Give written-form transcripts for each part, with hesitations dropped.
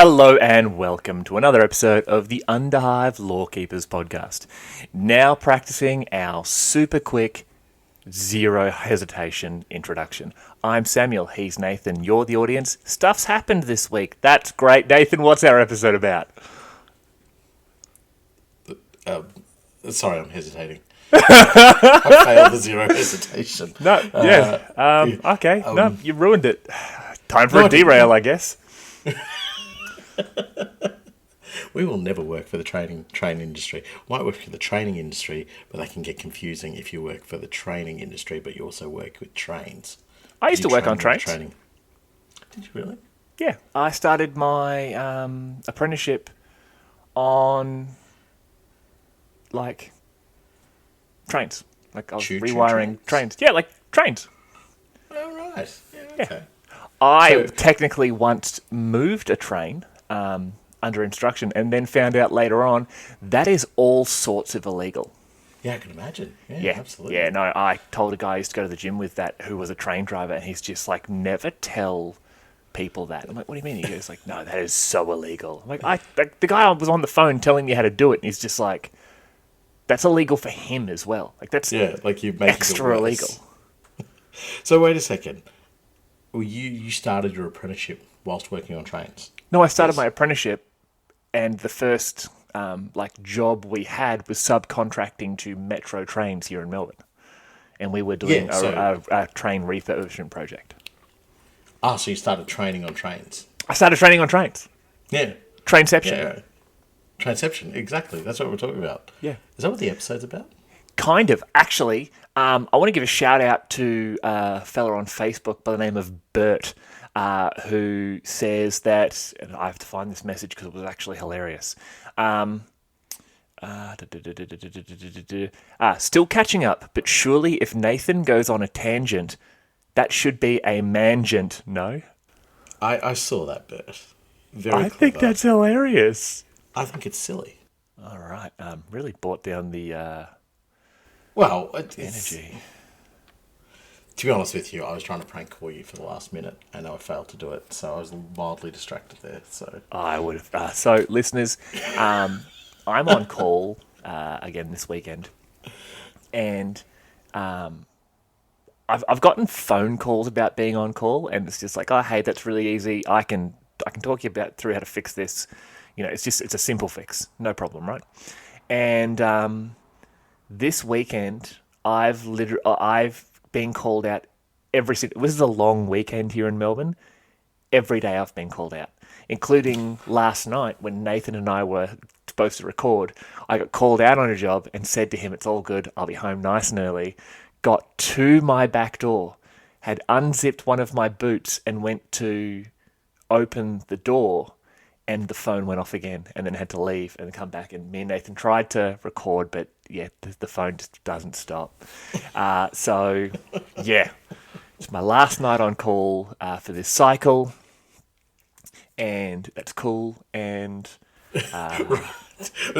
Hello and welcome to another episode of the Underhive Lorekeepers podcast. Now practicing our super quick, zero hesitation introduction. I'm Samuel, he's Nathan, you're the audience. Stuff's happened this week. That's great. Nathan, what's our episode about? Sorry, I'm hesitating. I failed the zero hesitation. No, you ruined it. Time for a derail, I guess. We will never work for the train industry. Might work for the training industry, but that can get confusing if you work for the training industry, but you also work with trains. I used to work on trains. Did you really? Yeah, I started my apprenticeship on, trains. I was rewiring trains. Yeah, trains. Oh, right. Yeah, okay. I technically once moved a train under instruction and then found out later on that is all sorts of illegal. Yeah, I can imagine. Yeah, absolutely. Yeah, no, I told a guy I used to go to the gym with that who was a train driver, and he's just like, never tell people that. I'm like, what do you mean? He goes like, no, that is so illegal. I'm like, the guy was on the phone telling me how to do it, and he's just like, that's illegal for him as well. That's you're making extra illegal. So wait a second. Well, you started your apprenticeship whilst working on trains? No, I started my apprenticeship, and the first job we had was subcontracting to Metro Trains here in Melbourne, and we were doing a train refurbishment project. Ah, so you started training on trains? I started training on trains. Yeah. Trainception. Yeah. Trainception, exactly. That's what we're talking about. Yeah. Is that what the episode's about? Kind of. Actually, I want to give a shout out to a fella on Facebook by the name of Bert, who says that, and I have to find this message because it was actually hilarious. Still catching up, but surely if Nathan goes on a tangent, that should be a mangent, no? I saw that, Bert. Very I clever. think that's hilarious. I think it's silly. All right. Really brought down the energy. To be honest with you, I was trying to prank call you for the last minute, and I failed to do it, so I was mildly distracted there. So I would have. So, listeners, I'm on call again this weekend, and I've gotten phone calls about being on call, and it's just like, oh, hey, that's really easy. I can talk you through how to fix this. It's a simple fix, no problem, right? And this weekend, I've been called out this is a long weekend here in Melbourne. Every day I've been called out, including last night when Nathan and I were supposed to record. I got called out on a job and said to him, it's all good, I'll be home nice and early. Got to my back door, had unzipped one of my boots and went to open the door, and the phone went off again, and then had to leave and come back. And me and Nathan tried to record, but yeah, the phone just doesn't stop. So, yeah, it's my last night on call for this cycle, and that's cool. And it's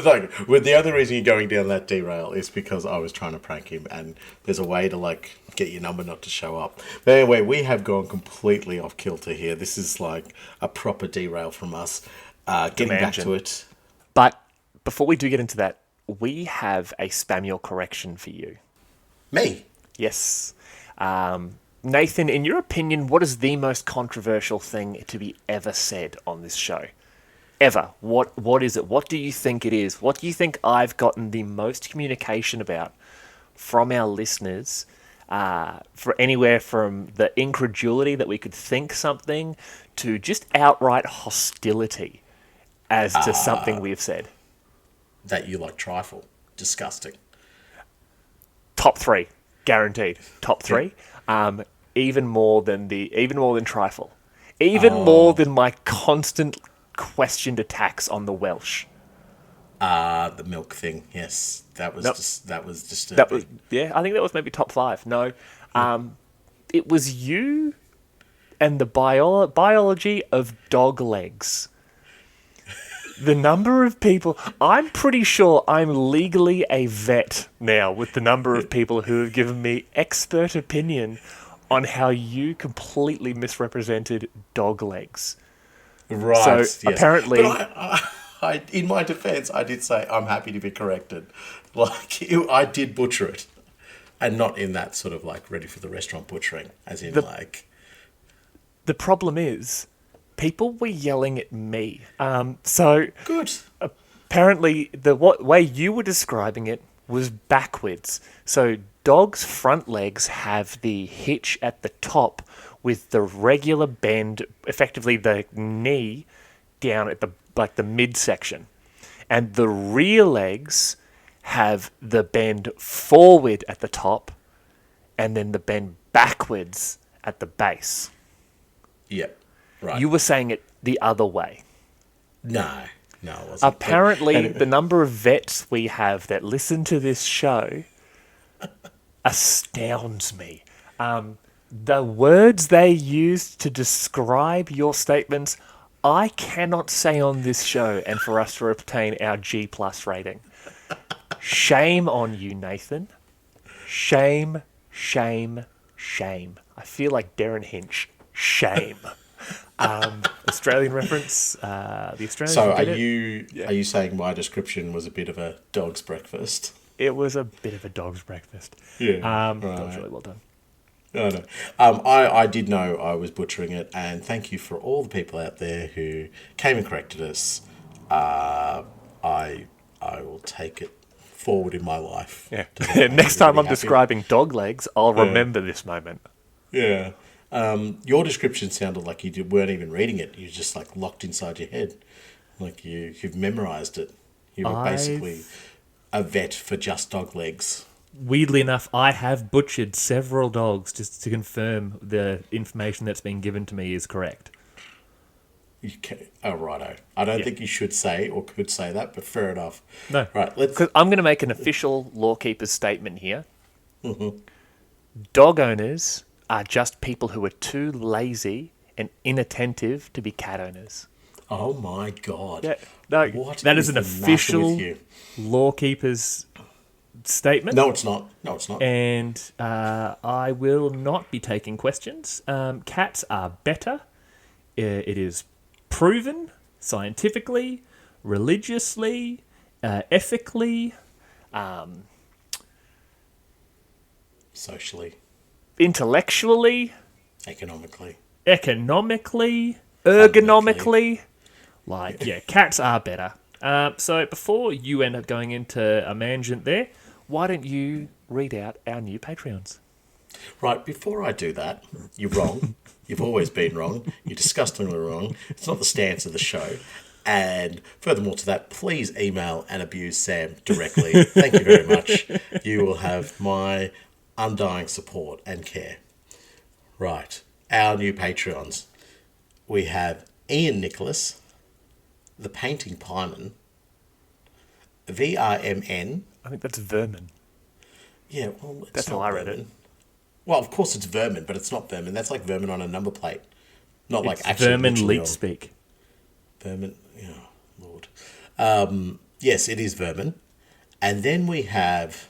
like, the other reason you're going down that derail is because I was trying to prank him, and there's a way to get your number not to show up. But anyway, we have gone completely off kilter here. This is like a proper derail from us. Getting back to it. But before we do get into that, we have a Spamuel correction for you. Me? Yes. Nathan, in your opinion, what is the most controversial thing to be ever said on this show? Ever. What is it? What do you think it is? What do you think I've gotten the most communication about from our listeners, for anywhere from the incredulity that we could think something to just outright hostility as to something we've said? That you like trifle. Disgusting. Top 3. Guaranteed. Top 3. Even more than trifle. Even more than my constant questioned attacks on the Welsh. The milk thing. Yes, that was disturbing. I think that was maybe top 5. No, it was you and the biology of dog legs. The number of people... I'm pretty sure I'm legally a vet now with the number of people who have given me expert opinion on how you completely misrepresented dog legs. Right. So Yes. apparently, But in my defence, I did say I'm happy to be corrected. Like I did butcher it, and not in that sort of like ready for the restaurant butchering, as in the like the problem is, people were yelling at me. So good. apparently, the way you were describing it was backwards. So dogs' front legs have the hitch at the top with the regular bend, effectively the knee down at the midsection, and the rear legs have the bend forward at the top, and then the bend backwards at the base. Yep. Right. You were saying it the other way. No, it wasn't. Apparently, the number of vets we have that listen to this show astounds me. The words they use to describe your statements, I cannot say on this show, and for us to obtain our G+ rating. Shame on you, Nathan. Shame, shame, shame. I feel like Darren Hinch. Shame. Australian reference. The Australians. So Yeah. are you saying my description was a bit of a dog's breakfast? It was a bit of a dog's breakfast. Yeah. That was really well done. No, no. I did know I was butchering it, and thank you for all the people out there who came and corrected us. I will take it forward in my life. Yeah. to Next time I'm everybody happy. describing dog legs, I'll remember this moment. Yeah. Your description sounded like weren't even reading it. You're just like locked inside your head. Like you've memorized it. You were basically a vet for just dog legs. Weirdly enough, I have butchered several dogs just to confirm the information that's been given to me is correct. Oh, righto. I don't think you should say or could say that, but fair enough. No. Right, Because I'm going to make an official Lorekeepers statement here. Mm-hmm. Dog owners are just people who are too lazy and inattentive to be cat owners. Oh my God. Yeah, no, What that is an the matter official with you? Lorekeepers statement. No, it's not. No, it's not. And I will not be taking questions. Cats are better. It is proven scientifically, religiously, ethically, Socially, intellectually, economically, ergonomically. Like, yeah, cats are better. So before you end up going into a mangent there, why don't you read out our new Patreons? Right, before I do that, you're wrong. You've always been wrong. You're disgustingly wrong. It's not the stance of the show. And furthermore to that, please email and abuse Sam directly. Thank you very much. You will have my undying support and care. Right, our new Patreons. We have Ian Nicholas, The Painting Pieman, VRMN. I think that's vermin. Yeah, well, it's That's not how I read vermin. it. Well, of course it's vermin, but it's not vermin. That's like vermin on a number plate. Not like It's actually vermin literally leet on- speak. Vermin, oh, Lord. Yes, it is vermin. And then we have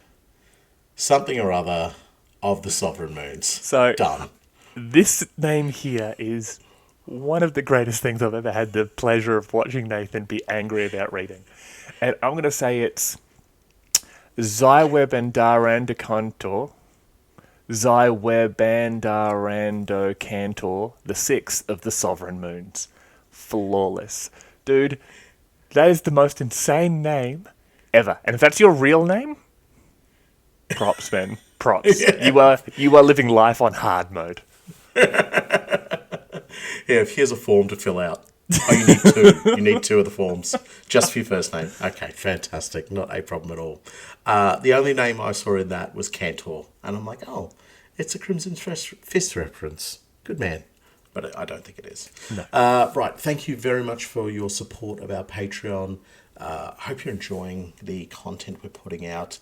something or other of the Sovereign Moons. So Done. this name here is one of the greatest things I've ever had the pleasure of watching Nathan be angry about reading. And I'm going to say it's Zywebandarandakantor, Zywebandarandokantor, the sixth of the Sovereign Moons. Flawless. Dude, that is the most insane name ever. And if that's your real name, props, man. Props. Yeah. You are living life on hard mode. Yeah, here's a form to fill out. Oh, you need two. You need two of the forms. Just for your first name. Okay, fantastic. Not a problem at all. The only name I saw in that was Cantor. And I'm like, oh, it's a Crimson Fist reference. Good man. But I don't think it is. No. Right, thank you very much for your support of our Patreon. I hope you're enjoying the content we're putting out.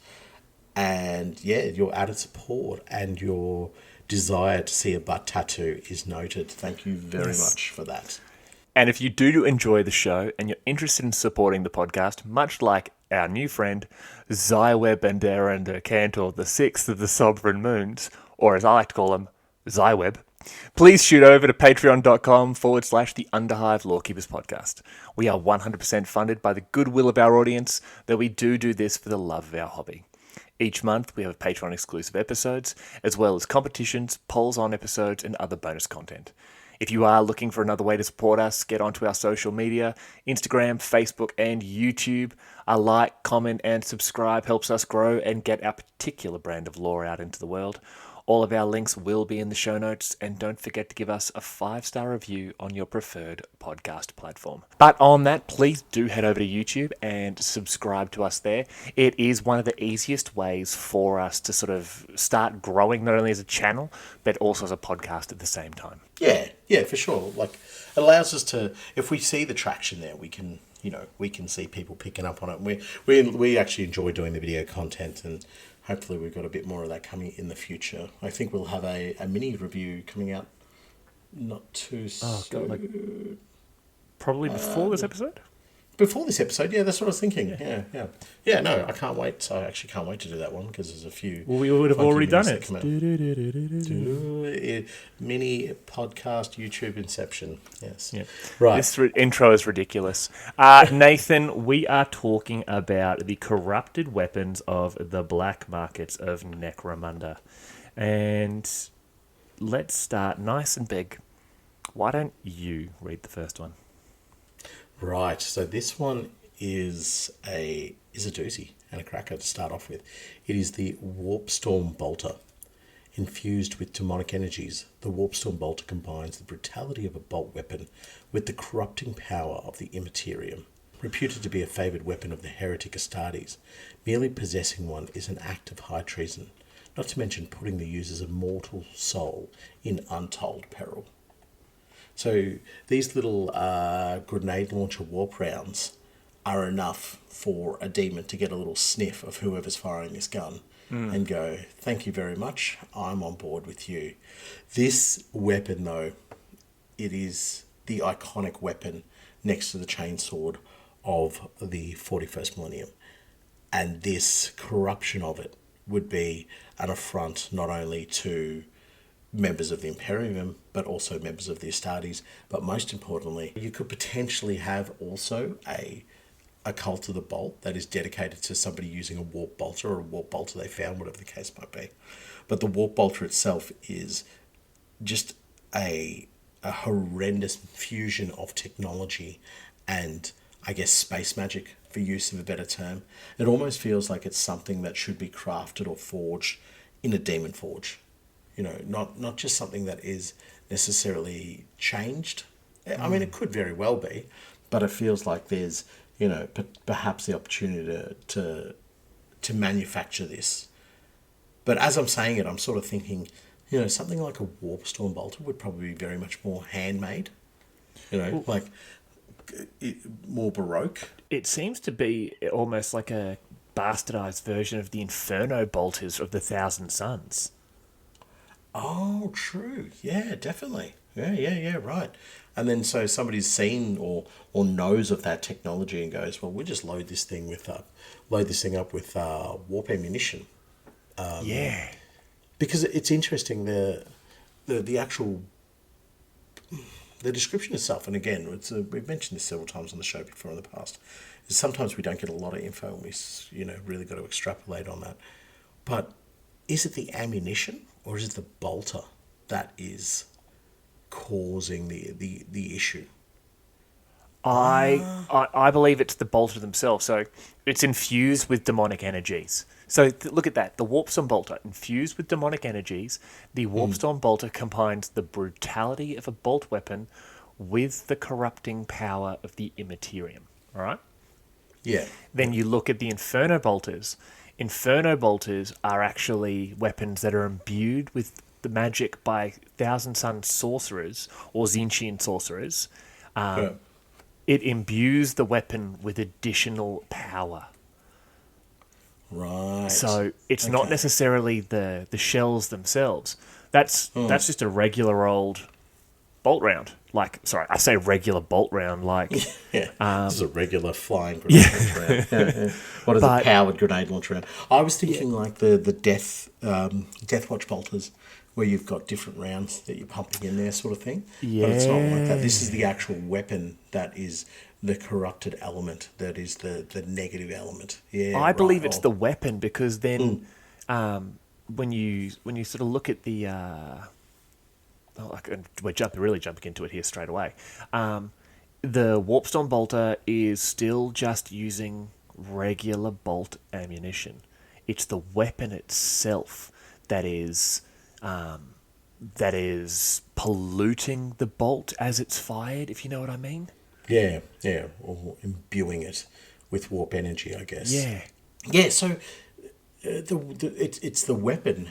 And yeah, your added support and your desire to see a butt tattoo is noted. Thank you very much for that. And if you do enjoy the show and you're interested in supporting the podcast, much like our new friend, Zyweb and Cantor, the sixth of the Sovereign Moons, or as I like to call him, Zyweb, Please shoot over to patreon.com/the Underhive Lorekeepers podcast. We are 100% funded by the goodwill of our audience, though we do this for the love of our hobby. Each month, we have Patreon exclusive episodes, as well as competitions, polls on episodes, and other bonus content. If you are looking for another way to support us, get onto our social media, Instagram, Facebook, and YouTube. A like, comment, and subscribe helps us grow and get our particular brand of lore out into the world. All of our links will be in the show notes, and don't forget to give us a 5-star review on your preferred podcast platform. But on that, please do head over to YouTube and subscribe to us there. It is one of the easiest ways for us to sort of start growing, not only as a channel, but also as a podcast at the same time. Yeah, for sure. Like, it allows us to, if we see the traction there, we can, we can see people picking up on it. We actually enjoy doing the video content, and hopefully we've got a bit more of that coming in the future. I think we'll have a mini review coming out not too soon. Probably before this episode? Before this episode, yeah, that's what I was thinking. Yeah, no, I can't wait. I actually can't wait to do that one because there's a few. Well, we would have already done it. Mini podcast YouTube Inception. Yes. Yeah. Right. This intro is ridiculous. Nathan, we are talking about the corrupted weapons of the black markets of Necromunda. And let's start nice and big. Why don't you read the first one? Right, so this one is a doozy and a cracker to start off with. It is the Warpstorm Bolter. Infused with demonic energies, the Warpstorm Bolter combines the brutality of a bolt weapon with the corrupting power of the Immaterium. Reputed to be a favoured weapon of the heretic Astartes, merely possessing one is an act of high treason, not to mention putting the user's immortal soul in untold peril. So these little grenade launcher warp rounds are enough for a demon to get a little sniff of whoever's firing this gun and go, thank you very much, I'm on board with you. This weapon, though, it is the iconic weapon next to the chainsword of the 41st millennium. And this corruption of it would be an affront not only to members of the Imperium, but also members of the Astartes. But most importantly, you could potentially have also a cult of the bolt that is dedicated to somebody using a warp bolter or a warp bolter they found, whatever the case might be. But the warp bolter itself is just a horrendous fusion of technology and, I guess, space magic, for use of a better term. It almost feels like it's something that should be crafted or forged in a demon forge. Not just something that is necessarily changed. I mean, it could very well be, but it feels like there's, perhaps the opportunity to manufacture this. But as I'm saying it, I'm sort of thinking, something like a Warpstorm Bolter would probably be very much more handmade, more Baroque. It seems to be almost like a bastardized version of the Inferno Bolters of the Thousand Suns. Oh, true. Yeah, definitely. Yeah, right. And then so somebody's seen or knows of that technology and goes, well, we'll just load this thing up with warp ammunition. Because it's interesting, the actual the description itself, and again, we've mentioned this several times on the show before in the past, is sometimes we don't get a lot of info and we really got to extrapolate on that. But is it the ammunition or is it the bolter that is causing the issue? I believe it's the bolter themselves. So it's infused with demonic energies. So look at that. The Warpstorm Bolter infused with demonic energies. The Warpstorm Bolter combines the brutality of a bolt weapon with the corrupting power of the Immaterium. All right? Yeah. Then you look at the Inferno Bolters. Inferno Bolters are actually weapons that are imbued with the magic by Thousand Sun sorcerers or Tzeentchian sorcerers. It imbues the weapon with additional power. Right. So it's not necessarily the shells themselves. That's just a regular old bolt round. I say regular bolt round. This is a regular flying grenade launcher round. What is a powered grenade launcher round? I was thinking like the Death Watch bolters, where you've got different rounds that you're pumping in there, sort of thing. But it's not like that. This is the Yeah. actual weapon that is the corrupted element, that is the negative element. Yeah, I right. believe it's the weapon because then when you sort of look at the really jumping into it here straight away. The Warpstone bolter is still just using regular bolt ammunition. It's the weapon itself that is polluting the bolt as it's fired. If you know what I mean. Yeah, yeah, or imbuing it with warp energy, I guess. Yeah. Yeah, so it's the weapon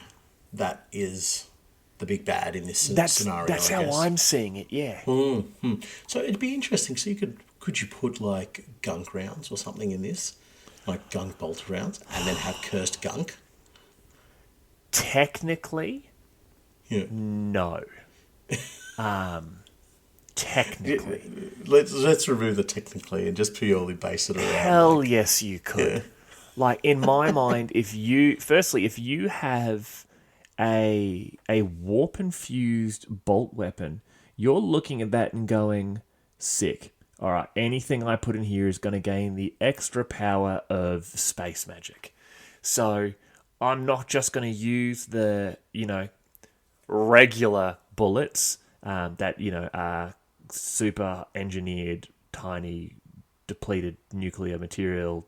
that is the big bad in this scenario. That's I how guess. I'm seeing it. Yeah. So it'd be interesting. So could you put like gunk rounds or something in this, like gunk bolt rounds, and then have cursed gunk? Technically, Yeah. no. Technically. Let's remove the technically and just purely base it around. Hell yes, you could. Like in my mind, if you have a warp infused bolt weapon, you're looking at that and going, sick. All right, anything I put in here is going to gain the extra power of space magic. So I'm not just going to use the regular bullets that are super engineered, tiny, depleted nuclear material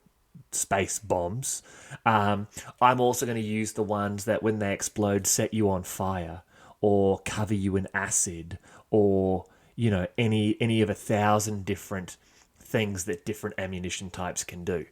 space bombs. I'm also going to use the ones that, when they explode, set you on fire or cover you in acid, or any of 1,000 different things that different ammunition types can do.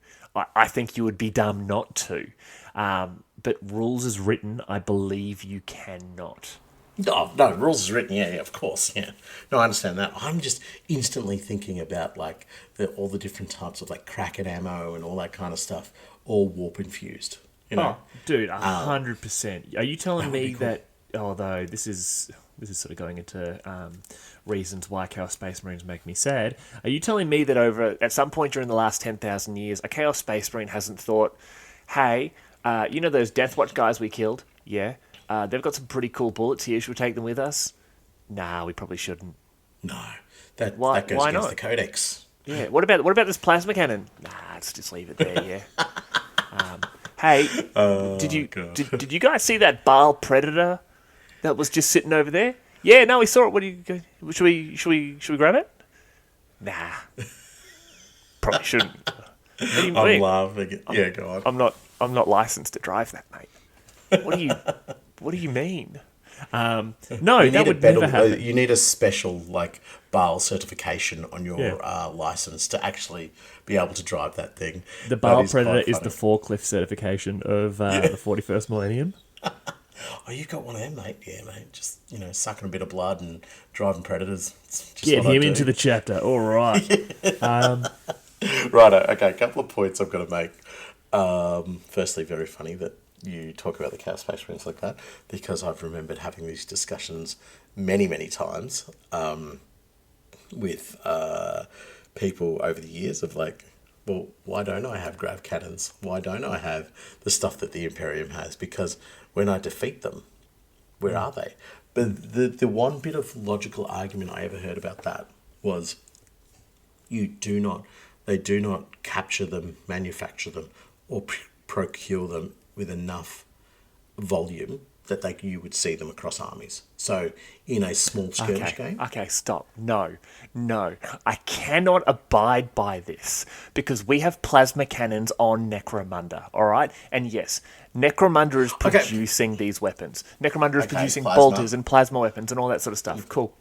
I think you would be dumb not to. But rules as written, I believe you cannot. No, no, rules is written. Yeah, of course. Yeah, no, I understand that. I'm just instantly thinking about like all the different types of like Kraken ammo and all that kind of stuff, all warp infused. Oh, dude, 100%. Are you telling me cool. that? Although this is sort of going into reasons why Chaos Space Marines make me sad. Are you telling me that at some point during the last 10,000 years, a Chaos Space Marine hasn't thought, "Hey, those Deathwatch guys we killed? Yeah, they've got some pretty cool bullets here. Should we take them with us?" Nah, we probably shouldn't. No, that Why? that goes Why against not? the codex. Yeah. What about this plasma cannon? Nah, let's just leave it there. Yeah. Hey, did you guys see that Baal Predator that was just sitting over there? Yeah, no, we saw it. What do you? Should we grab it? Nah, probably shouldn't. What do you I'm mean? laughing. Yeah, go on. I'm not licensed to drive that, mate. What do you mean? No, You that need would never happen. you need a special like BAL certification on your Yeah. license to actually be able to drive that thing. The That Baal is quite Predator is the funny. forklift certification of the 41st millennium. Oh, you've got one of them, mate. Yeah, mate. Just sucking a bit of blood and driving predators. It's just Get what I him do. into the chapter. All right. Righto. Okay, a couple of points I've got to make. Firstly, very funny that you talk about the Chaos Space Marines like that, because I've remembered having these discussions many, many times with people over the years of like, well, why don't I have grav cannons? Why don't I have the stuff that the Imperium has? Because when I defeat them, where are they? But the one bit of logical argument I ever heard about that was they do not capture them, manufacture them, or procure them with enough volume that you would see them across armies. So in a small skirmish game, Okay, stop. No. I cannot abide by this because we have plasma cannons on Necromunda, all right? And yes, Necromunda is producing these weapons. Necromunda is producing plasma. bolters and plasma weapons and all that sort of stuff. Cool.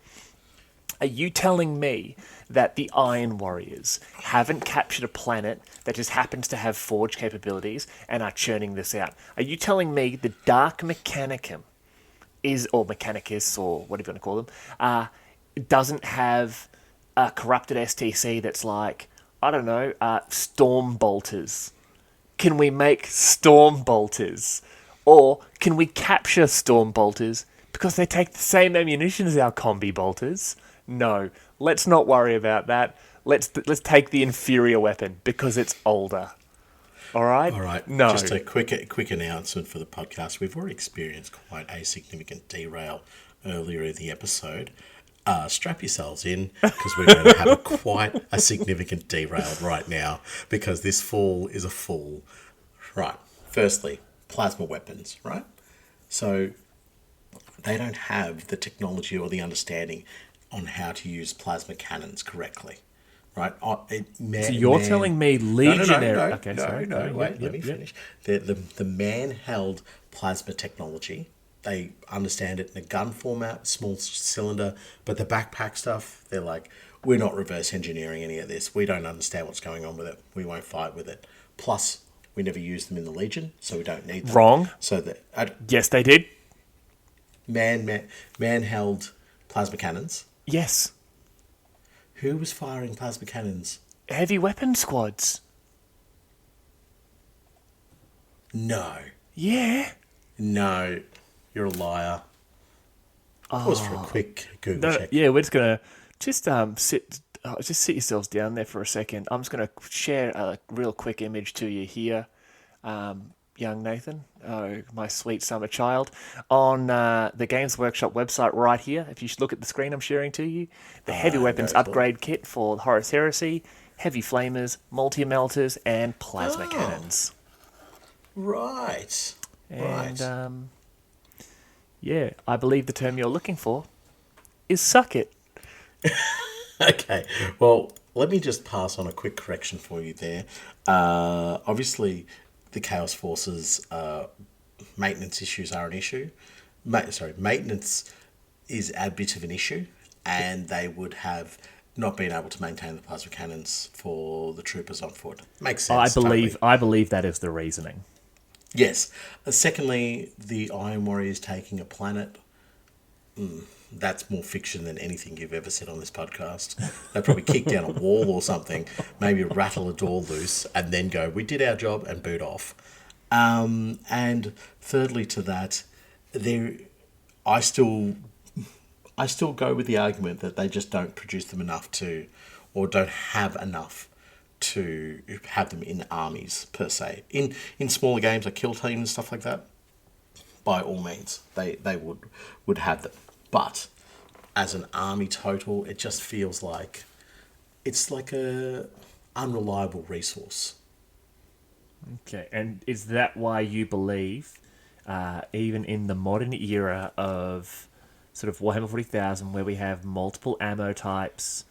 Are you telling me that the Iron Warriors haven't captured a planet that just happens to have forge capabilities and are churning this out? Are you telling me the Dark Mechanicum or Mechanicus, or whatever you want to call them, doesn't have a corrupted STC that's like, I don't know, Storm Bolters? Can we make Storm Bolters? Or can we capture Storm Bolters because they take the same ammunition as our Combi Bolters? No, let's not worry about that. Let's take the inferior weapon because it's older. All right? All right. No. Just a quick announcement for the podcast. We've already experienced quite a significant derail earlier in the episode. Strap yourselves in because we're going to have quite a significant derail right now because this fall is a fall. Right. Firstly, plasma weapons, right? So they don't have the technology or the understanding on how to use plasma cannons correctly, right? So you're telling me legionary... No, Okay, sorry. Go. wait, let Yep, me yep. finish. The man-held plasma technology, they understand it in a gun format, small cylinder, but the backpack stuff, they're like, we're not reverse engineering any of this. We don't understand what's going on with it. We won't fight with it. Plus, we never use them in the Legion, so we don't need them. Wrong. So that Yes, they did. man-held plasma cannons. Yes. Who was firing plasma cannons? Heavy weapon squads. No. Yeah. No. You're a liar. Pause for a quick Google No, check. yeah, we're just gonna just sit yourselves down there for a second. I'm just gonna share a real quick image to you here, young Nathan, my sweet summer child, on the Games Workshop website right here. If you should look at the screen I'm sharing to you, the heavy weapons go to it. upgrade kit for Horus Heresy, heavy flamers, multi-melters, and plasma cannons. Right. And Right. yeah, I believe the term you're looking for is suck it. Okay. Well, let me just pass on a quick correction for you there. Obviously, the Chaos Forces maintenance issues are an issue. Maintenance is a bit of an issue, and they would have not been able to maintain the plasma cannons for the troopers on foot. Makes sense. Totally. I believe that is the reasoning. Yes. Secondly, the Iron Warriors taking a planet. That's more fiction than anything you've ever said on this podcast. They probably kick down a wall or something, maybe rattle a door loose, and then go, we did our job, and boot off. And thirdly to that, I still go with the argument that they just don't produce them enough to, or don't have enough to have them in armies per se. In smaller games like Kill Team and stuff like that, by all means, they would have them. But as an army total, it just feels like it's like a unreliable resource. Okay, and is that why you believe, even in the modern era of sort of Warhammer 40,000, where we have multiple ammo types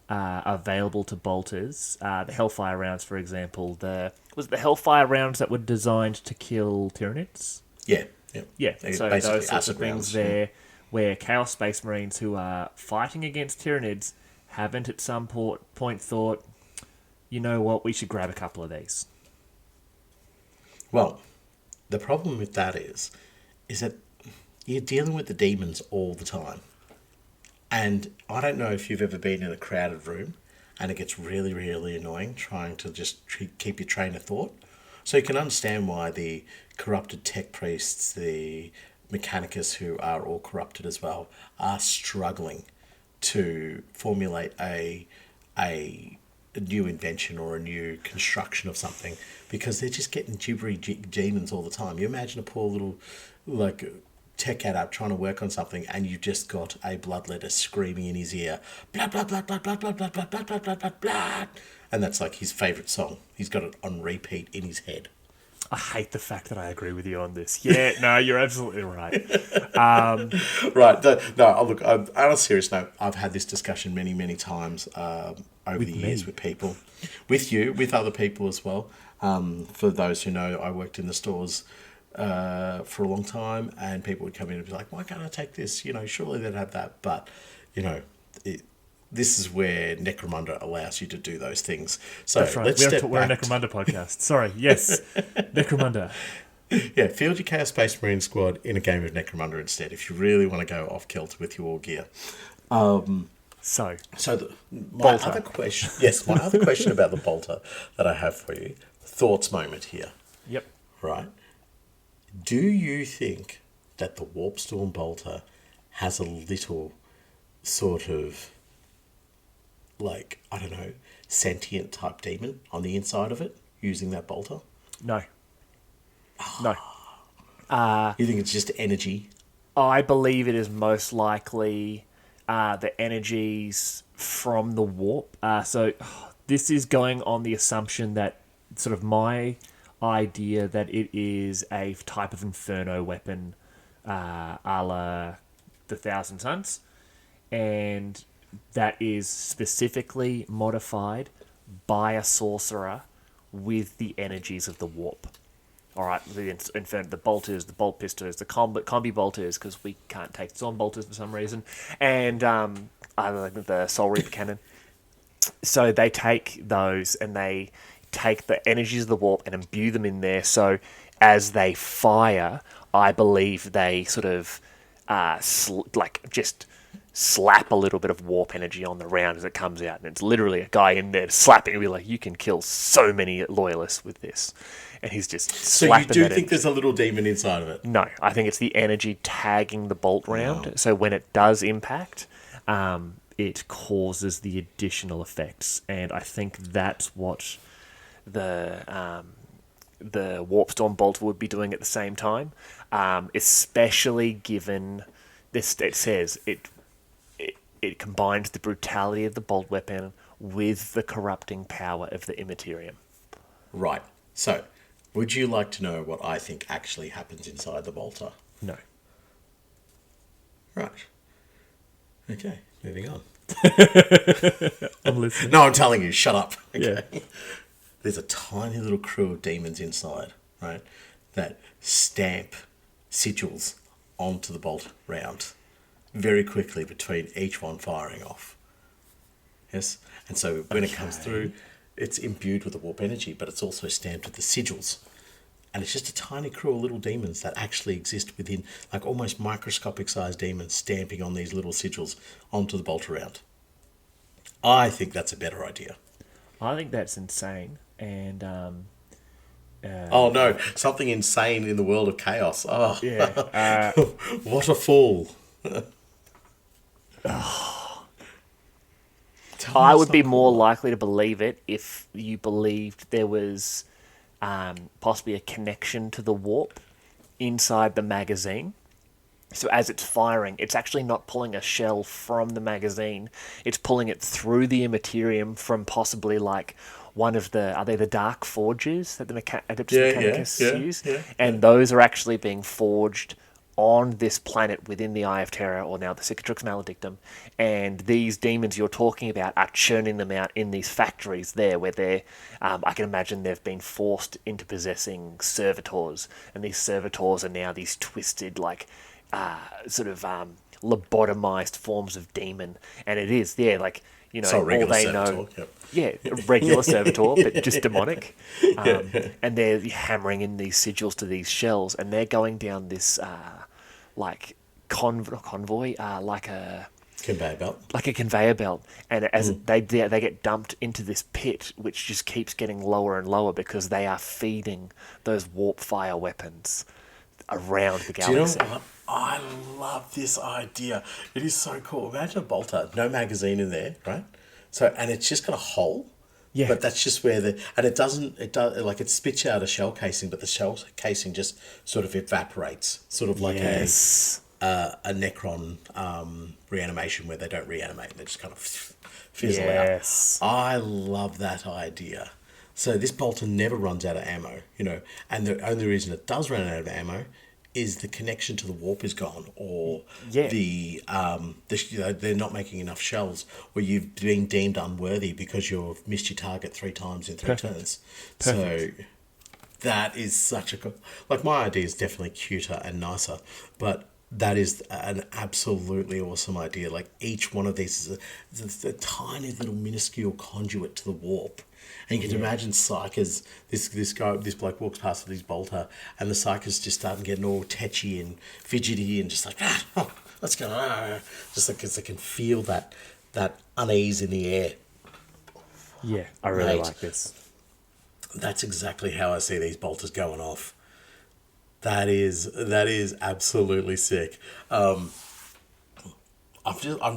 available to bolters, the Hellfire rounds, for example, was it the Hellfire rounds that were designed to kill Tyranids? Yeah. Yeah, so Basically those sorts acid of things rounds, there, where Chaos Space Marines who are fighting against Tyranids haven't at some point thought, you know what, we should grab a couple of these. Well, the problem with that is that you're dealing with the demons all the time. And I don't know if you've ever been in a crowded room and it gets really, really annoying trying to just keep your train of thought. So you can understand why the corrupted tech priests, the mechanicus who are all corrupted as well, are struggling to formulate a new invention or a new construction of something because they're just getting gibbery demons all the time. You imagine a poor little tech adept trying to work on something and you've just got a bloodletter screaming in his ear, blah, blah, blah, blah, blah, blah, blah, blah, blah, blah, blah, blah, blah. And that's like his favourite song. He's got it on repeat in his head. I hate the fact that I agree with you on this. Yeah, no, you're absolutely right. Right. Look, on a serious note, I've had this discussion many, many times over the years with people. With you, with other people as well. For those who know, I worked in the stores for a long time, and people would come in and be like, why can't I take this? Surely they'd have that. But, this is where Necromunda allows you to do those things. So That's right. Let's step We're a back. Necromunda podcast. Sorry. Yes. Necromunda. Yeah, field your Chaos Space Marine squad in a game of Necromunda instead, if you really want to go off kilter with your gear. So My other question about the bolter that I have for you, thoughts moment here. Yep. Right. Do you think that the Warpstorm bolter has a little sort of, sentient type demon on the inside of it using that bolter? No, no. You think it's just energy? I believe it is most likely the energies from the warp. So this is going on the assumption that sort of my idea that it is a type of inferno weapon, a la the Thousand Suns, and that is specifically modified by a sorcerer with the energies of the warp. All right, the bolters, the bolt pistons, the combi bolters, because we can't take storm bolters for some reason, and I like the Soul Reaper cannon. So they take those and they take the energies of the warp and imbue them in there. So as they fire, I believe they sort of just slap a little bit of warp energy on the round as it comes out, and it's literally a guy in there slapping and be like, "You can kill so many loyalists with this," and he's just So you slapping. do think there's a little demon inside of it? No, I think it's the energy tagging the bolt round. So when it does impact, it causes the additional effects, and I think that's what the warp storm bolter would be doing at the same time. Especially given this, it says it combines the brutality of the bolt weapon with the corrupting power of the immaterium. Right. So, would you like to know what I think actually happens inside the bolter? No. Right. Okay, moving on. I'm listening. No, I'm telling you, shut up. Yeah. There's a tiny little crew of demons inside, right, that stamp sigils onto the bolt round very quickly between each one firing off. Yes? And so when it comes through, it's imbued with the warp energy, but it's also stamped with the sigils. And it's just a tiny crew of little demons that actually exist within, like almost microscopic sized demons stamping on these little sigils onto the bolt round. I think that's a better idea. I think that's insane, and Oh no, something insane in the world of chaos. Oh, yeah. what a fool. I would be more likely to believe it if you believed there was possibly a connection to the warp inside the magazine. So as it's firing, it's actually not pulling a shell from the magazine. It's pulling it through the immaterium from possibly like one of the, are they the dark forges that the Adeptus Mechanicus use? And those are actually being forged on this planet within the Eye of Terror, or now the Cicatrix Maledictum. And these demons you're talking about are churning them out in these factories there where they're, I can imagine they've been forced into possessing servitors. And these servitors are now these twisted, like, lobotomized forms of demon. And it is, yeah, like, you know, So all they servitor, know. yep. Yeah, a regular servitor, but just demonic. And they're hammering in these sigils to these shells, and they're going down this, like, convoy, like a Conveyor belt. like a conveyor belt, and as they get dumped into this pit, which just keeps getting lower and lower because they are feeding those warp fire weapons around the Do you know galaxy. what? I love this idea. It is so cool. Imagine a bolter, no magazine in there, right? So, and it's just got a hole. Yeah. But that's just where it does, like it spits out a shell casing, but the shell casing just sort of evaporates, sort of like Yes. a Necron reanimation where they don't reanimate, they just kind of fizzle Yes. out. I love that idea. So this bolter never runs out of ammo, you know, and the only reason it does run out of ammo is the connection to the warp is gone, or Yeah. the you know, they're not making enough shells, or you've been deemed unworthy because you've missed your target 3 times in 3 turns. So that is such a like, my idea is definitely cuter and nicer, but that is an absolutely awesome idea. Like, each one of these is a tiny little minuscule conduit to the warp. And you can imagine Psychers, this bloke walks past with his bolter, and the Psychers just start getting all tetchy and fidgety and just like, let's go, just like, because they can feel that unease in the air. Yeah, I really Mate. like this. That's exactly how I see these bolters going off. That is absolutely sick. I'm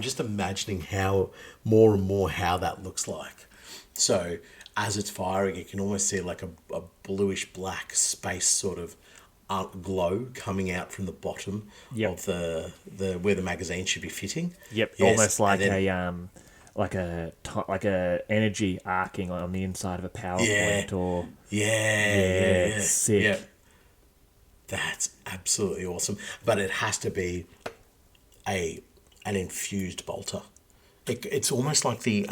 just imagining how more and more how that looks like. So as it's firing, you can almost see like a bluish black space sort of glow coming out from the bottom Yep. of the where the magazine should be fitting. Yep, Yes, almost like and then, like a energy arcing on the inside of a yeah, PowerPoint or yeah, it's yeah. sick. That's absolutely awesome. But it has to be an infused bolter. It's almost like the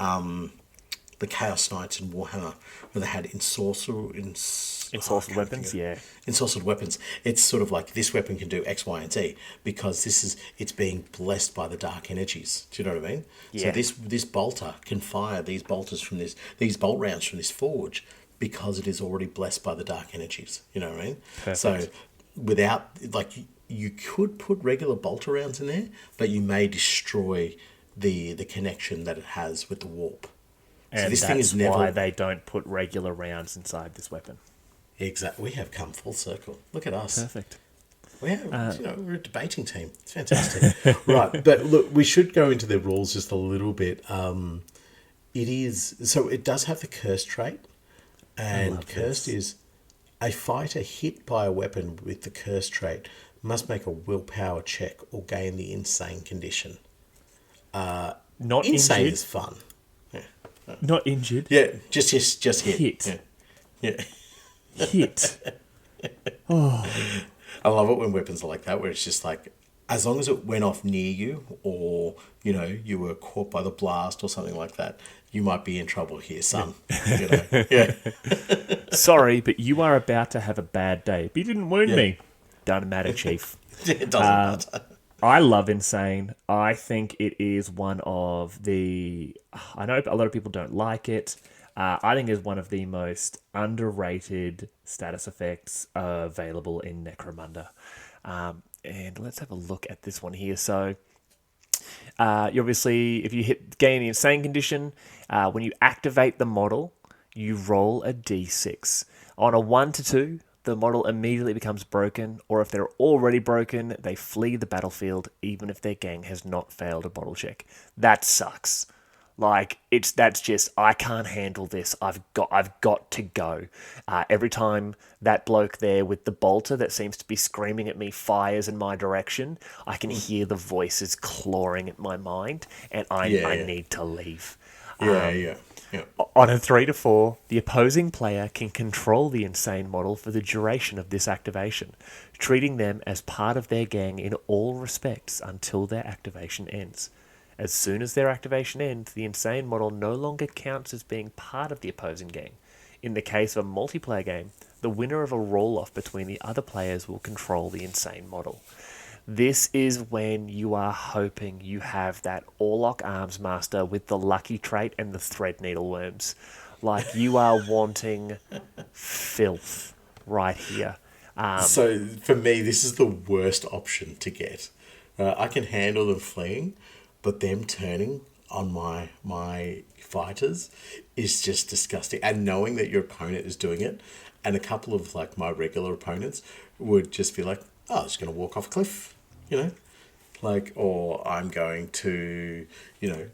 Chaos Knights in Warhammer, where they had Ensorcelled weapons, yeah. ensorcelled weapons. It's sort of like this weapon can do X, Y, and Z because it's being blessed by the dark energies. Do you know what I mean? So Yeah. this bolter can fire these these bolt rounds from this forge because it is already blessed by the dark energies. You know what I mean? Perfect. So without like you could put regular bolter rounds in there, but you may destroy the connection that it has with the warp. And So this that's thing is never why they don't put regular rounds inside this weapon. exact. We have come full circle. Look at us. Perfect. We're a debating team. It's fantastic. Right, but look, we should go into the rules just a little bit. It does have the curse trait, and cursed is a fighter hit by a weapon with the curse trait must make a willpower check or gain the insane condition. Not Insane injured. is fun. Not injured. Yeah, just hit. Hit. Yeah. Hit. I love it when weapons are like that, where it's just like, as long as it went off near you, or you were caught by the blast or something like that, you might be in trouble here, son. Yeah, Sorry, but you are about to have a bad day. But you didn't wound me. Doesn't matter, Chief. it doesn't matter. I love Insane. I think it is one of the... I know a lot of people don't like it. I think it's one of the most underrated status effects available in Necromunda. And let's have a look at this one here. So, you obviously, if you gain the Insane condition, when you activate the model, you roll a d6. On a 1 to 2, the model immediately becomes broken, or if they're already broken, they flee the battlefield, even if their gang has not failed a bottle check. That sucks. Like, that's just, I can't handle this. I've got to go. Every time that bloke there with the bolter that seems to be screaming at me fires in my direction, I can hear the voices clawing at my mind, and I need to leave. Yeah. On a 3 to 4, the opposing player can control the Insane model for the duration of this activation, treating them as part of their gang in all respects until their activation ends. As soon as their activation ends, the Insane model no longer counts as being part of the opposing gang. In the case of a multiplayer game, the winner of a roll-off between the other players will control the Insane model. This is when you are hoping you have that Orlok Arms Master with the lucky trait and the thread needle worms. Like, you are wanting filth right here. So for me, this is the worst option to get. I can handle them fleeing, but them turning on my fighters is just disgusting. And knowing that your opponent is doing it, and a couple of like my regular opponents would just be like, "Oh, I'm just going to walk off a cliff," like, or I'm going to,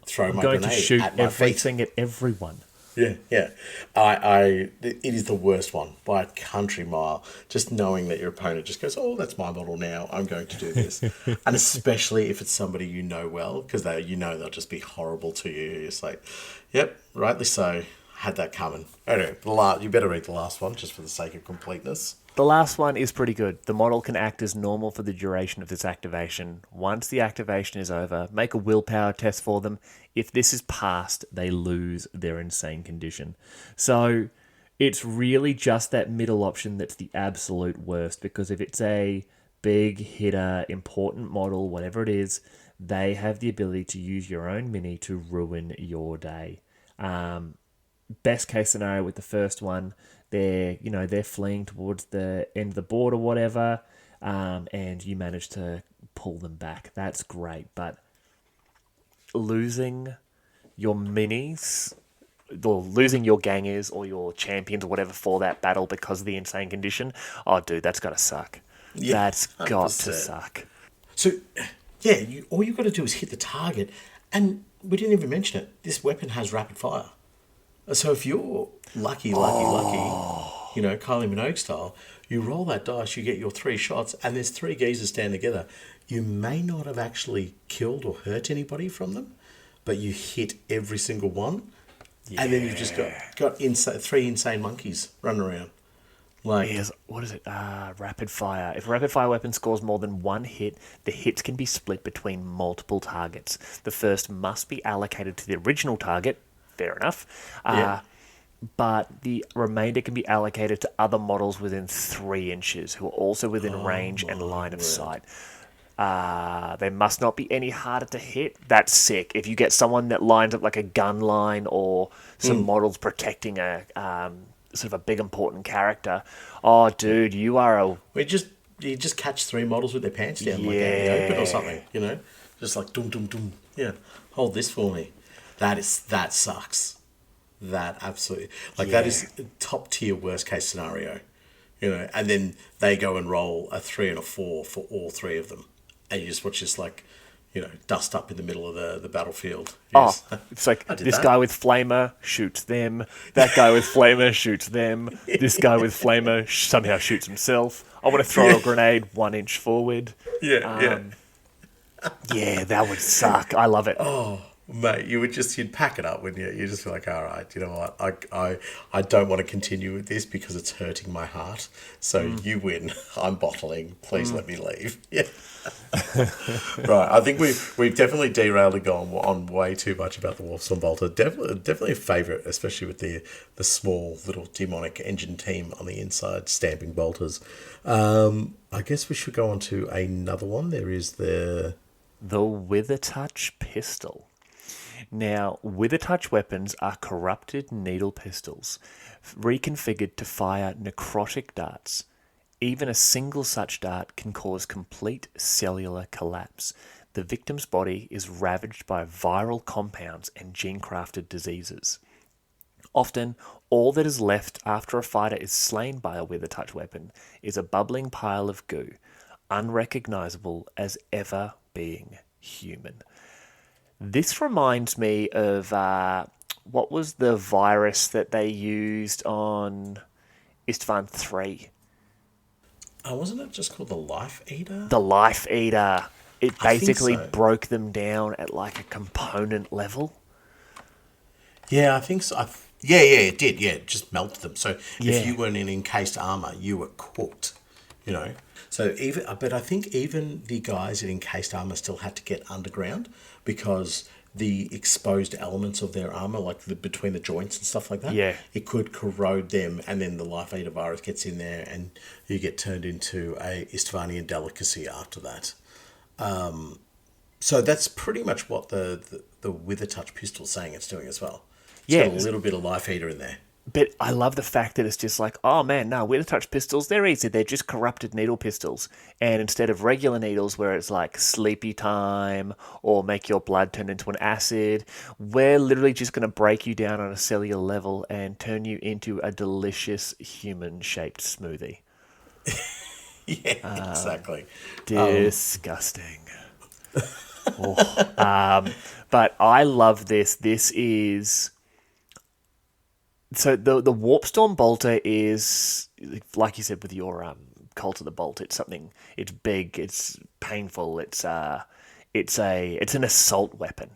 throw my Going to grenade shoot at my feet. everything at everyone. Yeah. It is the worst one by a country mile. Just knowing that your opponent just goes, "Oh, that's my model now. I'm going to do this," and especially if it's somebody you know well, because they'll just be horrible to you. It's like, "Yep, rightly so. Had that coming." Anyway, you better read the last one just for the sake of completeness. The last one is pretty good. The model can act as normal for the duration of this activation. Once the activation is over, make a willpower test for them. If this is passed, they lose their Insane condition. So it's really just that middle option that's the absolute worst, because if it's a big hitter, important model, whatever it is, they have the ability to use your own mini to ruin your day. Best case scenario with the first one, they're fleeing towards the end of the board or whatever, and you manage to pull them back. That's great, but losing your minis, or losing your gangers or your champions or whatever for that battle because of the Insane condition, oh dude, that's gotta suck. Yeah, That's got 100%. to suck. So, yeah, all you've got to do is hit the target, and we didn't even mention it. This weapon has rapid fire. So if you're lucky, Kylie Minogue style, you roll that dice, you get your three shots, and there's three geezers stand together. You may not have actually killed or hurt anybody from them, but you hit every single one, and then you've just got three insane monkeys running around. Like, Is what is it? Rapid fire. If a rapid fire weapon scores more than one hit, the hits can be split between multiple targets. The first must be allocated to the original target. Fair enough. yeah. But the remainder can be allocated to other models within 3 inches who are also within range and line of sight. They must not be any harder to hit. That's sick. If you get someone that lines up like a gun line or some models protecting a sort of a big important character, oh, dude, you are a You just catch three models with their pants down, like out in the open or something, just like dum dum dum. Yeah, hold this for me. That sucks. That absolutely that is top tier worst case scenario, And then they go and roll a 3 and a 4 for all three of them, and you just watch this dust up in the middle of the battlefield. Yes. Oh, it's like this guy with flamer shoots them. That guy with flamer shoots them. This guy with flamer somehow shoots himself. I want to throw a grenade 1 inch forward. Yeah. Yeah, that would suck. I love it. Oh, mate, you'd pack it up, wouldn't you? You'd just be like, all right, you know what? I don't want to continue with this because it's hurting my heart. So you win. I'm bottling. Please let me leave. Yeah. Right. I think we've definitely derailed and gone on way too much about the Wolfson Bolter. Definitely a favourite, especially with the small little demonic engine team on the inside stamping bolters. I guess we should go on to another one. There is the Wither Touch pistol. Now, Wither Touch weapons are corrupted needle pistols, reconfigured to fire necrotic darts. Even a single such dart can cause complete cellular collapse. The victim's body is ravaged by viral compounds and gene-crafted diseases. Often, all that is left after a fighter is slain by a Wither Touch weapon is a bubbling pile of goo, unrecognizable as ever being human. This reminds me of what was the virus that they used on Istvan 3? wasn't it just called the Life Eater? The Life Eater. It I think basically so. broke them down at like a component level. Yeah, I think so. Yeah, it did. Yeah, it just melted them. So Yeah. if you weren't in encased armor, you were cooked. So but I think even the guys in encased armor still had to get underground because the exposed elements of their armor, between the joints and stuff like that, it could corrode them, and then the Life Eater virus gets in there, and you get turned into a Istvanian delicacy after that. So that's pretty much what the Wither Touch pistol is saying it's doing as well. It's got a little bit of Life Eater in there. But I love the fact that it's just like, oh man, no, Wither Touch pistols, they're easy. They're just corrupted needle pistols. And instead of regular needles where it's like sleepy time or make your blood turn into an acid, we're literally just going to break you down on a cellular level and turn you into a delicious human-shaped smoothie. Yeah, exactly. Disgusting. But I love this. This is... So the Warpstorm Bolter is, like you said with your Cult of the Bolt, it's something, it's big, it's painful, it's an assault weapon.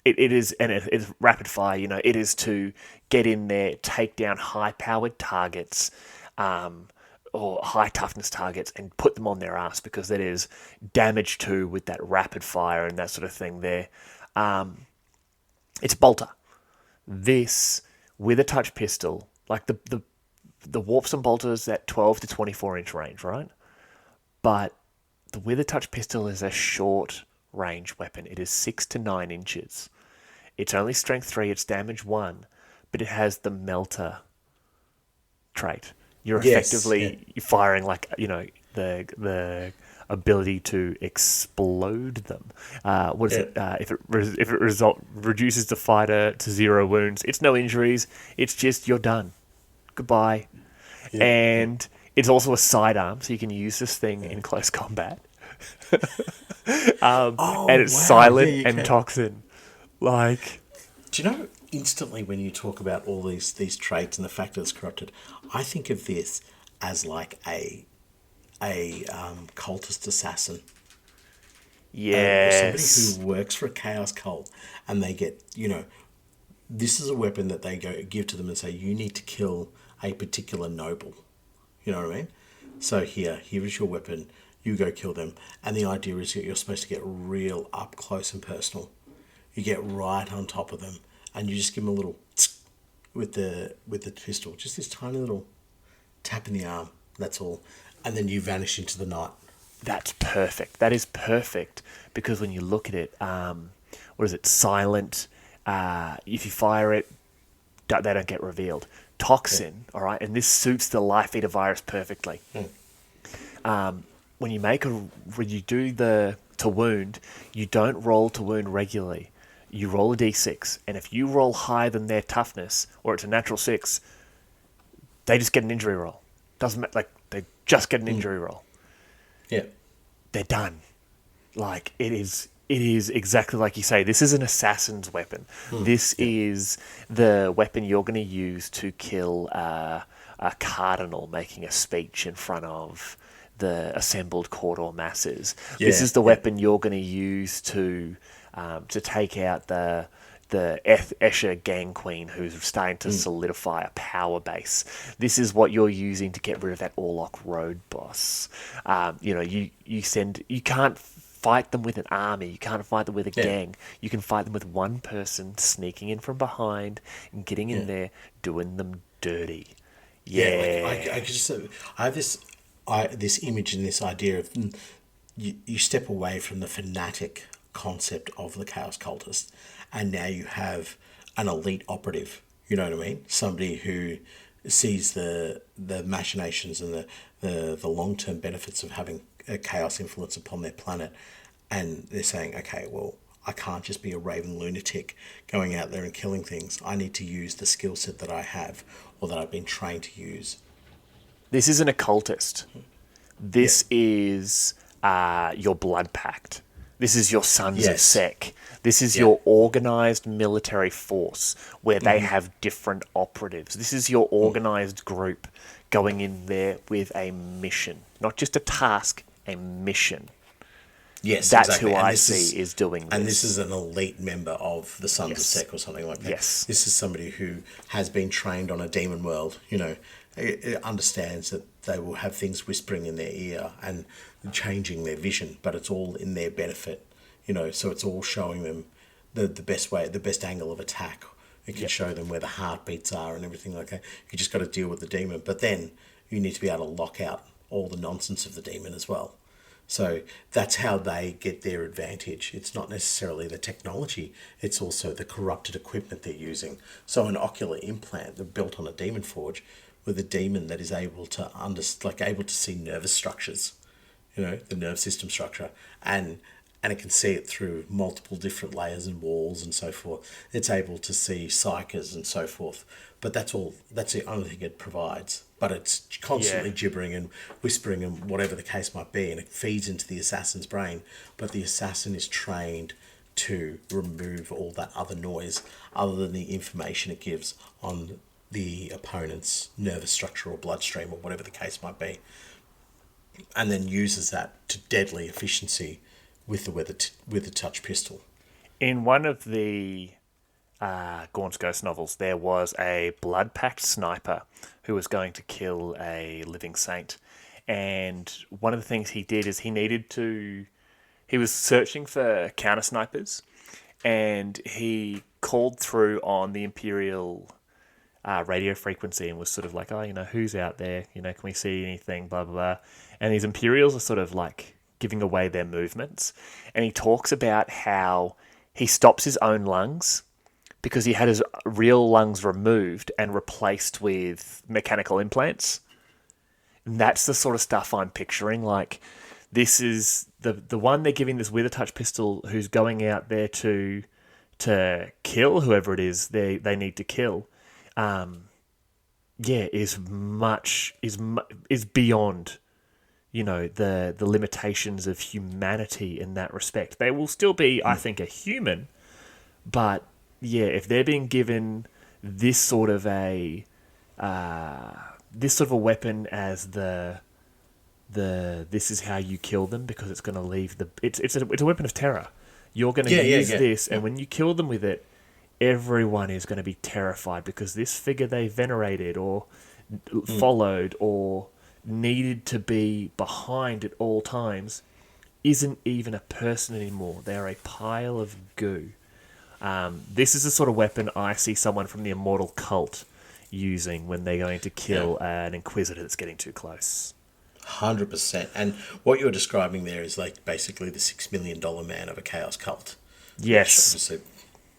It is, and it's rapid fire, it is to get in there, take down high-powered targets, or high toughness targets and put them on their ass because that is damage to with that rapid fire and that sort of thing there. It's Bolter. This... with a touch pistol, like the Warpstorm Bolter's at 12 to 24 inch range, right? But the With a Touch pistol is a short range weapon. It is 6 to 9 inches. It's only strength 3, it's damage 1, but it has the melter trait. You're effectively firing the ability to explode them. What is it? If it reduces the fighter to 0 wounds, it's no injuries. It's just you're done. Goodbye. Yeah. And it's also a sidearm, so you can use this thing in close combat. And it's silent and toxin. Do you know instantly when you talk about all these traits and the fact that it's corrupted, I think of this as like a cultist assassin, or somebody who Yes. works for a chaos cult, and they get, this is a weapon that they go give to them and say, you need to kill a particular noble. You know what I mean? So here is your weapon. You go kill them, and the idea is that you're supposed to get real up close and personal. You get right on top of them, and you just give them a little tsk with the pistol, just this tiny little tap in the arm. That's all, and then you vanish into the night. That's perfect. That is perfect because when you look at it, what is it? Silent. If you fire it, they don't get revealed. Yeah. Toxin, all right, and this suits the Life Eater virus perfectly. When you do the to wound, you don't roll to wound regularly. You roll a d6, and if you roll higher than their toughness, or it's a natural 6, they just get an injury roll. Doesn't matter. Like they just get an injury roll. Yeah. They're done. Like it is exactly like you say. This is an assassin's weapon. This is the weapon you're going to use to kill a cardinal making a speech in front of the assembled court or masses. This is the weapon you're going to use to take out the Escher gang queen who's starting to solidify a power base. This is what you're using to get rid of that Orlok Road boss. You can't fight them with an army. You can't fight them with a gang. You can fight them with one person sneaking in from behind and getting in there, doing them dirty. Yeah. Like I could just, I have this image and this idea of you step away from the fanatic concept of the chaos cultist, and now you have an elite operative. You know what I mean? Somebody who sees the machinations and the long term benefits of having a chaos influence upon their planet, and they're saying, okay, well, I can't just be a raving lunatic going out there and killing things. I need to use the skill set that I have or that I've been trained to use. This isn't a cultist. Yeah. This is your blood pact. This is your sons of Sec. This is your organized military force where they have different operatives. This is your organized group going in there with a mission, not just a task, a mission. Yes, That's exactly. who And I this see is doing this. And this is an elite member of the Sons of Yes. Sec or something like that. Yes. This is somebody who has been trained on a demon world, it understands that they will have things whispering in their ear and changing their vision, but it's all in their benefit, so it's all showing them the best way, the best angle of attack. It can show them where the heartbeats are and everything like that. You just got to deal with the demon, but then you need to be able to lock out all the nonsense of the demon as well. So that's how they get their advantage. It's not necessarily the technology, it's also the corrupted equipment they're using. So an ocular implant, they're built on a demon forge with a demon that is able to able to see nervous structures, the nerve system structure, and it can see it through multiple different layers and walls and so forth. It's able to see psychers and so forth. But that's the only thing it provides. But it's constantly gibbering and whispering and whatever the case might be, and it feeds into the assassin's brain. But the assassin is trained to remove all that other noise other than the information it gives on the opponent's nervous structure or bloodstream or whatever the case might be, and then uses that to deadly efficiency with the touch pistol. In one of the Gaunt's Ghost novels, there was a blood-packed sniper who was going to kill a living saint. And one of the things he did is he was searching for counter-snipers, and he called through on the Imperial radio frequency and was sort of like, who's out there? Can we see anything? Blah, blah, blah. And these Imperials are sort of like giving away their movements. And he talks about how he stops his own lungs because he had his real lungs removed and replaced with mechanical implants. And that's the sort of stuff I'm picturing. Like, this is the one they're giving this with a touch pistol who's going out there to kill whoever it is they need to kill. Is beyond, the limitations of humanity in that respect. They will still be, I think, a human, but if they're being given this sort of a this sort of a weapon as the this is how you kill them because it's going to leave the it's a weapon of terror. You're going to use this, and when you kill them with it, everyone is going to be terrified because this figure they venerated or followed or needed to be behind at all times isn't even a person anymore. They're a pile of goo. This is the sort of weapon I see someone from the Immortal Cult using when they're going to kill an Inquisitor that's getting too close. 100%. And what you're describing there is like basically the $6 million man of a chaos cult. Yes. Obviously,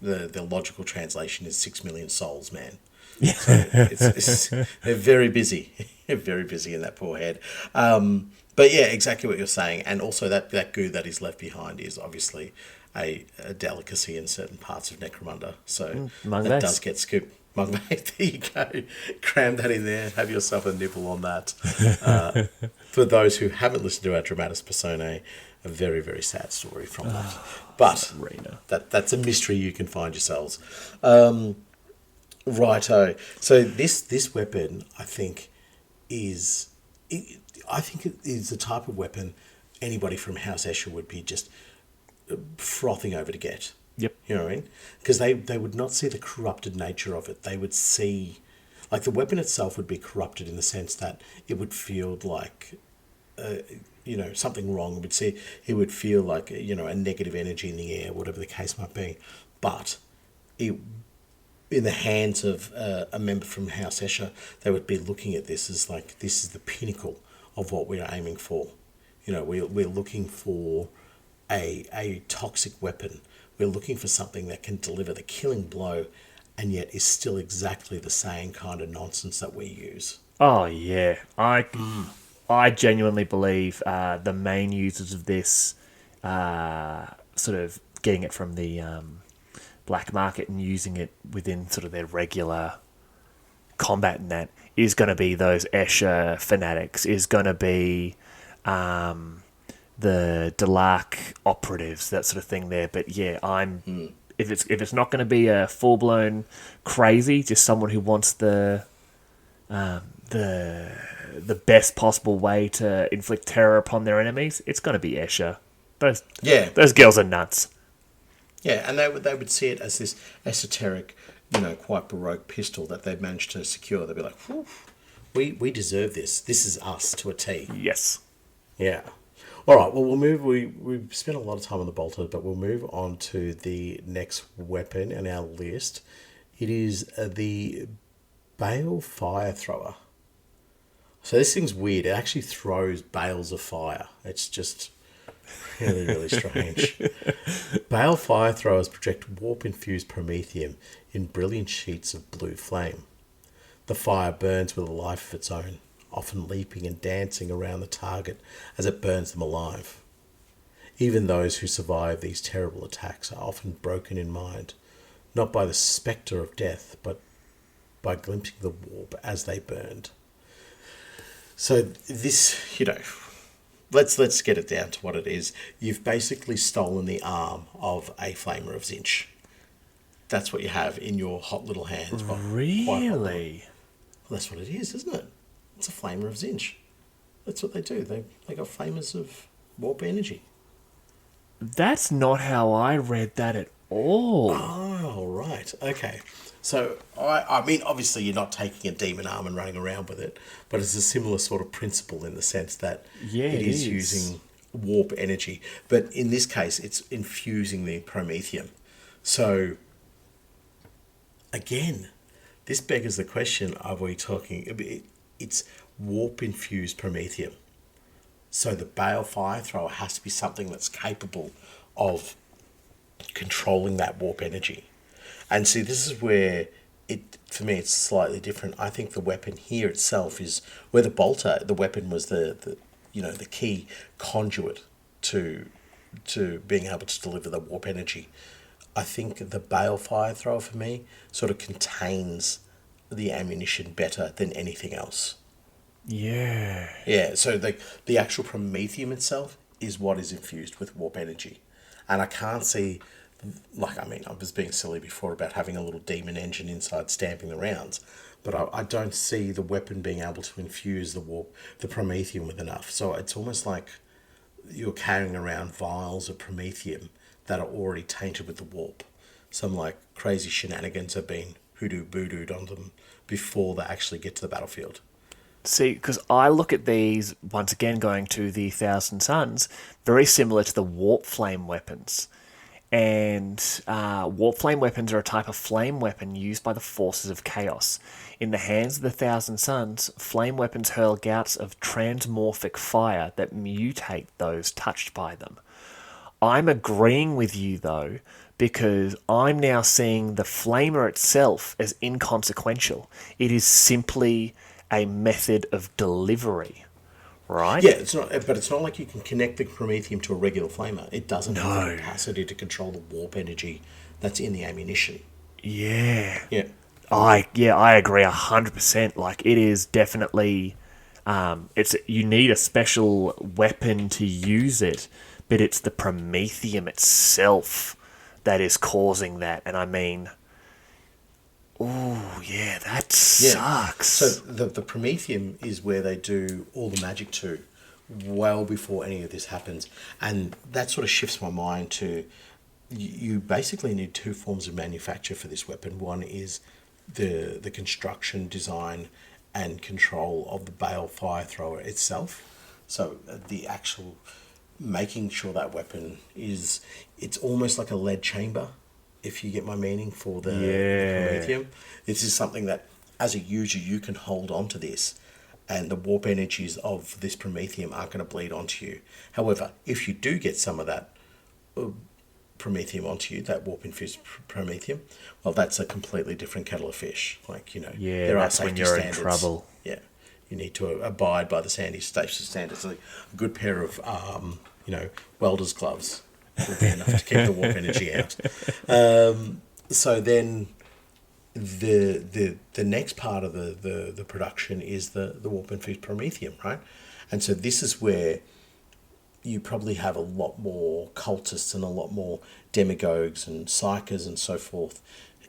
the logical translation is 6 million souls man. So they're very busy. Very busy in that poor head. But yeah, exactly what you're saying. And also that goo that is left behind is obviously a delicacy in certain parts of Necromunda. So that does get scooped. Mate, there you go. Cram that in there. Have yourself a nibble on that. For those who haven't listened to our Dramatis Personae, a very, very sad story from that. But that's a mystery you can find yourselves. Righto. So this weapon, I think, is the type of weapon anybody from House Escher would be just frothing over to get. Yep. You know what I mean? Because they would not see the corrupted nature of it. They would see, like, the weapon itself would be corrupted in the sense that it would feel like, something wrong. It would feel like, a negative energy in the air, whatever the case might be. But in the hands of a member from House Escher, they would be looking at this as like, this is the pinnacle of what we're aiming for. We're looking for a toxic weapon. We're looking for something that can deliver the killing blow and yet is still exactly the same kind of nonsense that we use. Oh, yeah. I genuinely believe the main users of this, sort of getting it from the black market and using it within sort of their regular combat and that, is going to be those Escher fanatics, is going to be the Delark operatives, that sort of thing there. But yeah, if it's not going to be a full blown crazy, just someone who wants the best possible way to inflict terror upon their enemies, it's going to be Escher. Those girls are nuts. Yeah, and they would see it as this esoteric, quite baroque pistol that they've managed to secure. They'd be like, we deserve this. This is us to a T. Yes. Yeah. All right, well, we'll move. We've spent a lot of time on the bolter, but we'll move on to the next weapon in our list. It is the Bale Fire Thrower. So this thing's weird. It actually throws bales of fire. It's just really, really strange. Bale Fire Throwers project warp-infused promethium in brilliant sheets of blue flame. The fire burns with a life of its own, often leaping and dancing around the target as it burns them alive. Even those who survive these terrible attacks are often broken in mind, not by the spectre of death, but by glimpsing the warp as they burned. So this, let's get it down to what it is. You've basically stolen the arm of a flamer of Zinch. That's what you have in your hot little hands. Really? Well, that's what it is, isn't it? It's a flamer of Zinch. That's what they do. They got flamers of warp energy. That's not how I read that at all. Oh, right. Okay. So, I mean, obviously you're not taking a demon arm and running around with it, but it's a similar sort of principle in the sense that it is using warp energy. But in this case, it's infusing the promethium. So, again, this beggars the question, are we talking... It's warp-infused promethium. So the Bale Fire Thrower has to be something that's capable of controlling that warp energy. And see, this is where, for me, it's slightly different. I think the weapon here itself is, where the bolter, the weapon was the key conduit to being able to deliver the warp energy. I think the Bale Fire Thrower, for me, sort of contains the ammunition better than anything else. Yeah. Yeah, so the actual promethium itself is what is infused with warp energy. And I can't see Like, I mean, I was being silly before about having a little demon engine inside stamping the rounds, but I don't see the weapon being able to infuse the promethium with enough. So it's almost like you're carrying around vials of promethium that are already tainted with the warp. Some like crazy shenanigans have been hoodoo voodooed on them before they actually get to the battlefield. See, because I look at these, once again going to the Thousand Suns, very similar to the warp flame weapons. And warp flame weapons are a type of flame weapon used by the forces of chaos. In the hands of the Thousand Suns, flame weapons hurl gouts of transmorphic fire that mutate those touched by them. I'm agreeing with you though, because I'm now seeing the flamer itself as inconsequential. It is simply a method of delivery, right? Yeah, it's not, but it's not like you can connect the promethium to a regular flamer. It doesn't have the No. capacity to control the warp energy that's in the ammunition. Yeah. Yeah. I agree 100%. Like it is definitely it's you need a special weapon to use it, but it's the promethium itself that is causing that. And I mean, oh yeah, that Yeah. So sucks. the Prometheum is where they do all the magic to, well before any of this happens, and that sort of shifts my mind to you basically need two forms of manufacture for this weapon. One is the construction, design, and control of the bale fire thrower itself. So the actual making sure that weapon is it's almost like a lead chamber, if you get my meaning, for the Yeah. promethium. This is something that as a user you can hold on to this, and the warp energies of this promethium aren't going to bleed onto you. However, if you do get some of that promethium onto you, that warp infused promethium, well, that's a completely different kettle of fish. Like, Yeah, there are that's when safety you're in standards. trouble. Yeah, you need to abide by the safety standards. Like a good pair of welders gloves will be enough to keep the warp energy out. So then the next part of the production is the warp infused promethium, right? And so this is where you probably have a lot more cultists and a lot more demagogues and psychers and so forth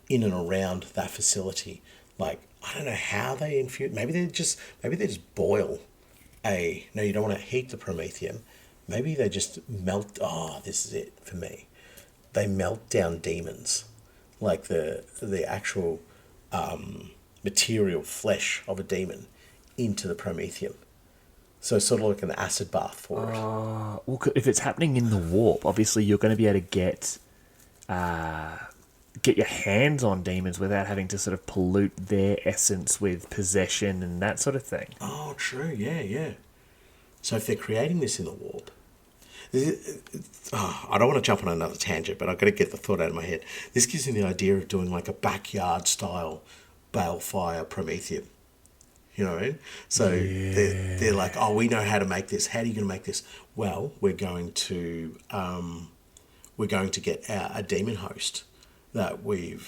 in and around that facility. Like, I don't know how they infuse. Maybe they just boil a. No, you don't want to heat the promethium. Maybe they just melt. Oh, this is it for me. They melt down demons, like the actual material flesh of a demon, into the promethium. So it's sort of like an acid bath for it. Well, if it's happening in the warp, obviously you're going to be able to get your hands on demons without having to sort of pollute their essence with possession and that sort of thing. Oh, true. Yeah, yeah. So if they're creating this in the warp, I don't want to jump on another tangent, but I've got to get the thought out of my head. This gives me the idea of doing like a backyard style balefire promethium. You know what I mean? So they're like, oh, we know how to make this. How are you going to make this? Well, we're going to get a demon host that we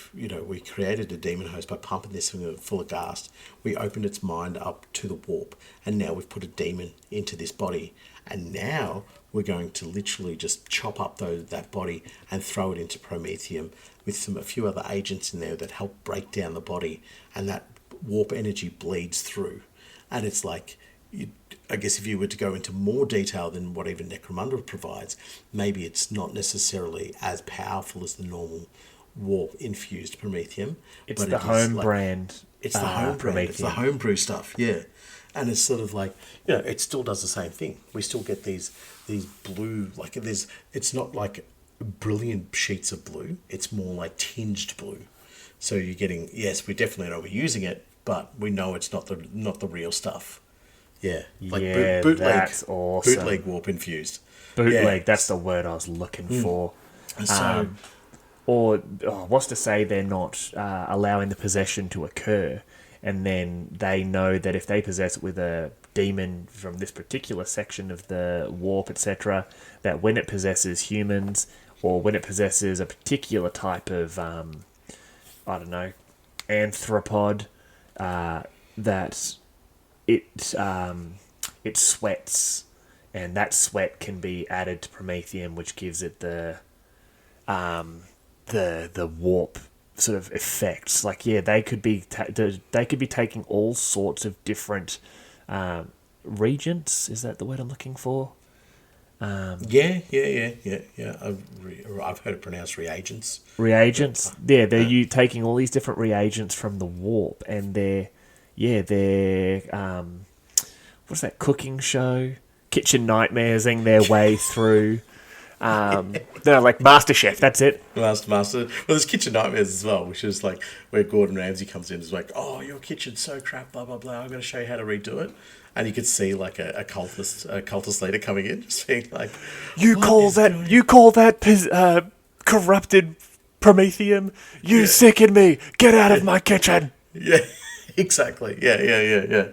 created a demon host by pumping this thing full of gas. We opened its mind up to the warp, and now we've put a demon into this body, and now we're going to literally just chop up that body and throw it into promethium with a few other agents in there that help break down the body, and that warp energy bleeds through. And it's like, I guess if you were to go into more detail than what even Necromunda provides, maybe it's not necessarily as powerful as the normal warp infused promethium. It's But the it is home like, brand. it's the home brand, it's the Promethean. homebrew stuff, yeah. And it's sort of like, it still does the same thing. We still get these blue, like it's not like brilliant sheets of blue, it's more like tinged blue. So you're getting, yes, we definitely know we're using it, but we know it's not the real stuff. Yeah, like Yeah, bootleg, that's awesome. bootleg warp infused. Yeah. Bootleg, that's the word I was looking for. So Or what's to say they're not allowing the possession to occur, and then they know that if they possess it with a demon from this particular section of the warp, etc., that when it possesses humans or when it possesses a particular type of, I don't know, anthropod, that it sweats, and that sweat can be added to promethium, which gives it the the warp sort of effects. Like, yeah, they could be taking all sorts of different regents. Is that the word I'm looking for? Yeah. I've heard it pronounced reagents. Reagents. Yeah, they're you taking all these different reagents from the warp, and they're what's that cooking show? Kitchen nightmaresing their way through. They're like MasterChef. That's it. Master. Well, there's Kitchen Nightmares as well, which is like where Gordon Ramsay comes in and is like, "Oh, your kitchen's so crap, blah blah blah. I'm going to show you how to redo it." And you could see like a cultist leader coming in, just being like, You call that corrupted Prometheum? You sicken me. Get out of my kitchen. Yeah, exactly. Yeah.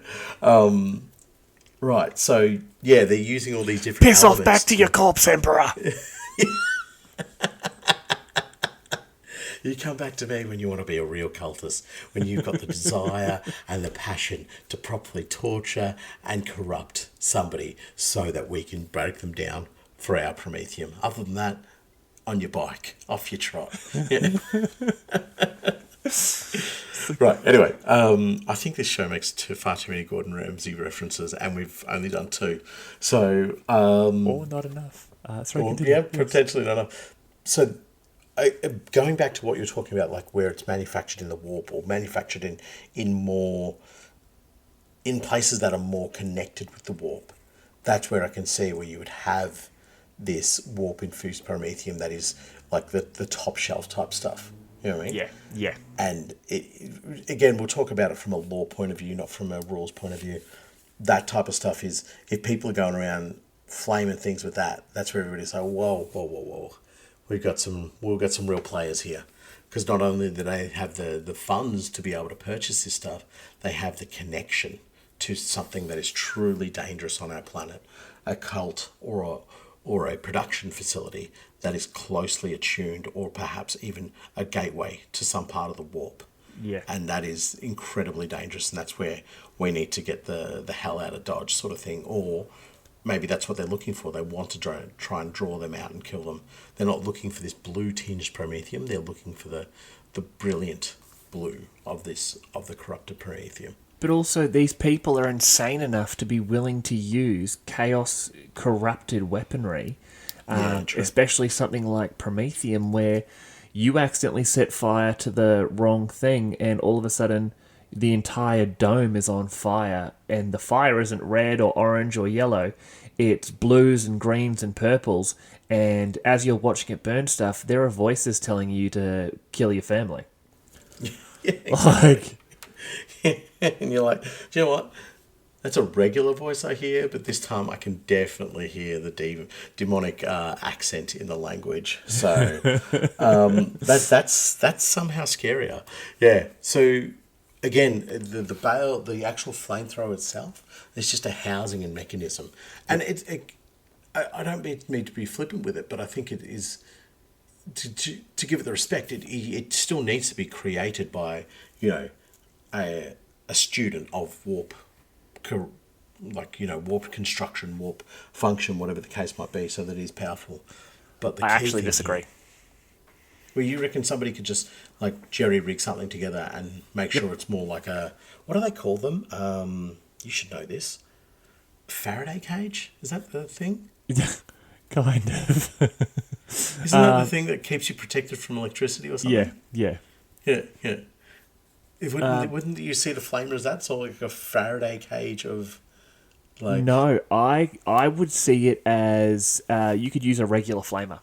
Right. So yeah, they're using all these different. Piss off elements back to your corpse, Emperor. You come back to me when you want to be a real cultist, when you've got the desire and the passion to properly torture and corrupt somebody so that we can break them down for our Prometheum. Other than that, on your bike, off your trot. Yeah. Right, anyway, I think this show makes far too many Gordon Ramsay references, and we've only done 2. So, or not enough. Potentially not enough. So, going back to what you're talking about, like where it's manufactured in the warp or manufactured in places that are more connected with the warp, that's where I can see where you would have this warp infused Prometheum that is like the top shelf type stuff. You know what I mean? Yeah. And again, we'll talk about it from a lore point of view, not from a rules point of view. That type of stuff is, if people are going around flaming things with that, that's where everybody's like, whoa. We've got some real players here. Because not only do they have the funds to be able to purchase this stuff, they have the connection to something that is truly dangerous on our planet, a cult or a production facility that is closely attuned, or perhaps even a gateway to some part of the warp. Yeah. And that is incredibly dangerous, and that's where we need to get the hell out of Dodge sort of thing. Or maybe that's what they're looking for. They want to try and draw them out and kill them. They're not looking for this blue-tinged Prometheum. They're looking for the brilliant blue of the corrupted Prometheum. But also, these people are insane enough to be willing to use chaos-corrupted weaponry, especially something like Prometheum, where you accidentally set fire to the wrong thing, and all of a sudden, the entire dome is on fire, and the fire isn't red or orange or yellow. It's blues and greens and purples, and as you're watching it burn stuff, there are voices telling you to kill your family. Yeah, exactly. And you're like, do you know what? That's a regular voice I hear, but this time I can definitely hear the demonic accent in the language. So that's somehow scarier. Yeah. So again, the actual flamethrower itself is just a housing and mechanism, and I don't mean to be flippant with it, but I think it is to give it the respect. It still needs to be created by a student of warp, warp construction, warp function, whatever the case might be, so that it is powerful. But I actually disagree. Well, you reckon somebody could just like jerry rig something together and make sure it's more like what do they call them? You should know this. Faraday cage? Is that the thing? Kind of. Isn't that the thing that keeps you protected from electricity or something? Yeah. Wouldn't you see the flamer as that? So like a Faraday cage of like... No, I would see it as you could use a regular flamer.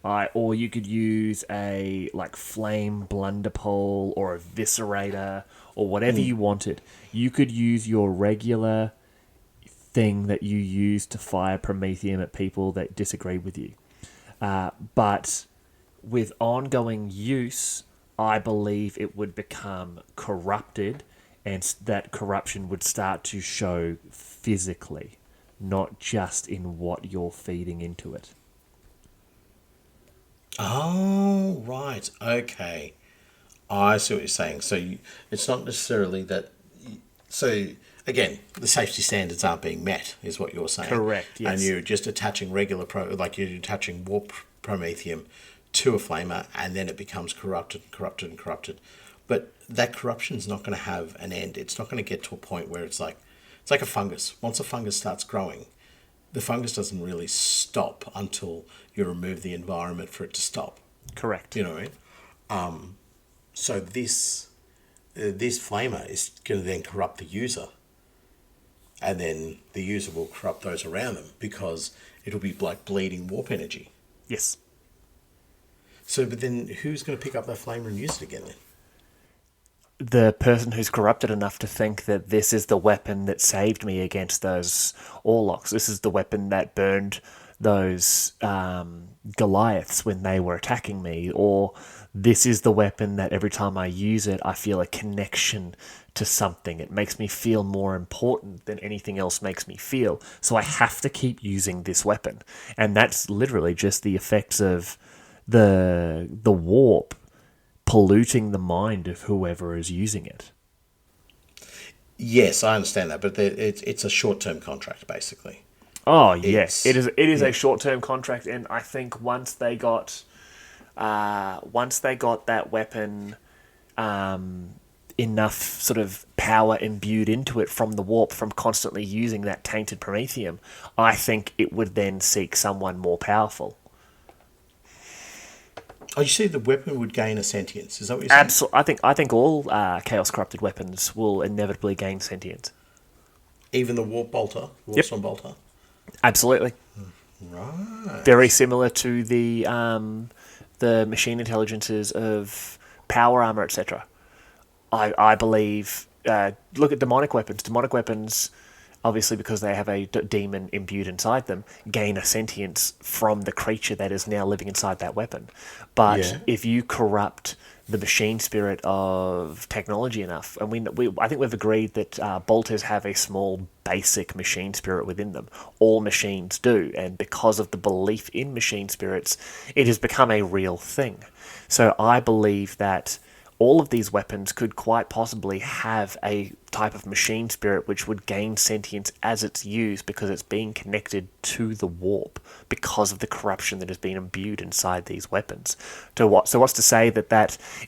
Or you could use a flame blunder pole or a viscerator or whatever you wanted. You could use your regular thing that you use to fire Prometheum at people that disagree with you. But with ongoing use, I believe it would become corrupted, and that corruption would start to show physically, not just in what you're feeding into it. Oh, right. Okay. I see what you're saying. So it's not necessarily that... So, again, the safety standards aren't being met, is what you're saying. Correct, yes. And you're just attaching you're attaching warp Prometheum to a flamer, and then it becomes corrupted, corrupted, and corrupted. But that corruption is not going to have an end. It's not going to get to a point where it's like a fungus. Once a fungus starts growing, the fungus doesn't really stop until you remove the environment for it to stop. Correct. You know what I mean? So this flamer is going to then corrupt the user, and then the user will corrupt those around them because it'll be like bleeding warp energy. Yes. So, but then who's going to pick up that flamer and use it again then? The person who's corrupted enough to think that this is the weapon that saved me against those Orlocks. This is the weapon that burned those Goliaths when they were attacking me. Or this is the weapon that every time I use it, I feel a connection to something. It makes me feel more important than anything else makes me feel. So I have to keep using this weapon. And that's literally just the effects of the warp polluting the mind of whoever is using it. Yes, I understand that, but it's a short-term contract, basically. Oh yes, it is a short-term contract, and I think once they got that weapon enough sort of power imbued into it from the warp, from constantly using that tainted promethium, I think it would then seek someone more powerful. Oh, you see, the weapon would gain a sentience. Is that what you're saying? Absolutely. I think all chaos corrupted weapons will inevitably gain sentience. Even the warp bolter, warpstone bolter. Absolutely. Right. Very similar to the machine intelligences of power armor, etc. I believe. Look at demonic weapons. Demonic weapons, obviously, because they have a demon imbued inside them, gain a sentience from the creature that is now living inside that weapon. But if you corrupt the machine spirit of technology enough, and I think we've agreed that bolters have a small basic machine spirit within them. All machines do, and because of the belief in machine spirits, it has become a real thing. So I believe that all of these weapons could quite possibly have a type of machine spirit which would gain sentience as it's used because it's being connected to the warp because of the corruption that has been imbued inside these weapons. So what's to say that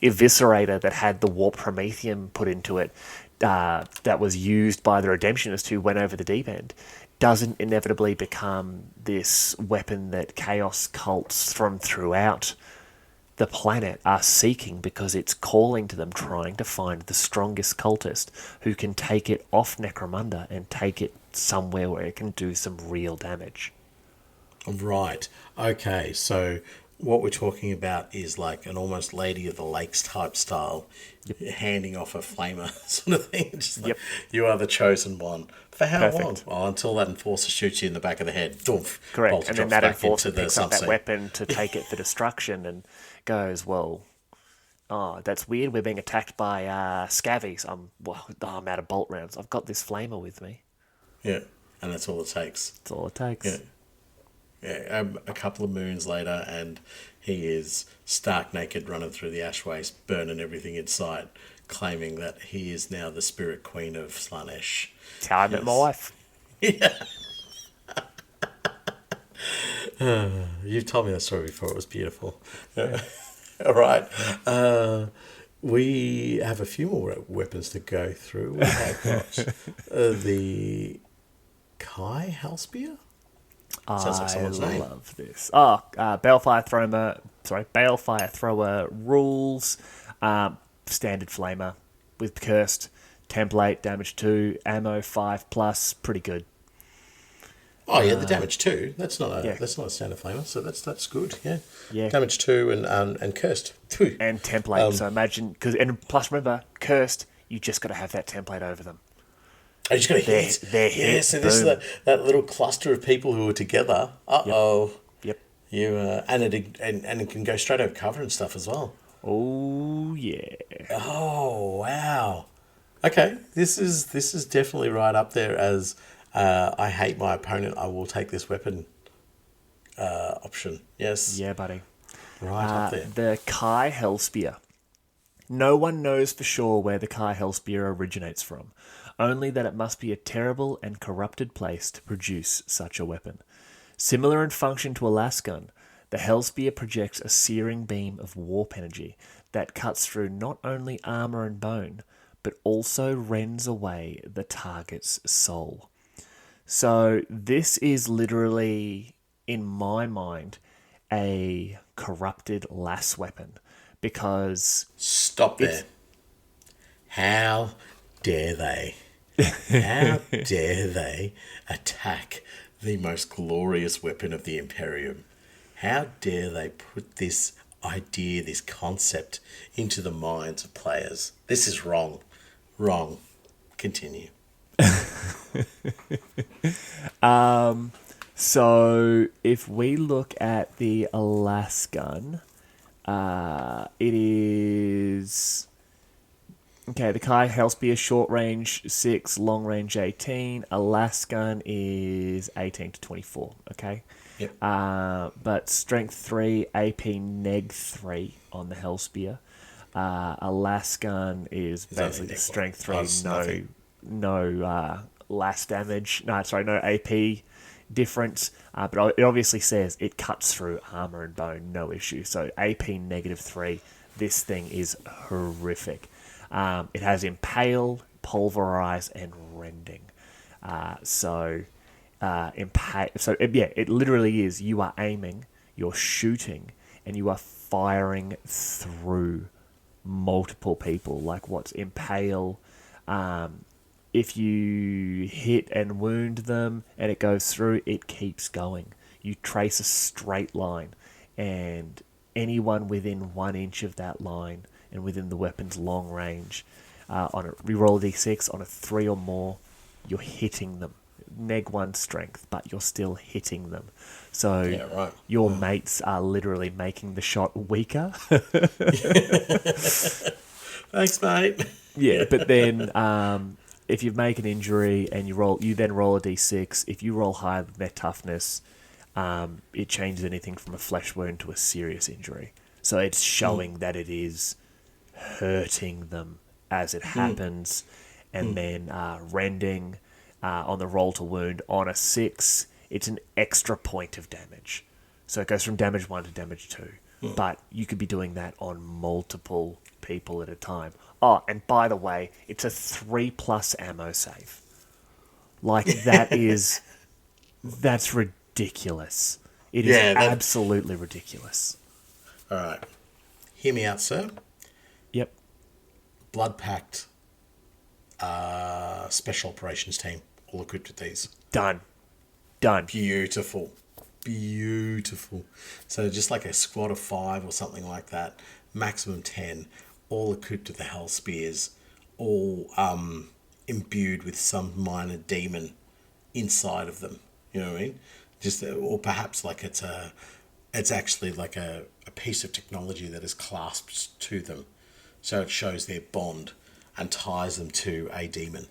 eviscerator that had the warp promethium put into it that was used by the redemptionists who went over the deep end doesn't inevitably become this weapon that chaos cults from throughout the planet are seeking because it's calling to them, trying to find the strongest cultist who can take it off Necromunda and take it somewhere where it can do some real damage. Right. Okay, so what we're talking about is like an almost Lady of the Lakes type style, handing off a flamer sort of thing. Just like, you are the chosen one. For how long? Well, until that enforcer shoots you in the back of the head. Doof, correct. And then that enforcer picks up that weapon to take it for destruction and goes, well, that's weird. We're being attacked by scavies. I'm out of bolt rounds. I've got this flamer with me. Yeah, and that's all it takes. That's all it takes. Yeah. A couple of moons later, and he is stark naked, running through the ash waste, burning everything in sight, claiming that he is now the spirit queen of Slaanesh. That's how I met my wife. Yeah. You've told me that story before. It was beautiful. All right. We have a few more weapons to go through. We have got the Kai Hellspear. Sounds like someone's name. I love this. Balefire Thrower rules. Standard flamer with cursed template, damage 2, ammo 5+, pretty good. Oh yeah, the damage 2. That's not a standard flamer, so that's good. Yeah. Damage 2 and cursed. And template. So imagine plus remember, cursed. You just got to have that template over them. I just got to hit. They're hit. So this is that little cluster of people who are together. Yep. You and it can go straight over cover and stuff as well. Oh yeah. Oh wow. Okay, this is definitely right up there as I hate my opponent. I will take this weapon option. Yes. Yeah, buddy. Right up there. The Kai Hellspear. No one knows for sure where the Kai Hellspear originates from, only that it must be a terrible and corrupted place to produce such a weapon. Similar in function to a lasgun, The Hellspear projects a searing beam of warp energy that cuts through not only armor and bone, but also rends away the target's soul. So this is literally, in my mind, a corrupted lass weapon because Stop it's there. How dare they? How dare they attack the most glorious weapon of the Imperium? How dare they put this idea, this concept, into the minds of players? This is wrong. Wrong. Continue. so if we look at the Alaskan, it is okay. The Kai Hellspear short range 6, long range 18. Alaskan is 18 to 24. Okay. Yep. But strength 3, AP neg 3 on the Hellspear. Alaskan is basically neg strength 3, one. That's nothing. no last damage. No, sorry, no AP difference. But it obviously says it cuts through armor and bone, no issue. So AP negative 3, this thing is horrific. It has impale, pulverize, and rending. It literally is. You are aiming, you're shooting, and you are firing through multiple people. Like what's impale? If you hit and wound them and it goes through, it keeps going. You trace a straight line, and anyone within 1 inch of that line and within the weapon's long range, we roll a d6 on a 3 or more, you're hitting them. Neg 1 strength, but you're still hitting them. So Yeah, right. your mates are literally making the shot weaker. Thanks, mate. Yeah, but then if you make an injury and you then roll a d6. If you roll higher than their toughness, it changes anything from a flesh wound to a serious injury. So it's showing that it is hurting them as it happens, and then rending on the roll to wound on a 6. It's an extra point of damage, so it goes from damage 1 to damage 2. But you could be doing that on multiple people at a time. Oh, and by the way, it's a 3+ ammo save. Like that's ridiculous. It is absolutely ridiculous. All right. Hear me out, sir. Yep. Blood Pact Special Operations Team, all equipped with these. Done. Beautiful. So just like a squad of 5 or something like that, maximum 10, all equipped with the Hell Spears, all imbued with some minor demon inside of them. You know what I mean? Or perhaps like it's actually like a piece of technology that is clasped to them, so it shows their bond and ties them to a demon.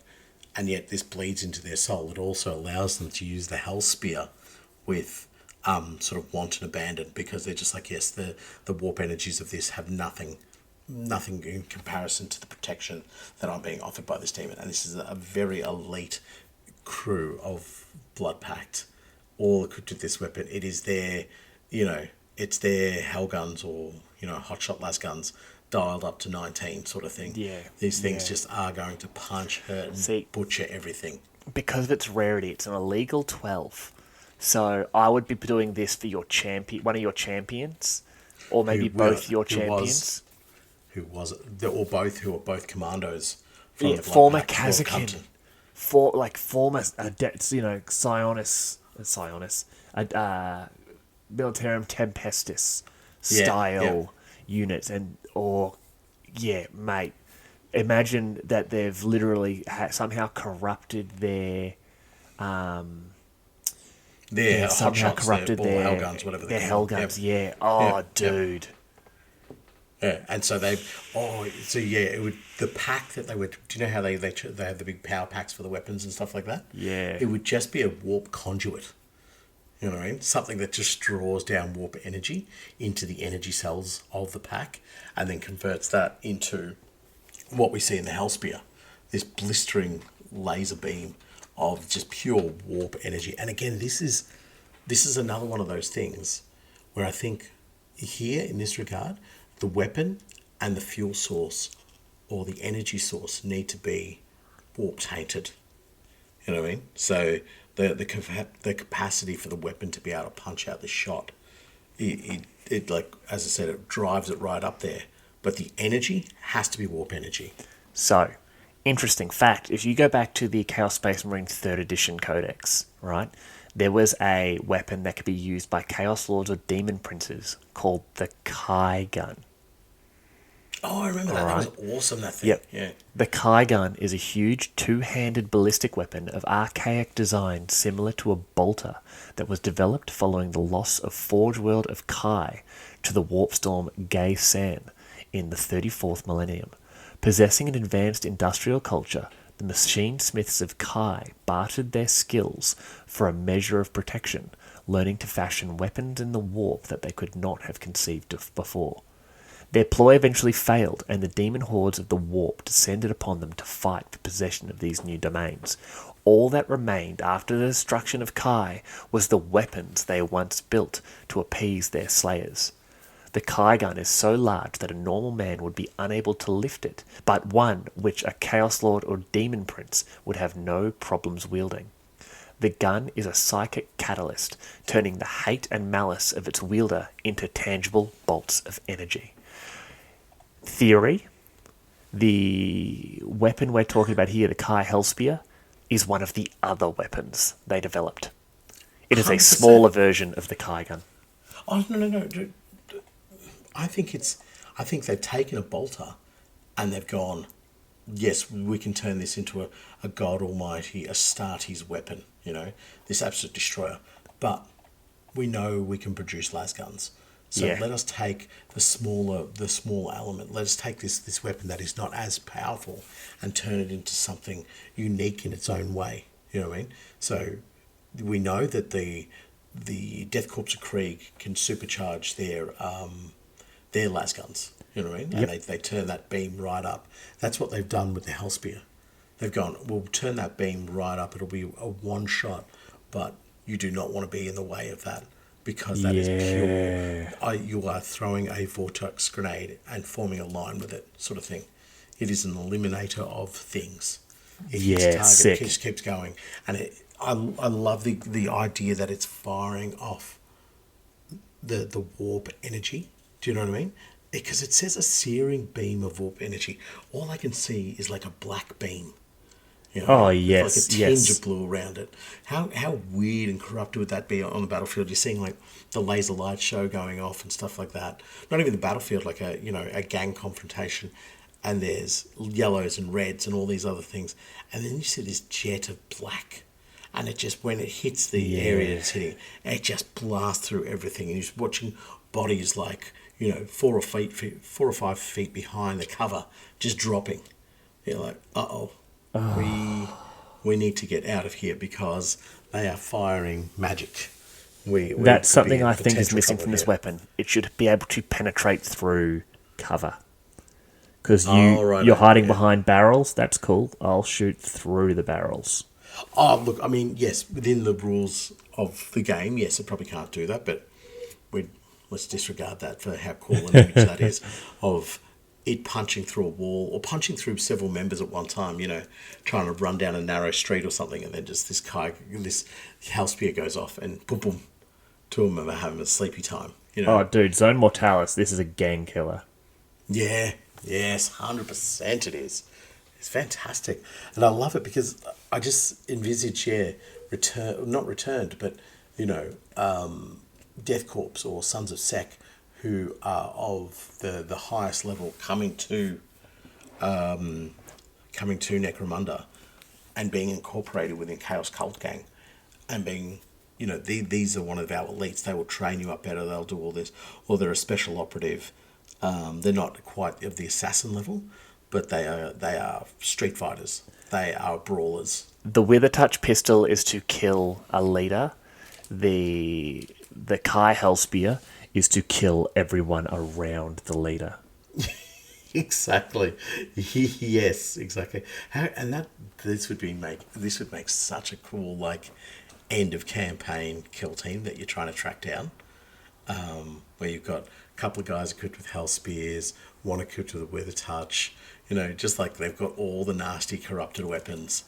And yet this bleeds into their soul. It also allows them to use the Hell Spear with sort of want and abandon, because they're just like, yes, the warp energies of this have nothing in comparison to the protection that I'm being offered by this demon. And this is a very elite crew of Blood Pact, all equipped with this weapon. It is their, it's their hell guns, or, hotshot las guns dialed up to 19 sort of thing. Yeah. These things just are going to punch, hurt, and butcher everything. Because of its rarity, it's an illegal 12. So I would be doing this for your one of your champions, or maybe both your champions. Who was it? Or both, who are both commandos. From the former Kazakin. Former, Sionis, Militarum Tempestus style units. Mate. Imagine that they've literally somehow corrupted their hell guns, whatever their hell guns. Yep. Yeah. Oh, yep. Dude. Yeah, and so it would, the pack that they would. Do you know how they have the big power packs for the weapons and stuff like that? Yeah. It would just be a warp conduit. You know what I mean? Something that just draws down warp energy into the energy cells of the pack, and then converts that into what we see in the Hellspear, this blistering laser beam of just pure warp energy. And again, this is another one of those things Where I think here in this regard, the weapon and the fuel source or the energy source need to be warp tainted. You know what I mean? So the capacity for the weapon to be able to punch out the shot, it like, as I said, it drives it right up there. But the energy has to be warp energy. So, interesting fact, if you go back to the Chaos Space Marine 3rd edition codex, right, there was a weapon that could be used by Chaos Lords or Demon Princes called the Kai Gun. Oh, I remember that. Right. That was awesome, that thing. Yep. Yeah. The Kai Gun is a huge two-handed ballistic weapon of archaic design similar to a bolter that was developed following the loss of Forge World of Kai to the Warpstorm Gay San in the 34th millennium. Possessing an advanced industrial culture, the machine smiths of Kai bartered their skills for a measure of protection, learning to fashion weapons in the warp that they could not have conceived of before. Their ploy eventually failed, and the demon hordes of the warp descended upon them to fight for possession of these new domains. All that remained after the destruction of Kai was the weapons they once built to appease their slayers. The Kai gun is so large that a normal man would be unable to lift it, but one which a Chaos Lord or Demon Prince would have no problems wielding. The gun is a psychic catalyst, turning the hate and malice of its wielder into tangible bolts of energy. Theory: the weapon we're talking about here, the Kai Hellspear, is one of the other weapons they developed. It is a 100%. smaller version of the Kai gun. Oh, no. I think they've taken a bolter and they've gone, yes, we can turn this into a god almighty Astartes weapon, this absolute destroyer. But we know we can produce las guns. So Yeah. let us take the small element. Let us take this weapon that is not as powerful and turn it into something unique in its own way. You know what I mean? So we know that the Death Corps of Krieg can supercharge their las guns. You know what I mean? Yep. And they turn that beam right up. That's what they've done with the Hellspear. They've gone, we'll turn that beam right up. It'll be a one shot, but you do not want to be in the way of that. Because that is pure. You are throwing a vortex grenade and forming a line with it, sort of thing. It is an eliminator of things. It hits target, sick. keeps going, and I love the idea that it's firing off the warp energy. Do you know what I mean? Because it says a searing beam of warp energy. All I can see is like a black beam. Oh, with yes, like a tinge of blue around it. How weird and corrupt would that be on the battlefield? You're seeing like the laser light show going off and stuff like that. Not even the battlefield, like a gang confrontation, and there's yellows and reds and all these other things, and then you see this jet of black, and it just, when it hits the area it's hitting, it just blasts through everything, and you're just watching bodies like 4 or 5 feet behind the cover just dropping. You're like, we need to get out of here because they are firing magic. That's something I think is missing from this weapon. It should be able to penetrate through cover. Because you're hiding behind barrels, that's cool. I'll shoot through the barrels. Oh, look, I mean, yes, within the rules of the game, yes, it probably can't do that, but let's disregard that for how cool an image that is of it punching through a wall or punching through several members at one time, trying to run down a narrow street or something, and then just this Hellspear goes off and boom, boom, two of them are having a sleepy time. Oh, dude, Zone Mortalis, this is a gang killer. Yeah, yes, 100% it is. It's fantastic. And I love it because I just envisage, not returned, but, Death Corps or Sons of Sek, who are of the highest level coming to Necromunda and being incorporated within Chaos Cult Gang and being, these are one of our elites. They will train you up better. They'll do all this. Or they're a special operative. They're not quite of the assassin level, but they are street fighters. They are brawlers. The Wither Touch pistol is to kill a leader. The Kai Hellspear is to kill everyone around the leader. Exactly. Yes, exactly. This would make such a cool end of campaign kill team that you're trying to track down. where you've got a couple of guys equipped with hell spears, one equipped with a wither touch. You know, just like they've got all the nasty corrupted weapons,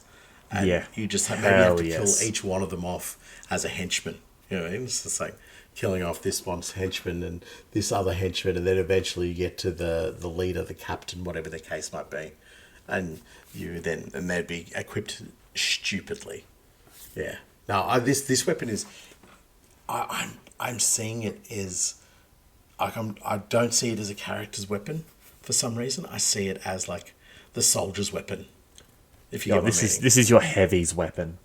and Yeah. you just maybe have Hell to kill yes. each one of them off as a henchman. You know, what I mean? It's just like killing off this one's henchman and this other henchman, and then eventually you get to the leader, the captain, whatever the case might be, and they'd be equipped stupidly. Yeah. Now this weapon is, I'm seeing it as, I don't see it as a character's weapon for some reason. I see it as like the soldier's weapon. If you Oh, get what I mean. this is your heavy's weapon.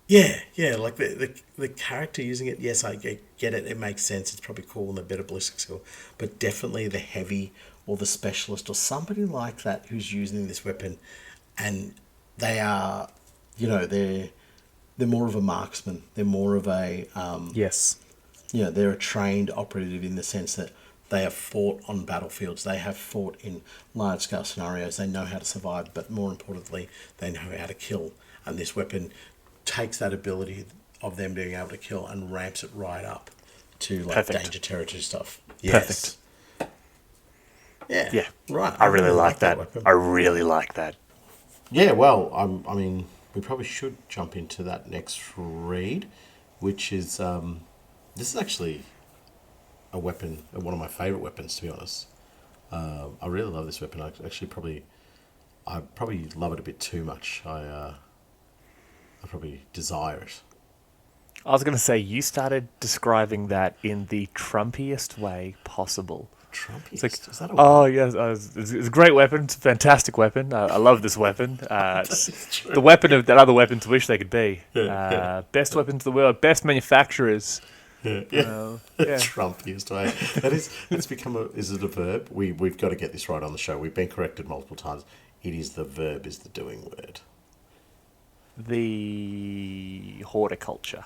Yeah, like the character using it, yes, I get it, it makes sense, it's probably cool and a better ballistic skill, but definitely the heavy or the specialist or somebody like that who's using this weapon, and they are, you know, they're more of a marksman, they're more of a, Yes. you know, they're a trained operative in the sense that they have fought on battlefields, they have fought in large scale scenarios, they know how to survive, but more importantly, they know how to kill, and this weapon takes that ability of them being able to kill and ramps it right up to like Perfect. danger territory stuff. Yes. Perfect. Yeah. Yeah. Right. I really like that. weapon. I really like that. Yeah. Well, I mean, we probably should jump into that next read, which is this is actually a weapon, one of my favorite weapons, to be honest. I really love this weapon. I probably love it a bit too much. I probably desire it. I was going to say, you started describing that in the Trumpiest way possible. Trumpiest? It's like, Is that a oh, word? yes, it's a great weapon. It's a fantastic weapon. I love this weapon. It's the weapon of that other weapons wish they could be. Best weapons in the world, best manufacturers. Yeah. Yeah. Trumpiest way. That's become is it a verb? We've got to get this right on the show. We've been corrected multiple times. It is the verb is the doing word. The horticulture.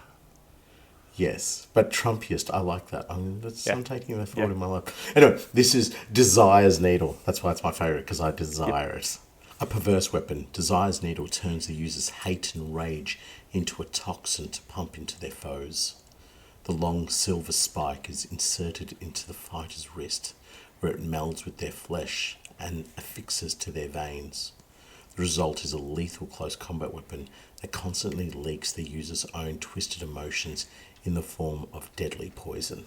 Yes, but Trumpiest, I like that. Yeah. I'm taking that forward in my life. Anyway, this is Desire's Needle. That's why it's my favourite, because I desire it. A perverse weapon, Desire's Needle turns the user's hate and rage into a toxin to pump into their foes. The long silver spike is inserted into the fighter's wrist, where it melds with their flesh and affixes to their veins. The result is a lethal close combat weapon that constantly leaks the user's own twisted emotions in the form of deadly poison.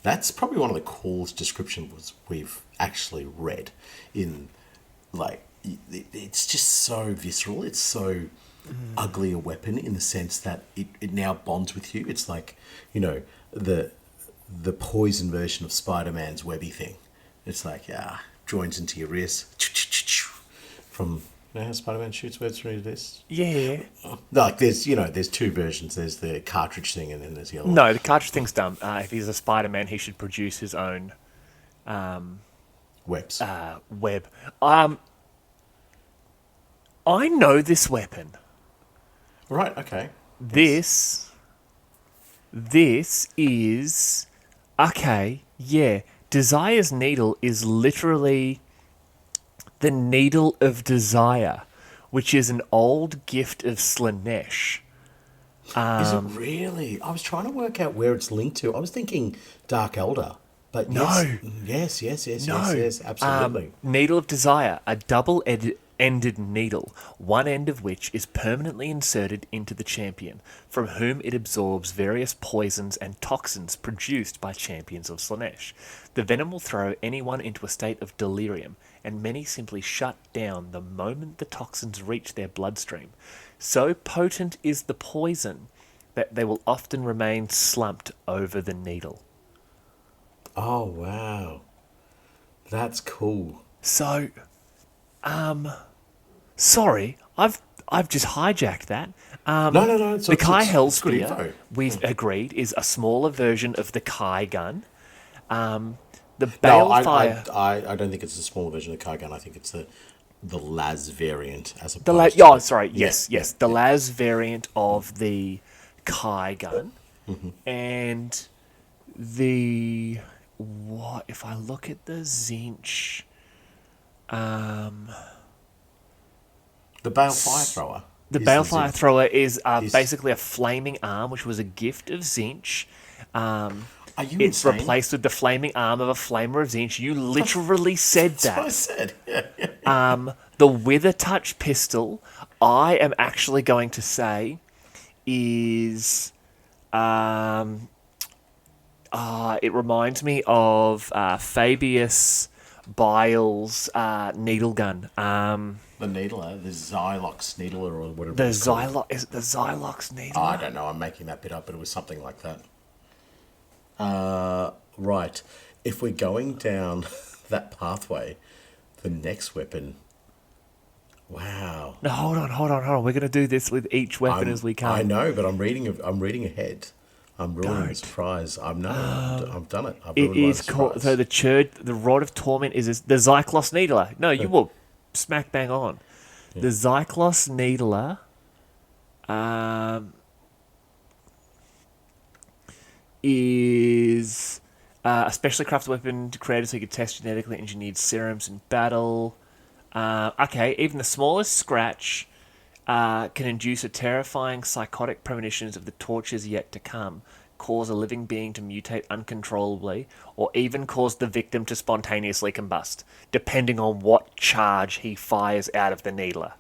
That's probably one of the coolest descriptions we've actually read. In like, it's just so visceral. It's so ugly a weapon in the sense that it now bonds with you. It's like, you know, the poison version of Spider-Man's webby thing. It's like, joins into your wrist. From, you know how Spider-Man shoots webs through this? Yeah. Like there's two versions. There's the cartridge thing, and then there's the other one. No, the cartridge thing's dumb. If he's a Spider-Man, he should produce his own Webs. web. I know this weapon. Right. Okay. This is okay. Yeah, Desire's Needle is literally the Needle of Desire, which is an old gift of Slanesh. Is it really? I was trying to work out where it's linked to. I was thinking Dark Elder, but yes, yes, absolutely. Needle of Desire, a double-ended needle, one end of which is permanently inserted into the champion, from whom it absorbs various poisons and toxins produced by champions of Slanesh. The venom will throw anyone into a state of delirium, and many simply shut down the moment the toxins reach their bloodstream. So potent is the poison that they will often remain slumped over the needle. Oh wow, that's cool. So, sorry, I've just hijacked that. No. The Kai it's good Hellspear, info. we've agreed, is a smaller version of the Kai gun. The No, Balefire... I don't think it's a small version of the car gun. I think it's the Laz variant as opposed Oh, to... sorry, yes. The Laz variant of the Kai gun. And the... What? If I look at the Zinch... The Bale Fire Thrower. The is Balefire Zinc. Thrower is basically a flaming arm, which was a gift of Zinch. Are you It's insane? replaced with the flaming arm of a flamer of Zinch. You literally said That's what I that. said. Yeah. The Wither Touch pistol, I am actually going to say, is it reminds me of Fabius Bile's needle gun. The needler, the Xylox needler, or whatever The it was called. Xylox, is it the Xylox I needler? don't know. I'm making that bit up, but it was something like that. Right. If we're going down that pathway, the next weapon. Wow. No, hold on. We're gonna do this with each weapon as we I come. know, but I'm reading. I'm reading ahead. I'm ruining the Don't. surprise. I know. I've done it. I've It ruined my is called so surprise. the Rod of Torment is the Zyklos Needler. No, you were smack bang on. The Zyklos Needler is a specially crafted weapon created so you can test genetically engineered serums in battle. Okay, even the smallest scratch can induce a terrifying psychotic premonitions of the tortures yet to come, cause a living being to mutate uncontrollably, or even cause the victim to spontaneously combust, depending on what charge he fires out of the needler.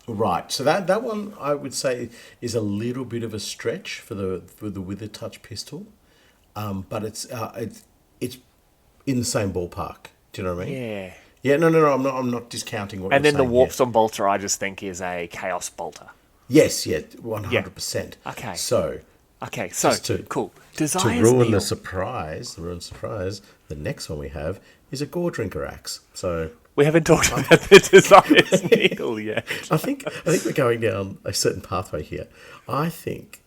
Right. So that one I would say is a little bit of a stretch for the Wither Touch pistol, but it's in the same ballpark. Do you know what I mean? Yeah. Yeah. No. I'm not discounting what And you're then the saying here. Warpstone Bolter, I just think, is a Chaos Bolter. Yes. Yeah. Yeah. 100%. Okay. So Okay, so, just to cool. to Desire's ruin Needle. the surprise, the next one we have is a Gore Drinker axe. So We haven't talked about the Desire's Needle yet. I think we're going down a certain pathway here. I think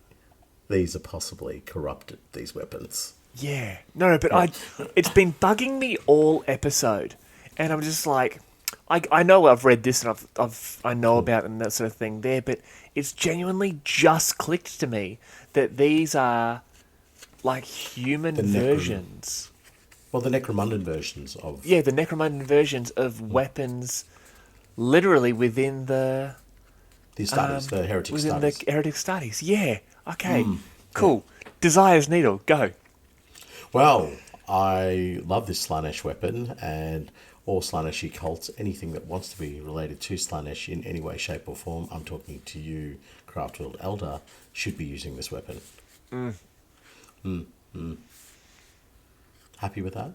these are possibly corrupted. These weapons. Yeah. No, but it's been bugging me all episode. And I'm just like, I know I've read this and I know about it and that sort of thing there, but it's genuinely just clicked to me that these are like human The versions. Well, the Necromundin versions of Yeah, the Necromundin versions of weapons literally within the the studies, the heretic within studies. the heretic studies. Yeah. Okay. Cool. Desire's Needle, go. Well, I love this Slanesh weapon and all Slaneshi cults, anything that wants to be related to Slanesh in any way, shape, or form. I'm talking to you, Craftworld Elder, should be using this weapon. Happy with that?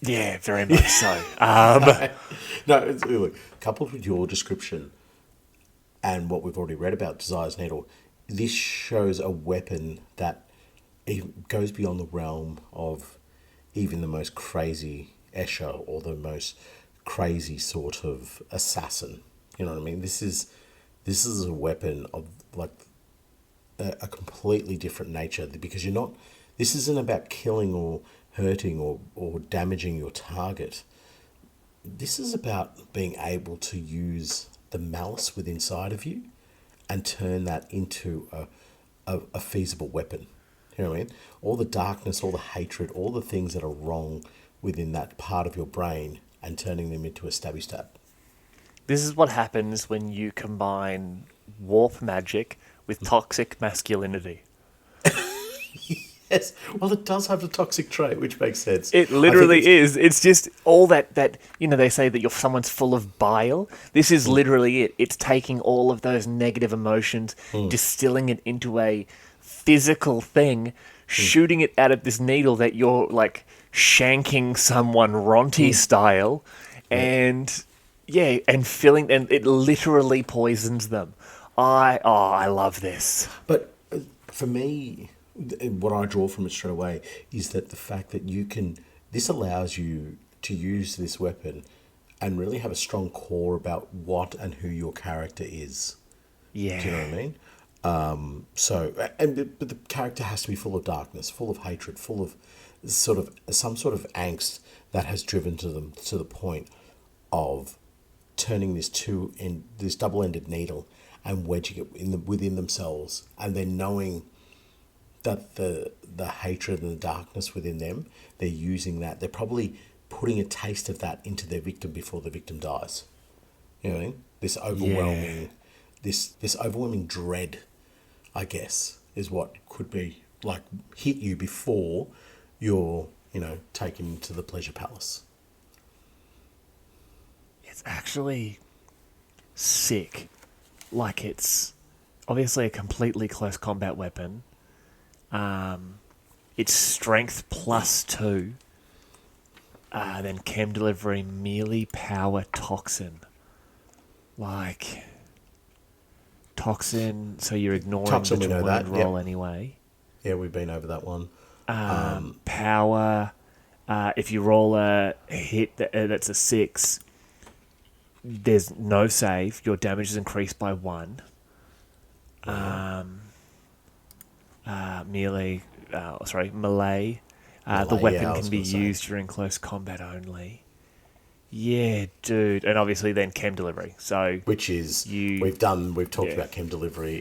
Yeah, very much so. No, look, coupled with your description and what we've already read about Desire's Needle, this shows a weapon that goes beyond the realm of even the most crazy Escher or the most crazy sort of assassin. You know what I mean? This is a weapon of like a completely different nature because you're not. This isn't about killing or hurting or damaging your target. This is about being able to use the malice within inside of you and turn that into a feasible weapon. You know what I mean? All the darkness, all the hatred, all the things that are wrong within that part of your brain and turning them into a stabby stab. This is what happens when you combine warp magic with toxic masculinity. Yes, well, it does have the toxic trait, which makes sense. It literally is. It's just all that they say that someone's full of bile. This is literally it. It's taking all of those negative emotions, distilling it into a physical thing, shooting it out of this needle that you're like shanking someone Ronti style, and and filling, and it literally poisons them. I love this. But for me, what I draw from it straight away is that the fact that this allows you to use this weapon and really have a strong core about what and who your character is. Yeah. Do you know what I mean? But the character has to be full of darkness, full of hatred, full of some sort of angst that has driven them to the point of turning this double-ended needle and wedging it within themselves, and then knowing that the hatred and the darkness within them, they're using that. They're probably putting a taste of that into their victim before the victim dies. You know what I mean? This overwhelming dread, I guess, is what could be like hit you before you're, taken to the pleasure palace. It's actually sick. Like, it's obviously a completely close combat weapon. It's strength +2. Then chem delivery, melee power, toxin. Like, toxin, so you're ignoring Toxin, the we know wound that. roll Yep. anyway. Yeah, we've been over that one. Power, if you roll a hit that's a 6, there's no save. Your damage is increased by 1. Melee, melee. The Melee, weapon yeah, I can was be going to say. used during close combat only. Yeah, dude. And obviously then chem delivery. So Which is, you... we've talked Yeah. about chem delivery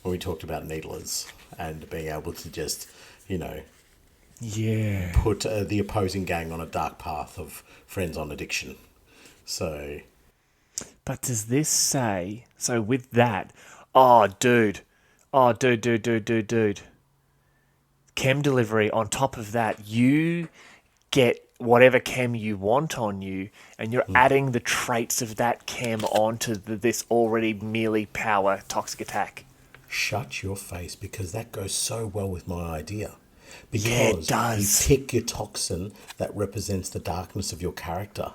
when we talked about needlers and being able to just, Yeah. put the opposing gang on a dark path of friends on addiction. So, But does this say... So with that... Oh, dude. Oh, dude. Chem delivery, on top of that, you get whatever chem you want on you, and you're adding the traits of that chem onto this already melee power toxic attack. shut your face, because that goes so well with my idea. Yeah, it Because you does. pick your toxin that represents the darkness of your character.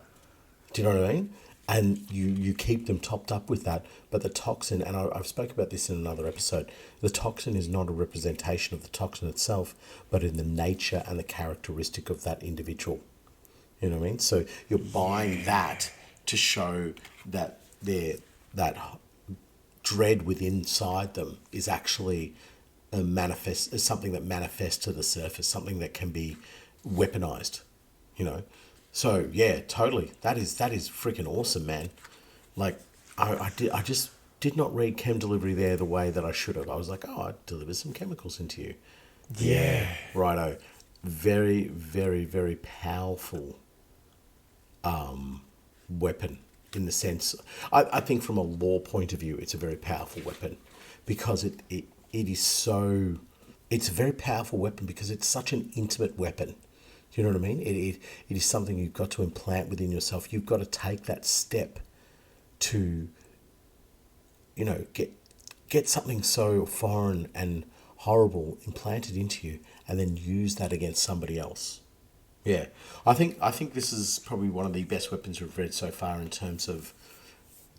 Do you know what I mean? And you keep them topped up with that. But the toxin, and I've spoken about this in another episode, the toxin is not a representation of the toxin itself, but in the nature and the characteristic of that individual. You know what I mean? So you're buying that to show that that dread within inside them is actually is something that manifests to the surface, something that can be weaponized. You know, so yeah, totally. That is freaking awesome, man. Like I just did not read chem delivery there the way that I should have. I was like, oh, I deliver some chemicals into you. Yeah. Righto. Very, very, very powerful weapon in the sense, I think from a lore point of view, it's a very powerful weapon because it is so, it's a very powerful weapon because it's such an intimate weapon. Do you know what I mean? It is something you've got to implant within yourself. You've got to take that step to, get something so foreign and horrible implanted into you and then use that against somebody else. Yeah, I think this is probably one of the best weapons we've read so far in terms of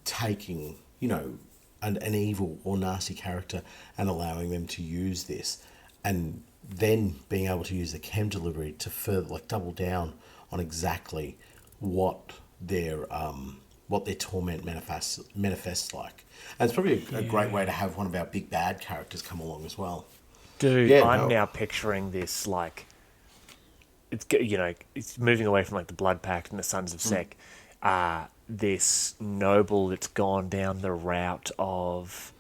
taking, an evil or nasty character and allowing them to use this, and then being able to use the chem delivery to further, like, double down on exactly what their torment manifests like. And it's probably a great way to have one of our big bad characters come along as well. Dude, Yeah, I'm no. now picturing this, like, it's moving away from, like, the Blood Pact and the Sons of Sek. This noble that's gone down the route of,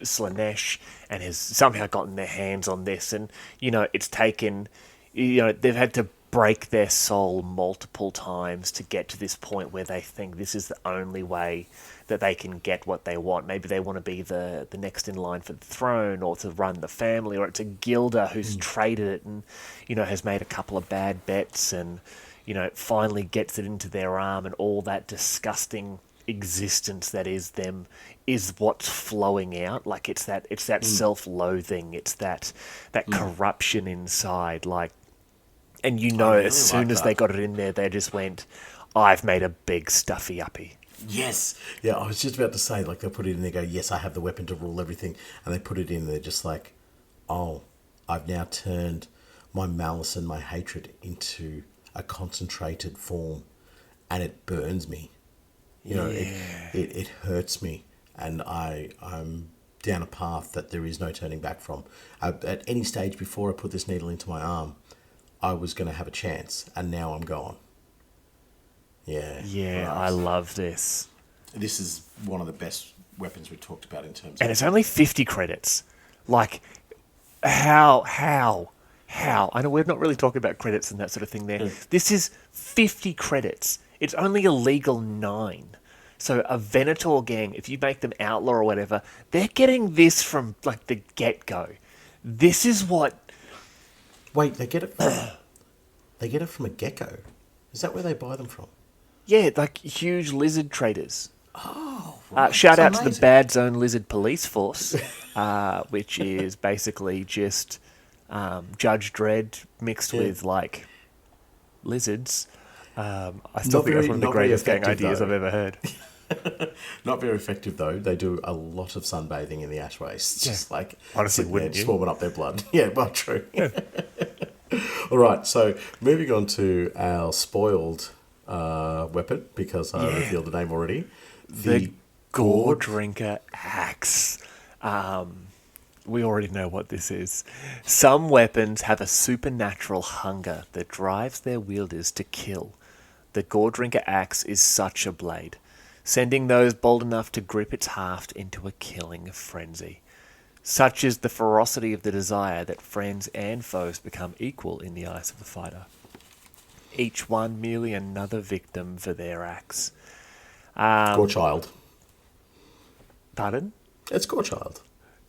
Slanesh and has somehow gotten their hands on this, and it's taken, they've had to break their soul multiple times to get to this point where they think this is the only way that they can get what they want. Maybe they want to be the next in line for the throne, or to run the family, or it's a Gilda who's traded it and, has made a couple of bad bets and, finally gets it into their arm, and all that disgusting existence that is them is what's flowing out. Like, it's that self-loathing, it's that corruption inside, like. And I really as soon like as they that. got it in there, they just went, I've made a big stuffy uppy. Yes. Yeah, I was just about to say, like, they put it in, they go, yes, I have the weapon to rule everything. And they put it in, they're just like, oh, I've now turned my malice and my hatred into a concentrated form. And it burns me. It hurts me. And I'm down a path that there is no turning back from. At any stage before I put this needle into my arm, I was going to have a chance. And now I'm gone. Yeah. Yeah, right. I love this. This is one of the best weapons we talked about in terms And of... it's only 50 credits. Like, how? I know we're not really talking about credits and that sort of thing there. This is 50 credits. It's only a legal 9. So a Venator gang, if you make them outlaw or whatever, they're getting this from like the get-go. This is what. Wait, they get it from a gecko. Is that where they buy them from? Yeah, like huge lizard traders. Oh, right. Shout That's out to the amazing. Bad Zone Lizard Police Force, which is basically just Judge Dredd mixed Yeah. with like lizards. I still Not think that's very, one of the not very greatest gang effective ideas though. I've ever heard. Not very effective though. They do a lot of sunbathing in the ash waste. Yeah. Just like Honestly, sitting there, wouldn't just you? warming up their blood. Yeah, well, true. All right, so moving on to our spoiled weapon, because I revealed the name already. The Gore Gore. Drinker Axe. We already know what this is. Some weapons have a supernatural hunger that drives their wielders to kill. The Gore Drinker Axe is such a blade, sending those bold enough to grip its haft into a killing frenzy. Such is the ferocity of the desire that friends and foes become equal in the eyes of the fighter. Each one merely another victim for their axe. Gore child. Pardon? It's Gore child.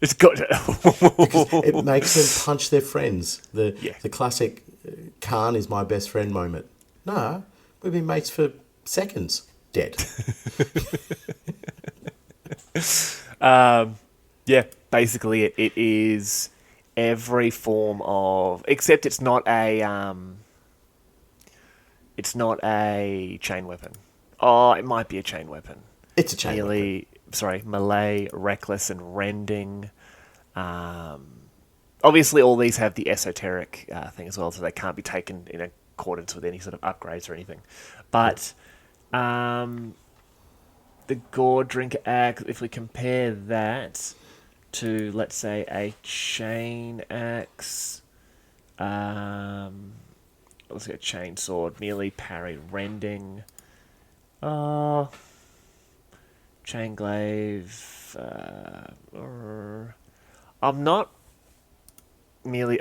It's got. It makes them punch their friends. Yeah. The classic Khan is my best friend moment. No, we've been mates for seconds. Dead. Yeah, basically it is every form of, except it's not a chain weapon. Oh, it might be a chain weapon. It's a chain weapon. Melee, sorry, melee, reckless, and rending. Obviously, all these have the esoteric thing as well, so they can't be taken in accordance with any sort of upgrades or anything. But the Gore Drinker Axe, if we compare that to, let's say, a chain axe, let's get a chain sword, melee, parry, rending, chain glaive, I'm not melee,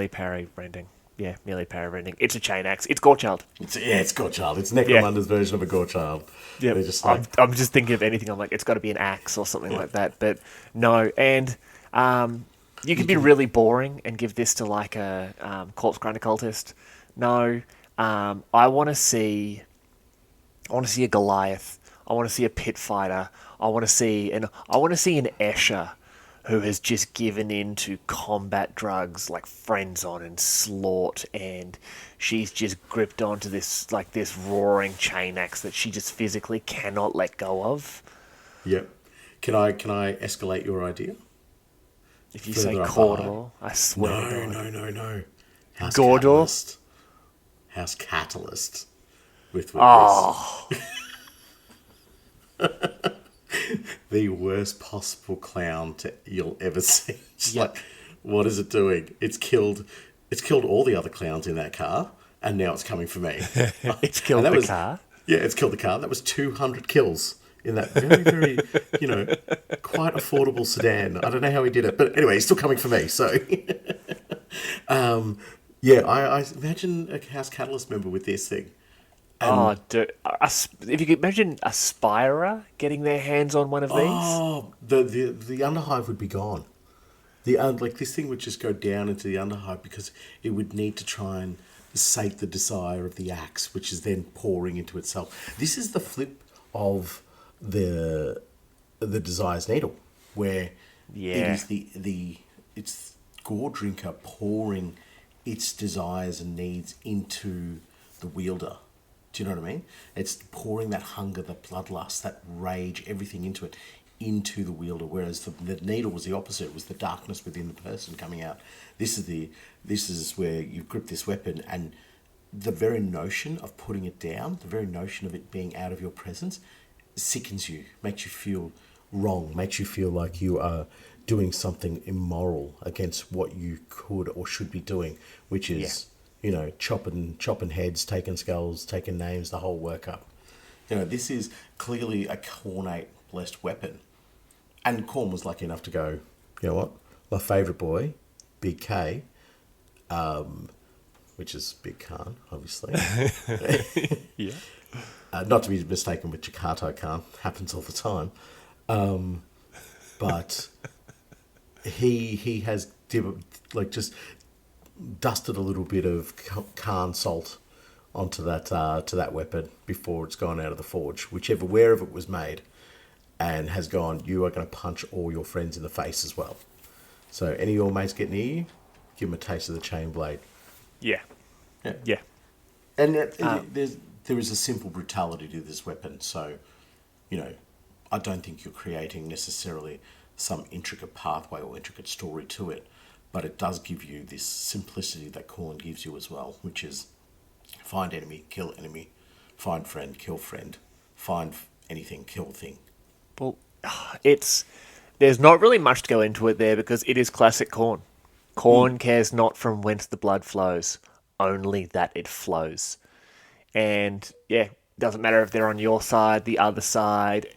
parry, rending. Yeah, melee, parry, rending. It's a chain axe. It's Gorechild. It's Gore child. It's Necromunder's version of a Gore child. Yeah, They're just like, I'm just thinking of anything. I'm like, it's got to be an axe or something like that. But no, and you could be really boring and give this to like a corpse grinder cultist. No, I want to see a Goliath. I want to see a pit fighter. I want to see an Escher who has just given in to combat drugs like Frenzon and Slort, and she's just gripped onto this roaring chain axe that she just physically cannot let go of. yep. Can I escalate your idea? If you Further say up Cordor, I swear to God. No. House Gordor? Catalyst. House Catalyst. With Oh, this. The worst possible clown you'll ever see. Just Yep. like, what is it doing? It's killed all the other clowns in that car, and now it's coming for me. it's killed And that the was- car. Yeah, it's killed the car. That was 200 kills in that very, very, quite affordable sedan. I don't know how he did it, but anyway, he's still coming for me. So, yeah, I imagine a House Catalyst member with this thing. Oh, dude. If you could imagine a Spira getting their hands on one of these. Oh, the Underhive would be gone. Like this thing would just go down into the Underhive because it would need to try and sate the desire of the axe, which is then pouring into itself. This is the flip of the Desire's Needle, where Yeah. it is it's Gore Drinker pouring its desires and needs into the wielder. Do you know what I mean? It's pouring that hunger, that bloodlust, that rage, everything into the wielder. Whereas the needle was the opposite; it was the darkness within the person coming out. This is where you grip this weapon, and the very notion of putting it down, the very notion of it being out of your presence, sickens you, makes you feel wrong, makes you feel like you are doing something immoral against what you could or should be doing, which is chopping heads, taking skulls, taking names, the whole workup. This is clearly a Cornate blessed weapon. And Corn was lucky enough to go, you know what? My favourite boy, Big K, which is Big Khan, obviously. Yeah. Not to be mistaken with Jakarta Khan, happens all the time. But he has just dusted a little bit of Khan salt onto that to that weapon before it's gone out of the forge, wherever it was made, and has gone. You are going to punch all your friends in the face as well. So any of your mates get near you, give them a taste of the chain blade. Yeah. Yeah. Yeah. And there is a simple brutality to this weapon. So, I don't think you're creating necessarily some intricate pathway or intricate story to it, but it does give you this simplicity that Corn gives you as well, which is find enemy, kill enemy, find friend, kill friend, find anything, kill thing. Well, there's not really much to go into it there because it is classic Corn. Corn cares not from whence the blood flows, only that it flows. And yeah, doesn't matter if they're on your side, the other side,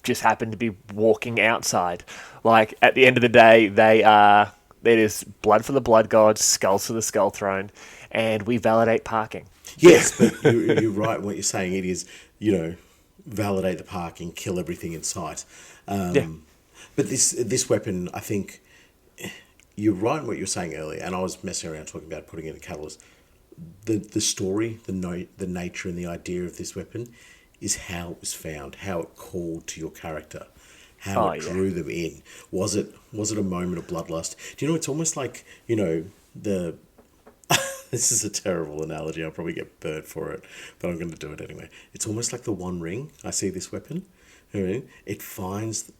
just happen to be walking outside. Like at the end of the day, it is blood for the blood gods, skulls for the skull throne, and we validate parking. Yes, but you're right in what you're saying. It is, validate the parking, kill everything in sight. Yeah. But this weapon, I think, you're right in what you were saying earlier, and I was messing around talking about putting in a catalyst. The story, the nature and the idea of this weapon is how it was found, how it called to your character, how it drew them in. Was it a moment of bloodlust? Do you know, it's almost like, the... This is a terrible analogy. I'll probably get burnt for it, but I'm going to do it anyway. It's almost like the One Ring. I see this weapon. It finds...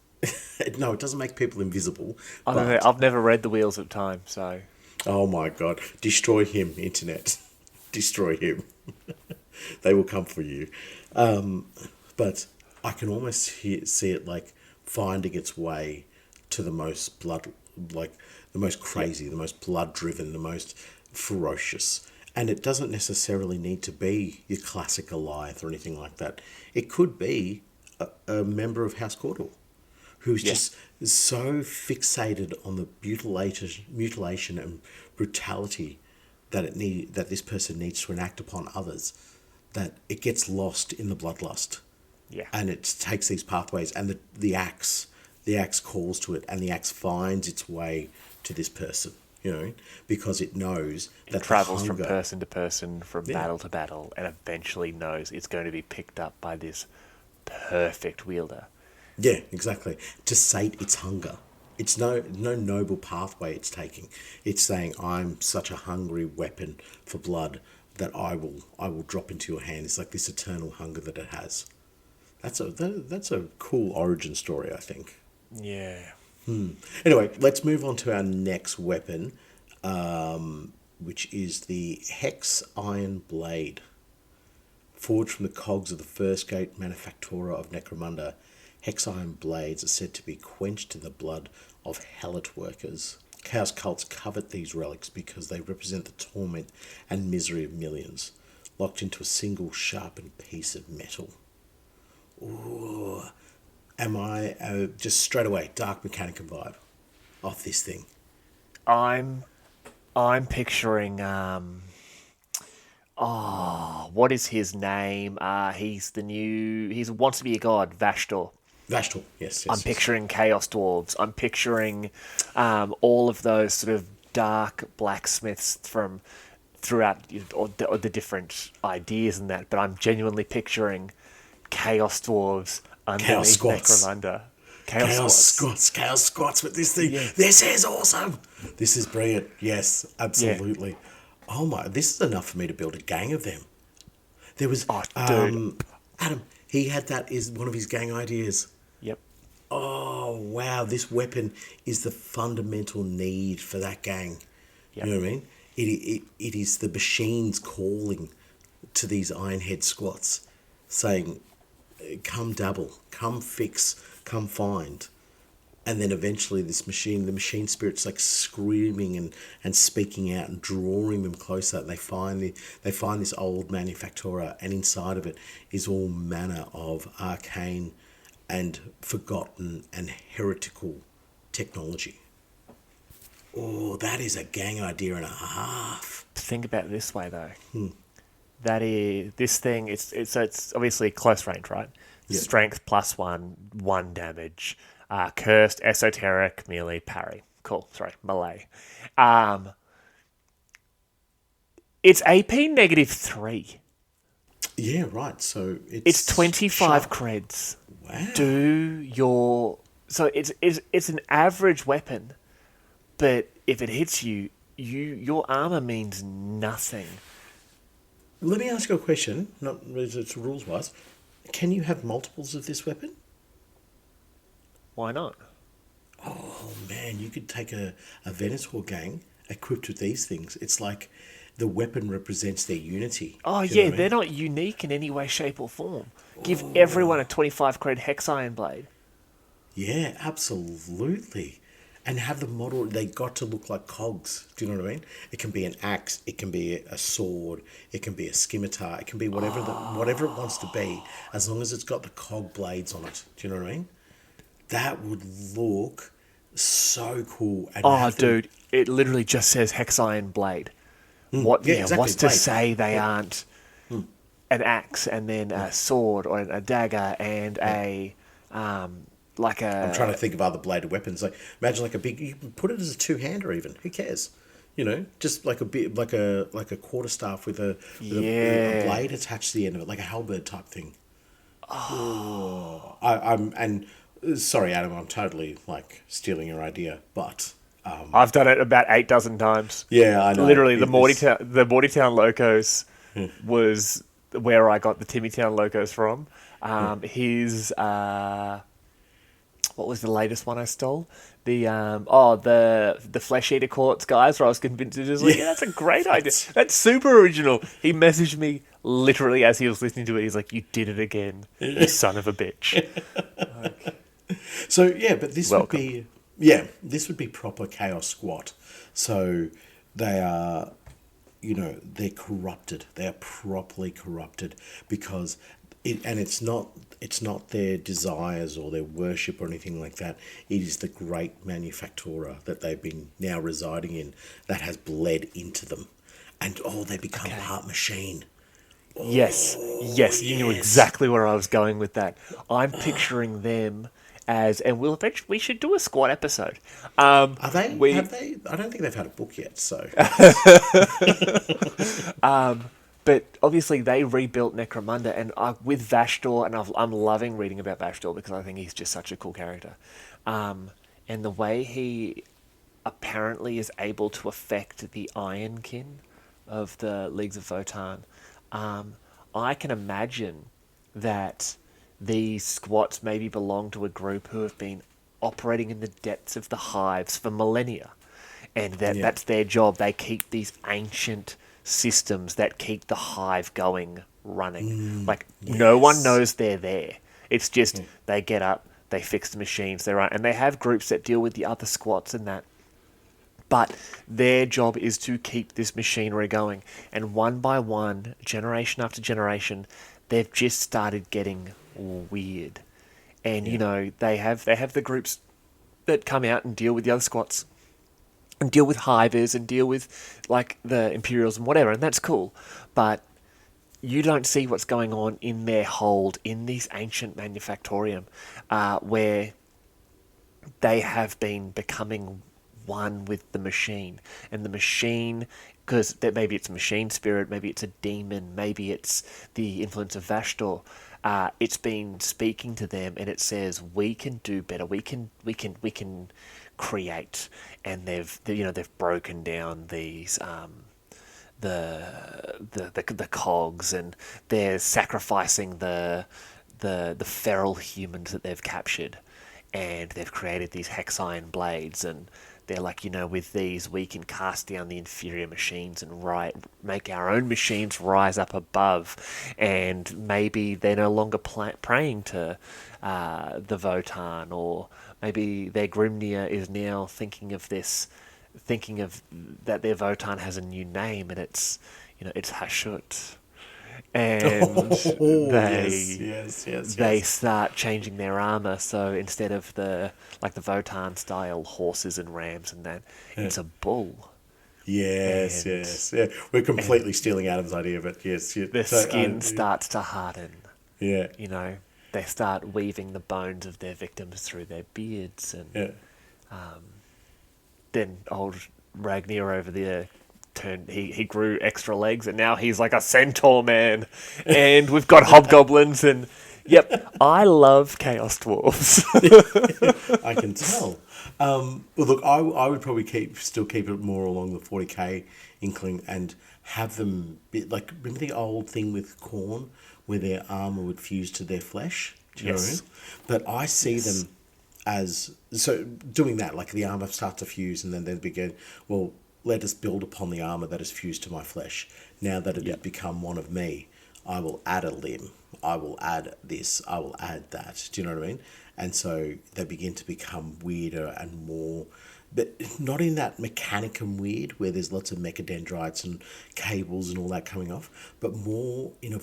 No, it doesn't make people invisible. I don't know. I've never read The Wheels of Time, so... Oh my God. Destroy him, internet. Destroy him. They will come for you. But I can almost see it like finding its way to the most the most crazy, the most blood-driven, the most ferocious. And it doesn't necessarily need to be your classic Goliath or anything like that. It could be a member of House Cordell who's just so fixated on the mutilation and brutality that this person needs to enact upon others, that it gets lost in the bloodlust. Yeah. And it takes these pathways, and the axe calls to it, and the axe finds its way to this person, because it knows that it travels from person to person, from battle to battle, and eventually knows it's going to be picked up by this perfect wielder. Yeah, exactly. To sate its hunger. It's no noble pathway it's taking. It's saying, I'm such a hungry weapon for blood that I will drop into your hand. It's like this eternal hunger that it has. That's a cool origin story, I think. Yeah. Anyway, let's move on to our next weapon, which is the Hex Iron Blade. Forged from the cogs of the first gate manufactura of Necromunda, Hex Iron Blades are said to be quenched in the blood of Helot workers. Chaos cults covet these relics because they represent the torment and misery of millions, locked into a single sharpened piece of metal. Ooh, am I just straight away Dark Mechanicum vibe off this thing? I'm picturing what is his name? He wants to be a god, Vashtor. Vashtor, yes. I'm picturing Chaos Dwarves. I'm picturing all of those sort of dark blacksmiths from throughout or the different ideas and that, but I'm genuinely picturing Chaos Dwarves underneath Necromunda. Chaos Squats with this thing. Yeah. This is awesome. This is brilliant. Yes, absolutely. Yeah. Oh my, this is enough for me to build a gang of them. There was Adam, he had that as one of his gang ideas. Yep. Oh wow, this weapon is the fundamental need for that gang. Yep. You know what I mean? It is the machines calling to these Ironhead squats, saying, come dabble, come fix, come find. And then eventually the machine spirit's like screaming and speaking out and drawing them closer. And they find this old manufactura, and inside of it is all manner of arcane and forgotten and heretical technology. Oh, that is a gang idea and a half. Think about it this way though. That is this thing. It's obviously close range, right? Yeah. Strength +1, 1 damage. Cursed, esoteric, melee, parry. Cool. Sorry, melee. Um, it's AP -3. Yeah, right. So It's it's 25 sharp. creds. Do Wow. your so it's an average weapon, but if it hits you, your armor means nothing. Let me ask you a question. Not it's rules wise. Can you have multiples of this weapon? Why not? Oh man, you could take a Venator gang equipped with these things. It's like the weapon represents their unity. Oh Do you know yeah, what I they're mean? not unique in any way, shape, or form. Give everyone a 25 cred hex iron blade. Yeah, absolutely. And have the model, they got to look like cogs. Do you know what I mean? It can be an axe, it can be a sword, it can be a scimitar, it can be whatever it wants to be, as long as it's got the cog blades on it. Do you know what I mean? That would look so cool. And Oh, have them, dude, it literally just says hex iron blade. What? yeah, Yeah, exactly, what's to blade. say they Yeah, aren't an axe and then a sword or a dagger and yeah. a like I'm trying to a think of other bladed weapons. Like imagine like a big. You can put it as a two-hander even. Who cares? You know, just like a bit like a quarterstaff with a yeah. blade attached to the end of it, like a halberd type thing. I'm and sorry, Adam, I'm totally like stealing your idea, but I've done it about 8 dozen times. yeah, I know Literally, it is. The Mortytown Locos was where I got the Timmytown Locos from. His what was the latest one I stole? The Flesh Eater Courts guys, where I was convinced it was like, Yeah, yeah, that's a great idea. that's That's super original. He messaged me literally as he was listening to it. He's like, "You did it again, you son of a bitch." so yeah. But this would Welcome. be this would be proper chaos squat. So they are they're corrupted. They are properly corrupted because it's not their desires or their worship or anything like that. It is the great manufacturer that they've been now residing in that has bled into them, and they become Okay. part machine. Yes, Oh yes, you knew yes. exactly where I was going with that. I'm picturing them as, and we'll eventually, we should do a squad episode. Are they? We Have they? I don't think they've had a book yet. So But obviously, they rebuilt Necromunda, and with Vashdor, and I'm loving reading about Vashdor because I think he's just such a cool character. And the way he apparently is able to affect the Ironkin of the Leagues of Votann, I can imagine that these squats maybe belong to a group who have been operating in the depths of the hives for millennia, and yeah, that's their job. They keep these ancient systems that keep the hive going, running. Like no one yes, knows they're there. It's just they get up, they fix the machines, they run, and they have groups that deal with the other squats and that. But their job is to keep this machinery going, and one by one, generation after generation, they've just started getting weird. And yeah, they have the groups that come out and deal with the other squats and deal with hivers and deal with like the Imperials and whatever, and that's cool. But you don't see what's going on in their hold in this ancient manufactorium, where they have been becoming one with the machine, and the machine, because maybe it's a machine spirit, maybe it's a demon, maybe it's the influence of Vashdor. It's been speaking to them, and it says we can do better. We can create, and they've broken down these the cogs, and they're sacrificing the feral humans that they've captured, and they've created these hex iron blades, and they're like, with these we can cast down the inferior machines and make our own machines rise up above, and maybe they're no longer praying to the Votann, or maybe their Grimnir is now thinking of that their Votann has a new name, and it's Hashut, and oh yes, they yes, yes, they yes. start changing their armor. So instead of the Votann style horses and rams and that, it's a bull, Yes, and yes, yeah. We're completely stealing Adam's idea, but yes, yeah. the So, skin starts to harden. yeah, You know, they start weaving the bones of their victims through their beards, and yeah. then old Ragnar over there turned. He grew extra legs, and now he's like a centaur man. And we've got hobgoblins, and yep, I love chaos dwarves. I can tell. Well, look, I would probably still keep it more along the 40k inkling and have them like, remember the old thing with corn where their armor would fuse to their flesh. Do you know what I mean? Yes. But I see Yes. them as so doing that, like the armor starts to fuse, and then they begin. Well, let us build upon the armor that is fused to my flesh. Now that it has Yep. become one of me, I will add a limb. I will add this. I will add that. Do you know what I mean? And so they begin to become weirder and more, but not in that mechanicum weird where there's lots of mechadendrites and cables and all that coming off, but more in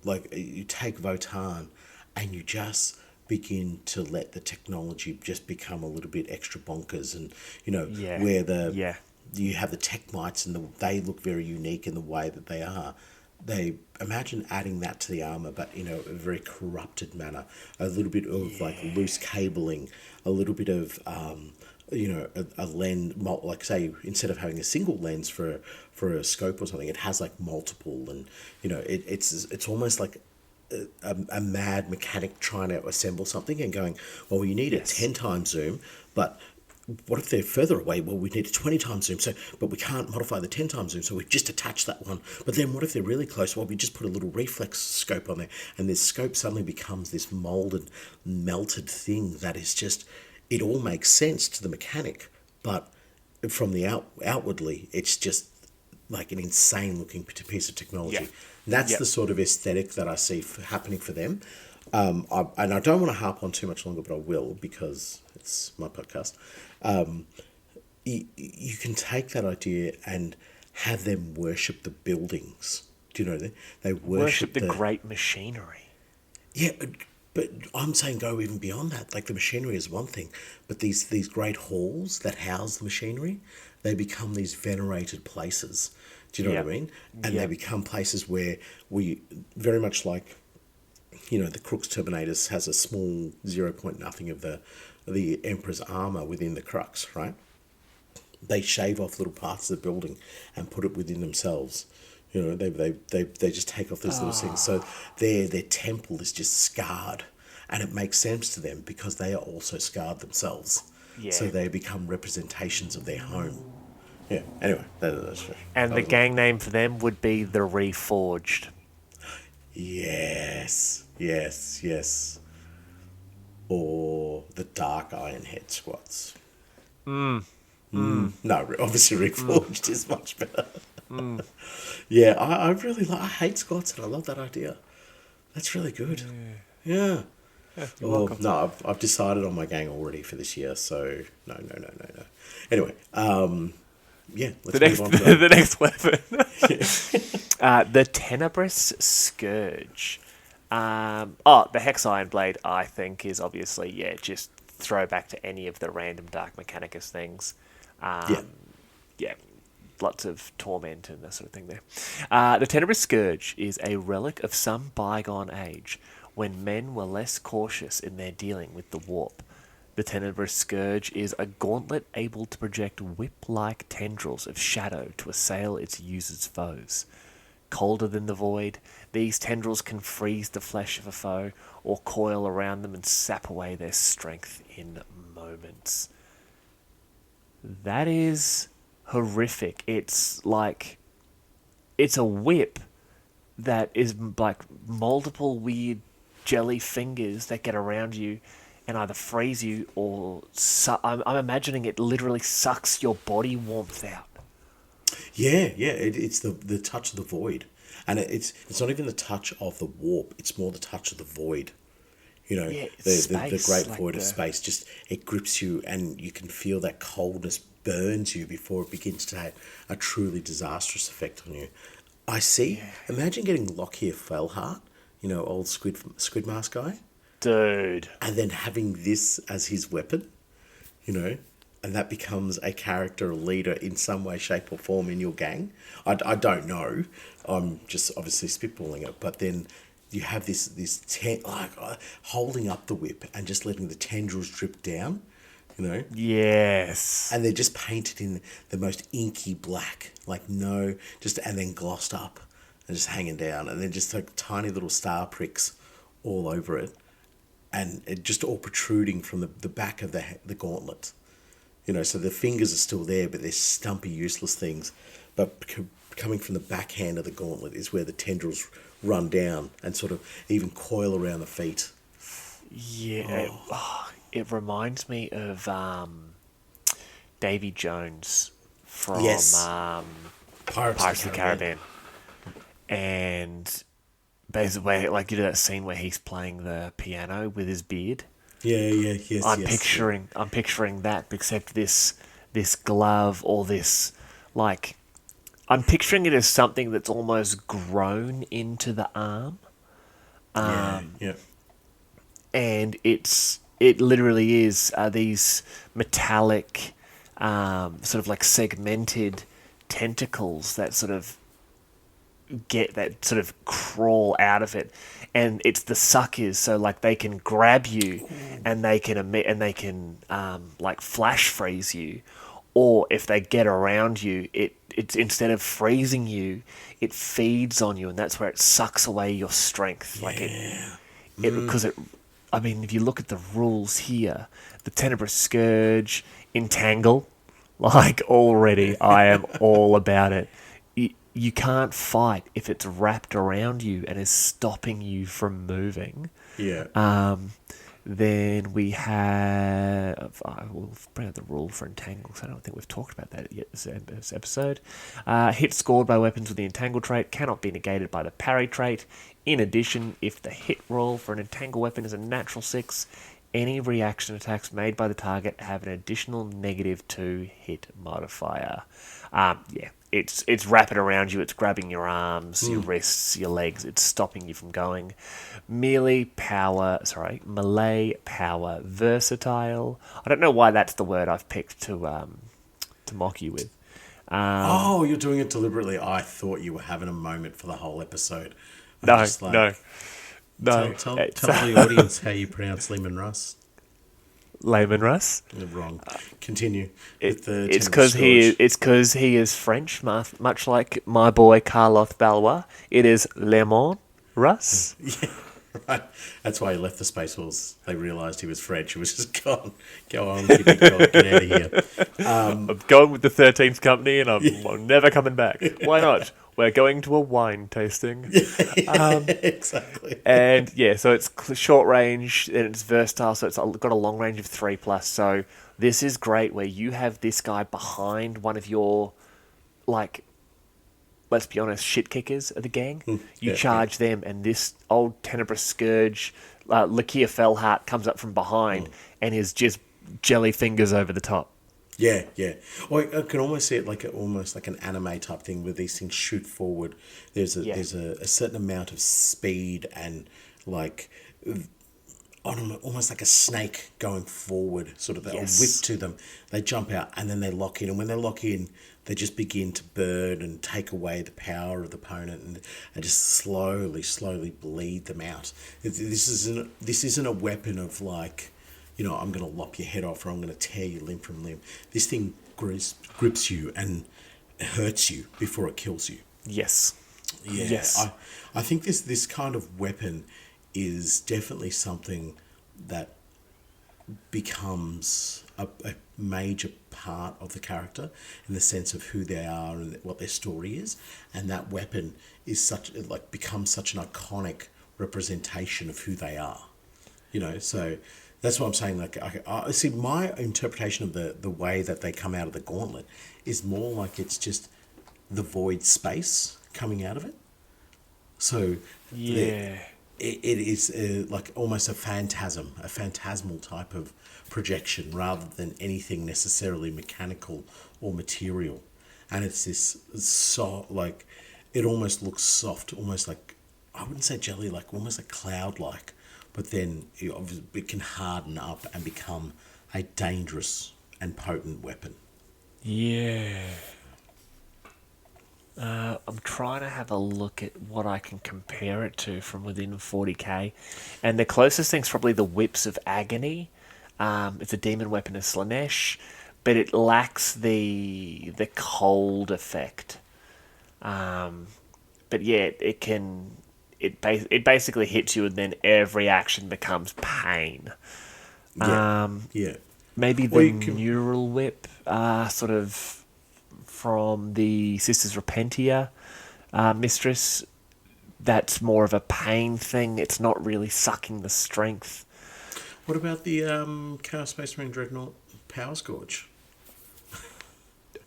like you take Votan and you just begin to let the technology just become a little bit extra bonkers, and Yeah. where the Yeah. you have the tech mites and they look very unique in the way that they are. They imagine adding that to the armor, but a very corrupted manner. A little bit of like Yeah. loose cabling, a little bit of a lens. Like say, instead of having a single lens for a scope or something, it has like multiple, and it's almost like a mad mechanic trying to assemble something and going, well, you need a Yes. 10 times zoom, but what if they're further away? Well, we need a 20 times zoom, but we can't modify the 10 times zoom, so we just attach that one. But then what if they're really close? Well, we just put a little reflex scope on there, and this scope suddenly becomes this molded, melted thing that is just, it all makes sense to the mechanic, but from the outwardly, it's just like an insane looking piece of technology. Yep. That's Yep. the sort of aesthetic that I see happening for them. And I don't want to harp on too much longer, but I will because it's my podcast. You can take that idea and have them worship the buildings. Do you know that they Worship worship the the great machinery. yeah, but I'm saying go even beyond that. Like the machinery is one thing, but these great halls that house the machinery, they become these venerated places. Do you know what I Yep. mean? And they Yep. become places where we very much like, the Crux Terminators has a small 0 point nothing of the Emperor's armor within the Crux, right? They shave off little parts of the building and put it within themselves. They just take off these little things. So their temple is just scarred, and it makes sense to them because they are also scarred themselves. So Yeah. they become representations of their home. Yeah. Anyway, And that the was my gang name for them would be the Reforged. yes, yes, yes. Or the Dark Iron Head Squats. No, obviously Rick Forged is much better. Yeah, I really I hate squats and I love that idea. That's really good. Yeah. Yeah, you're Oh welcome. no, I've decided on my gang already for this year. So no, no, no, no, no. Anyway, yeah, The let's move next, on to that. the next weapon, the Tenebrous Scourge. The Hex Iron Blade, I think, is obviously just throwback to any of the random Dark Mechanicus things. Yeah, Yeah, lots of torment and that sort of thing there. The Tenebrous Scourge is a relic of some bygone age when men were less cautious in their dealing with the warp. The Tenebrous Scourge is a gauntlet able to project whip-like tendrils of shadow to assail its user's foes. Colder than the void, these tendrils can freeze the flesh of a foe or coil around them and sap away their strength in moments. That is horrific. It's like it's a whip that is like multiple weird jelly fingers that get around you and either freeze you or I'm imagining it literally sucks your body warmth out. yeah, yeah. It's the touch of the void, and it's not even the touch of the warp. It's more the touch of the void. Yeah, it's The space, great like void of the space, just it grips you and you can feel that coldness burns you before it begins to have a truly disastrous effect on you. I see. yeah, Imagine getting Lockyer Fellhart, old squid mask guy, dude. and then having this as his weapon, you know. and that becomes a character or leader in some way, shape, or form in your gang. I don't know. I'm just obviously spitballing it, but then you have holding up the whip and just letting the tendrils drip down, you know, Yes. and they're just painted in the most inky black, like no, just and then glossed up and just hanging down, and then just like tiny little star pricks all over it, and it just all protruding from the back of the gauntlet. You know, so the fingers are still there, but they're stumpy, useless things. But coming from the backhand of the gauntlet is where the tendrils run down and sort of even coil around the feet. Yeah. It reminds me of Davy Jones from Yes. Pirates Pirates of of the the Caribbean. Caribbean. And basically, like, you do that scene where he's playing the piano with his beard. Yeah, yes, yes. Yeah. I'm picturing that, except this glove or this, like, I'm picturing it as something that's almost grown into the arm, Yeah. and it literally is these metallic, sort of like segmented tentacles that sort of crawl out of it, and it's the suckers, so like they can grab you and they can emit and they can like flash freeze you, or if they get around you, it's instead of freezing you, it feeds on you, and that's where it sucks away your strength. Like it because it I mean, if you look at the rules here, the Tenebrous Scourge, Entangle, like, already I am all about it. You can't fight if it's wrapped around you and is stopping you from moving. Yeah. Then we have... I will bring out the rule for Entangle, because I don't think we've talked about that yet this episode. Hit scored by weapons with the Entangle trait cannot be negated by the Parry trait. In addition, if the hit roll for an Entangle weapon is a natural 6, any reaction attacks made by the target have an additional -2 hit modifier. Yeah, it's wrapping around you, it's grabbing your arms, your wrists, your legs, it's stopping you from going. Melee power versatile. I don't know why that's the word I've picked to mock you with. Oh, you're doing it deliberately. I thought you were having a moment for the whole episode. I'm No, just like, no, no. tell It's the audience how you pronounce Lehman Russ. Layman Russ. You're wrong. Continue with the It's Tenebrous because he is French, much like my boy Carlos Valois. It is Lemon Russ. Yeah, right. That's why he left the Space Force. They realised he was French. He was just gone. Go on, keep it going. Get out of here. I'm going with the 13th Company, and I'm never coming back. Why not? We're going to a wine tasting. Exactly. And yeah, so it's short range and it's versatile, so it's got a long range of 3+. So this is great where you have this guy behind one of your, like, let's be honest, shit kickers of the gang. You charge them, and this old Tenebrous Scourge, Lakia Fellheart, comes up from behind and is just jelly fingers over the top. Yeah. Or I can almost see it like almost like an anime type thing where these things shoot forward. There's a certain amount of speed and like almost like a snake going forward, sort of a whip to them. They jump out and then they lock in, and when they lock in, they just begin to burn and take away the power of the opponent, and just slowly bleed them out. This isn't a weapon of like, you know, I'm going to lop your head off or I'm going to tear you limb from limb. This thing grips you and hurts you before it kills you. Yes. Yeah. Yes. I think this kind of weapon is definitely something that becomes a major part of the character in the sense of who they are and what their story is. And that weapon is becomes such an iconic representation of who they are. You know, so that's what I'm saying. Like, I see my interpretation of the way that they come out of the gauntlet is more like it's just the void space coming out of it. So Yeah. it is like almost a phantasmal type of projection rather than anything necessarily mechanical or material. And it's this like it almost looks soft, almost like, I wouldn't say jelly, like almost like cloud-like. But then it can harden up and become a dangerous and potent weapon. Yeah. I'm trying to have a look at what I can compare it to from within 40k. And the closest thing's probably the Whips of Agony. It's a demon weapon of Slanesh, but it lacks the cold effect. But yeah, it basically hits you and then every action becomes pain. Yeah, yeah. Maybe Or the you can, Neural Whip, sort of from the Sisters Repentia Mistress. That's more of a pain thing. It's not really sucking the strength. what about the Chaos Space Marine Dreadnought Power Scourge?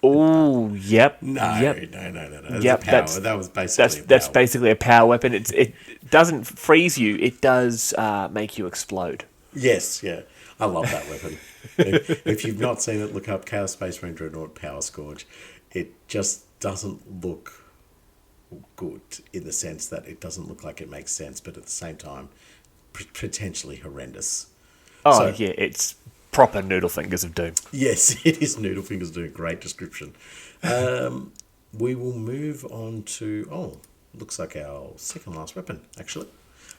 Oh, yep, No, yep, no, no, no, no. It's a yep. power. That was That's basically a that's power weapon. basically a power weapon. It doesn't freeze you. It does make you explode. Yes, yeah. I love that weapon. If you've not seen it, look up Chaos Space Marine Dreadnought Power Scourge. It just doesn't look good in the sense that it doesn't look like it makes sense, but at the same time, potentially horrendous. Oh So, yeah, it's proper noodle fingers of doom. yes, it is Noodlefingers doing a great description. We will move on to, looks like our second last weapon, actually,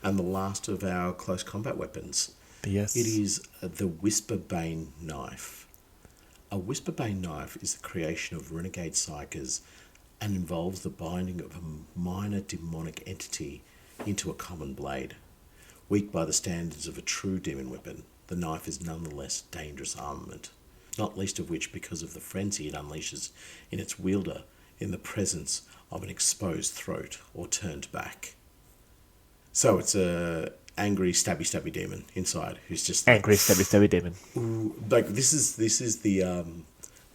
and the last of our close combat weapons. Yes. It is the Whisperbane Knife. A Whisperbane Knife is the creation of renegade psychers and involves the binding of a minor demonic entity into a common blade. Weak by the standards of a true demon weapon, the knife is nonetheless dangerous armament, not least of which because of the frenzy it unleashes in its wielder in the presence of an exposed throat or turned back. So it's a angry stabby demon inside who's just like, Angry stabby demon. like this is the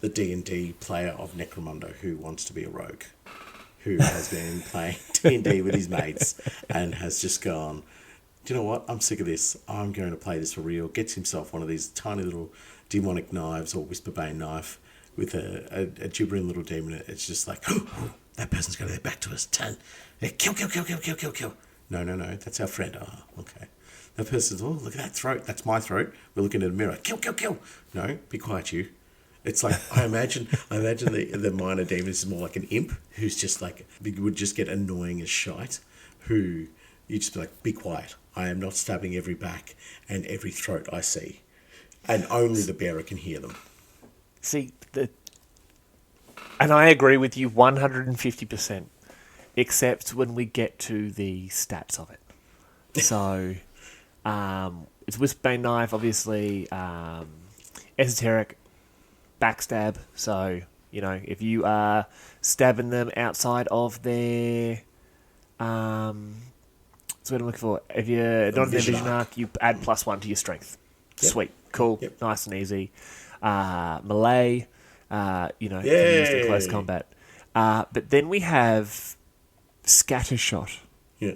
D&D player of Necromunda who wants to be a rogue, who has been playing D&D with his mates and has just gone, do you know what, I'm sick of this, I'm going to play this for real. Gets himself one of these tiny little demonic knives or Whisperbane knife with a gibbering little demon. It's just like, that person's going to get back to us. Kill. No, that's our friend. Oh, okay. That person's, look at that throat. That's my throat. We're looking at a mirror. Kill. No, be quiet, you. It's like, I imagine the minor demon is more like an imp who's just like, would just get annoying as shite, who you just be like, be quiet. I am not stabbing every back and every throat I see. And only the bearer can hear them. See, and I agree with you 150%, except when we get to the stats of it. So, it's Whisperbane Knife, obviously, esoteric, backstab. So, if you are stabbing them outside of their... That's what I'm looking for. If you're not in their vision arc, you add +1 to your strength. Yep. Sweet. Cool. Yep. Nice and easy. Melee, can be used in close Yay. combat. But then we have Scattershot. Yeah.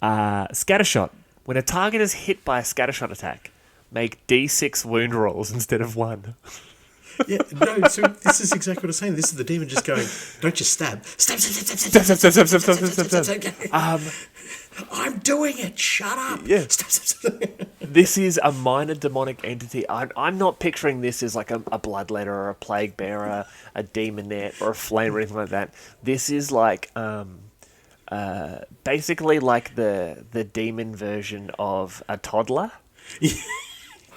Scattershot. When a target is hit by a scattershot attack, make D6 wound rolls instead of 1. Yeah, no, so this is exactly what I'm saying. This is the demon just going, don't just stab. Stab. I'm doing it. Shut up. Yeah. Stab. This is a minor demonic entity. I'm not picturing this as like a bloodletter or a plague bearer, a demonette or a flame or anything like that. This is like basically like the demon version of a toddler.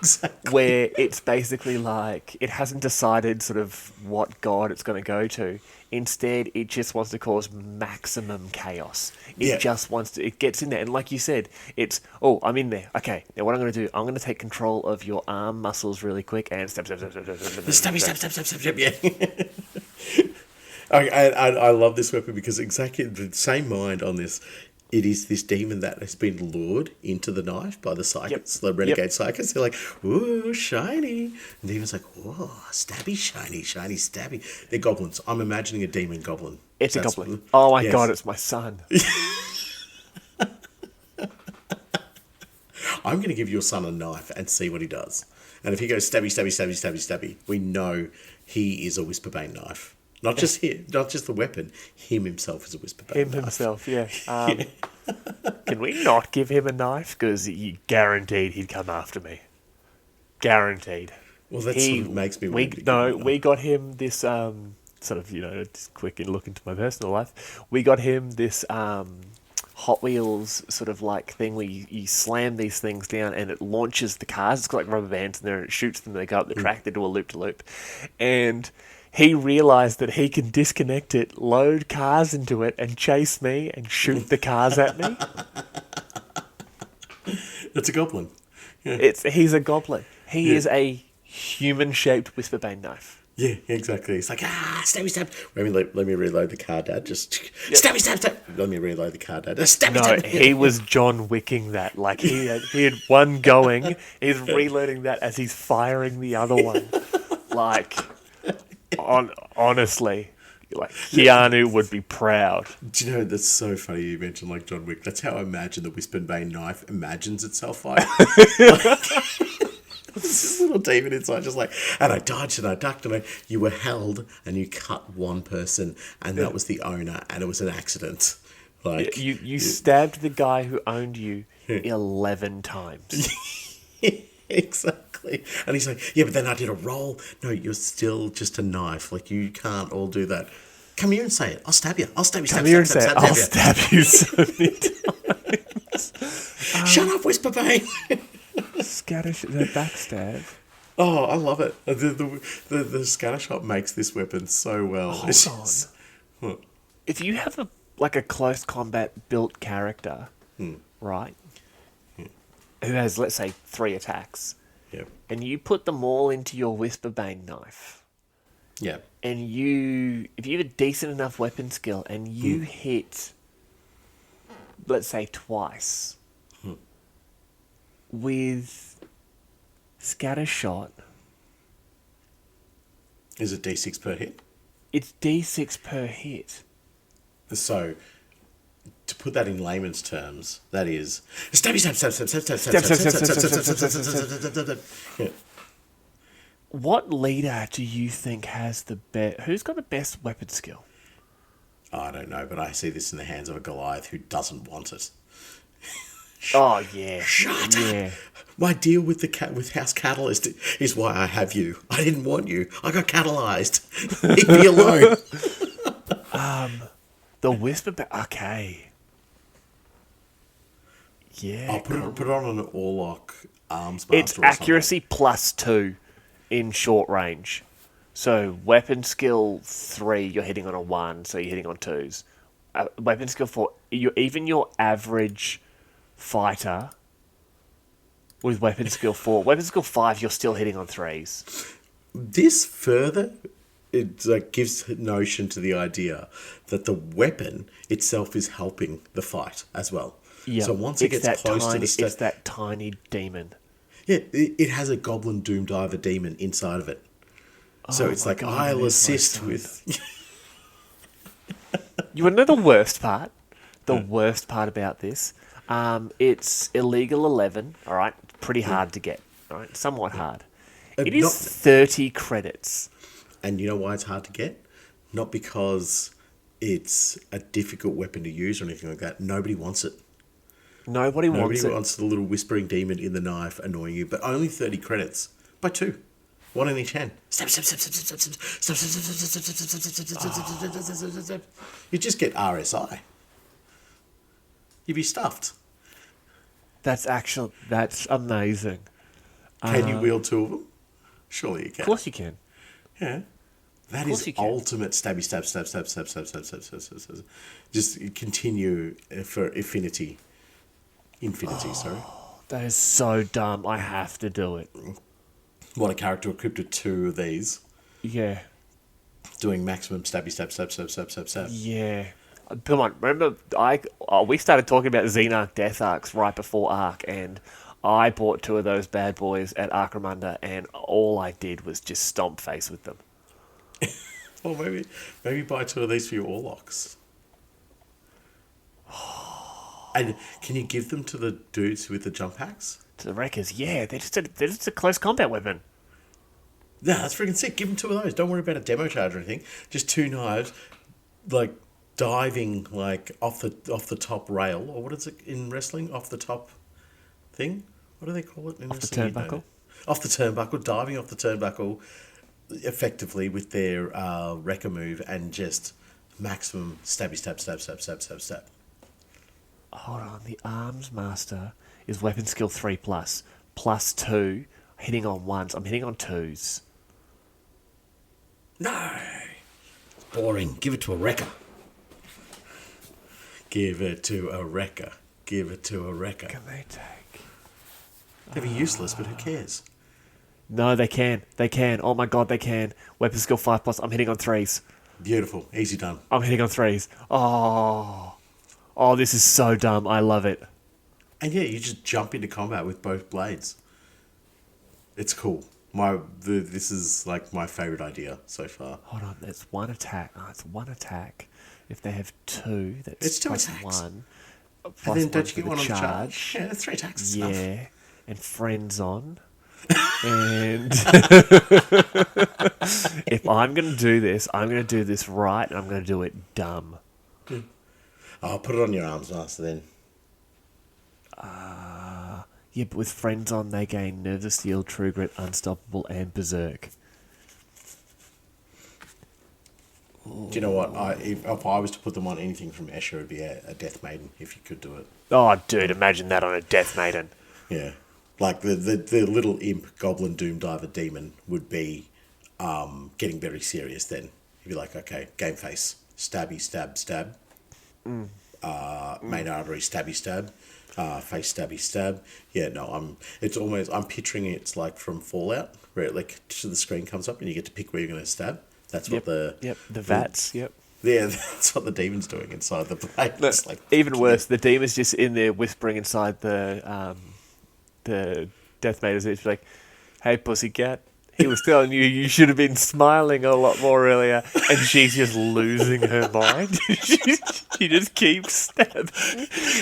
Exactly. Where it's basically like it hasn't decided sort of what god it's going to go to. Instead, it just wants to cause maximum chaos. It just wants to. It gets in there, and like you said, it's I'm in there. Okay, now what I'm going to do? I'm going to take control of your arm muscles really quick and stab. Stab. Yeah. I love this weapon because exactly the same mind on this. It is this demon that has been lured into the knife by the psychics, the renegade psychics. They're like, ooh, shiny. And the demon's like, oh, stabby, shiny, stabby. They're goblins. I'm imagining a demon goblin. It's a goblin. Oh my god, it's my son. I'm going to give your son a knife and see what he does. And if he goes stabby, we know he is a Whisperbane knife. Not just the weapon. Him himself is a Whisperbane knife. Himself, yeah. Can we not give him a knife? Because guaranteed he'd come after me. Guaranteed. Well, that sort of makes me we want to be no, good. we got him this sort of just quick look into my personal life. We got him this Hot Wheels sort of like thing where you slam these things down and it launches the cars. It's got like rubber bands in there and it shoots them. They go up the track. They do a loop to loop, and he realised that he can disconnect it, load cars into it, and chase me and shoot the cars at me. It's a goblin. Yeah. He's a goblin. He is a human-shaped Whisperbane knife. Yeah, exactly. It's like, stabby stab. Let me reload the car, Dad. Just stabby stab stab. Let me reload the car, Dad. Stabby No, stab. he was John Wicking that. Like he had one going. He's reloading that as he's firing the other one. Like, honestly, like Keanu would be proud. Do you know, that's so funny you mentioned like John Wick. That's how I imagine the Whisperbane knife imagines itself like. This little demon inside just like, and I dodged and I ducked and you were held and you cut one person and that was the owner and it was an accident. Like You stabbed the guy who owned you 11 times. Exactly. And he's like, yeah, but then I did a roll. No, you're still just a knife. Like, you can't all do that. Come here and say it. I'll stab you. I'll stab you. Come here and say it. I'll stab you so many times. Shut up, Whisperbane. Scattish, the backstab. Oh, I love it. The scattershot makes this weapon so well. Hold on. If you have a close combat built character, right, who has, let's say, 3 attacks, Yep. and you put them all into your Whisperbane knife, Yeah. and if you have a decent enough weapon skill, and you hit, let's say, twice, with Scattershot, Is it D6 per hit? it's D6 per hit. So, to put that in layman's terms, that is stabby stab stab stab stab stab stab stab stab stab stab stab stab. Yeah. What leader do you think has the best? Who's got the best weapon skill? I don't know, but I see this in the hands of a Goliath who doesn't want it. Oh yeah, Shut yeah. up! My deal with with House Catalyst is why I have you. I didn't want you. I got catalyzed. Leave me alone. The Whisper. Okay. Yeah. I'll put it on an Orlock arms master. It's accuracy +2 in short range. So weapon skill 3, you're hitting on a 1, so you're hitting on 2s. Weapon skill 4, even your average fighter with weapon skill 4, weapon skill 5, you're still hitting on 3s. This further, it gives notion to the idea that the weapon itself is helping the fight as well. Yeah. So once it gets close to the it's that tiny demon. yeah, it has a Goblin Doom Diver demon inside of it. So it's like, God, I'll it is assist nice. with. You want to know the worst part? The worst part about this? It's illegal 11, all right? Pretty hard to get, all right? Somewhat hard. It is 30 credits. And you know why it's hard to get? Not because it's a difficult weapon to use or anything like that. Nobody wants it. Nobody wants it. wants the little whispering demon in the knife annoying you, but only 30 credits by 2. 1 in each hand. Stab, stab, stab, stab, stab, stab, stab, stab, stab, stab, stab, stab. You just get RSI. You'd be stuffed. That's amazing. Can you wield 2 of them? Surely you can. Of course you can. Yeah. That is ultimate stabby stab stab stab stab stab stab stab stab stab stab. Just continue for infinity. Sorry. That is so dumb. I have to do it. What a character equipped with 2 of these, Yeah. doing maximum stabby stab stab stab stab stab stab. Yeah. Come on, remember we started talking about Xenarch Death Arcs right before Arc, and I bought 2 of those bad boys at Arcramunda, and all I did was just stomp face with them. Or maybe buy 2 of these for your Orlocks. And can you give them to the dudes with the jump hacks? To the Wreckers, yeah, they're just a close combat weapon. Yeah, that's freaking sick. Give them 2 of those. Don't worry about a demo charge or anything. Just 2 knives, like diving like off the top rail, or what is it in wrestling? Off the top thing? What do they call it in Off the wrestling? turnbuckle? Off the turnbuckle, diving off the turnbuckle effectively with their wrecker move and just maximum stabby stab, stab, stab, stab, stab, stab. Hold on, the arms master is weapon skill 3 plus. Plus 2. Hitting on ones. I'm hitting on twos. No! Boring. Give it to a wrecker. Give it to a wrecker. Give it to a wrecker. Can they take? They'd be useless, but who cares? No, they can. They can. Oh my god, they can. Weapon skill 5 plus. I'm hitting on threes. Beautiful. Easy done. I'm hitting on threes. Oh. Oh, this is so dumb. I love it. And yeah, you just jump into combat with both blades. It's cool. This is like my favourite idea so far. Hold on, that's one attack. Oh, it's one attack. If they have two, that's It's two plus attacks. one. And Plus then one don't you for get the one on the charge? Yeah, that's 3 attacks. It's enough. Yeah. And friends on. And if I'm going to do this, I'm going to do this right and I'm going to do it dumb. I'll put it on your arms master then. Yeah, but with friends on, they gain Nerves of Steel, True Grit, Unstoppable, and Berserk. Do you know what? If I was to put them on anything from Escher, it would be a Death Maiden, if you could do it. Oh, dude, imagine that on a Death Maiden. Yeah. Like the little imp goblin doom diver demon would be getting very serious then. You'd be like, okay, game face. Stabby, stab, stab. Main artery, stabby, stab. Face, stabby, stab. Yeah, no, I'm picturing it's like from Fallout, where it like to the screen comes up and you get to pick where you're going to stab. That's what the VATS, yep. Yeah, that's what the demon's doing inside the blade. It's like Even worse, the demon's just in there whispering inside the Death Maidens. It's like, hey, pussycat, he was telling you you should have been smiling a lot more earlier. And she's just losing her mind. she just keeps stabbing.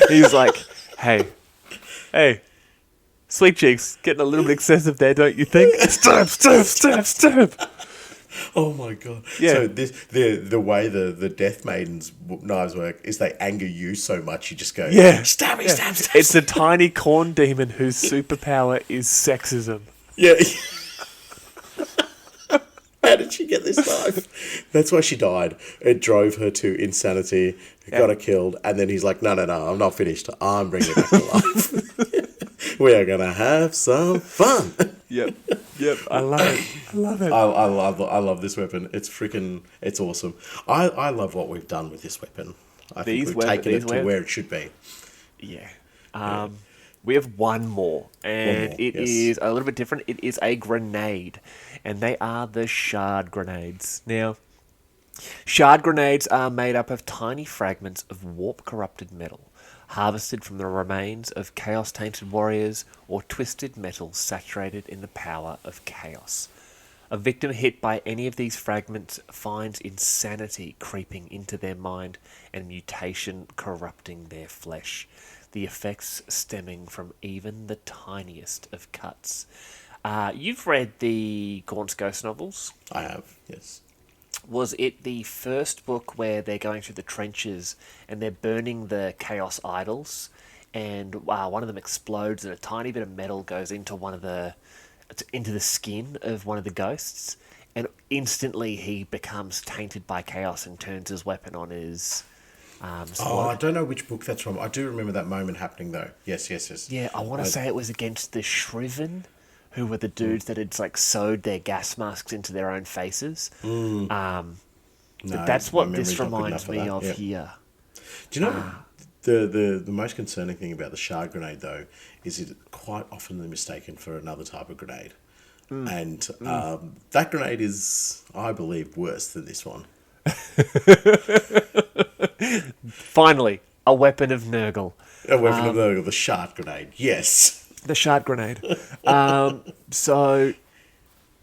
He's like, hey, sweet cheeks, getting a little bit excessive there, don't you think? Stab, stab, stab, stab. Oh my god! Yeah. So the way the Death Maidens knives work is they anger you so much you just go stabby stab stab. It's a tiny corn demon whose superpower is sexism. Yeah. How did she get this knife? That's why she died. It drove her to insanity. Got her killed, and then he's like, no, I'm not finished. I'm bringing it back to life. We are gonna have some fun. Yep. I love it. I love this weapon. It's awesome. I love what we've done with this weapon. I think we've taken it to where it should be. Yeah. We have one more, and it is a little bit different. It is a grenade, and they are the shard grenades. Now, shard grenades are made up of tiny fragments of warp-corrupted metal, harvested from the remains of chaos-tainted warriors or twisted metal saturated in the power of chaos. A victim hit by any of these fragments finds insanity creeping into their mind and mutation corrupting their flesh, the effects stemming from even the tiniest of cuts. You've read the Gaunt's Ghost novels? I have, yes. Was it the first book where they're going through the trenches and they're burning the chaos idols, and one of them explodes and a tiny bit of metal goes into into the skin of one of the ghosts, and instantly he becomes tainted by chaos and turns his weapon on his sword. I don't know which book that's from. I do remember that moment happening though. Yes. Yeah, I want to say it was against the Shriven, who were the dudes that had like sewed their gas masks into their own faces. No, That's what this reminds me of here. Do you know the most concerning thing about the shard grenade though is it quite often mistaken for another type of grenade, and that grenade is, I believe, worse than this one. Finally, a weapon of Nurgle. A weapon of the shard grenade. Yes. The shard grenade. So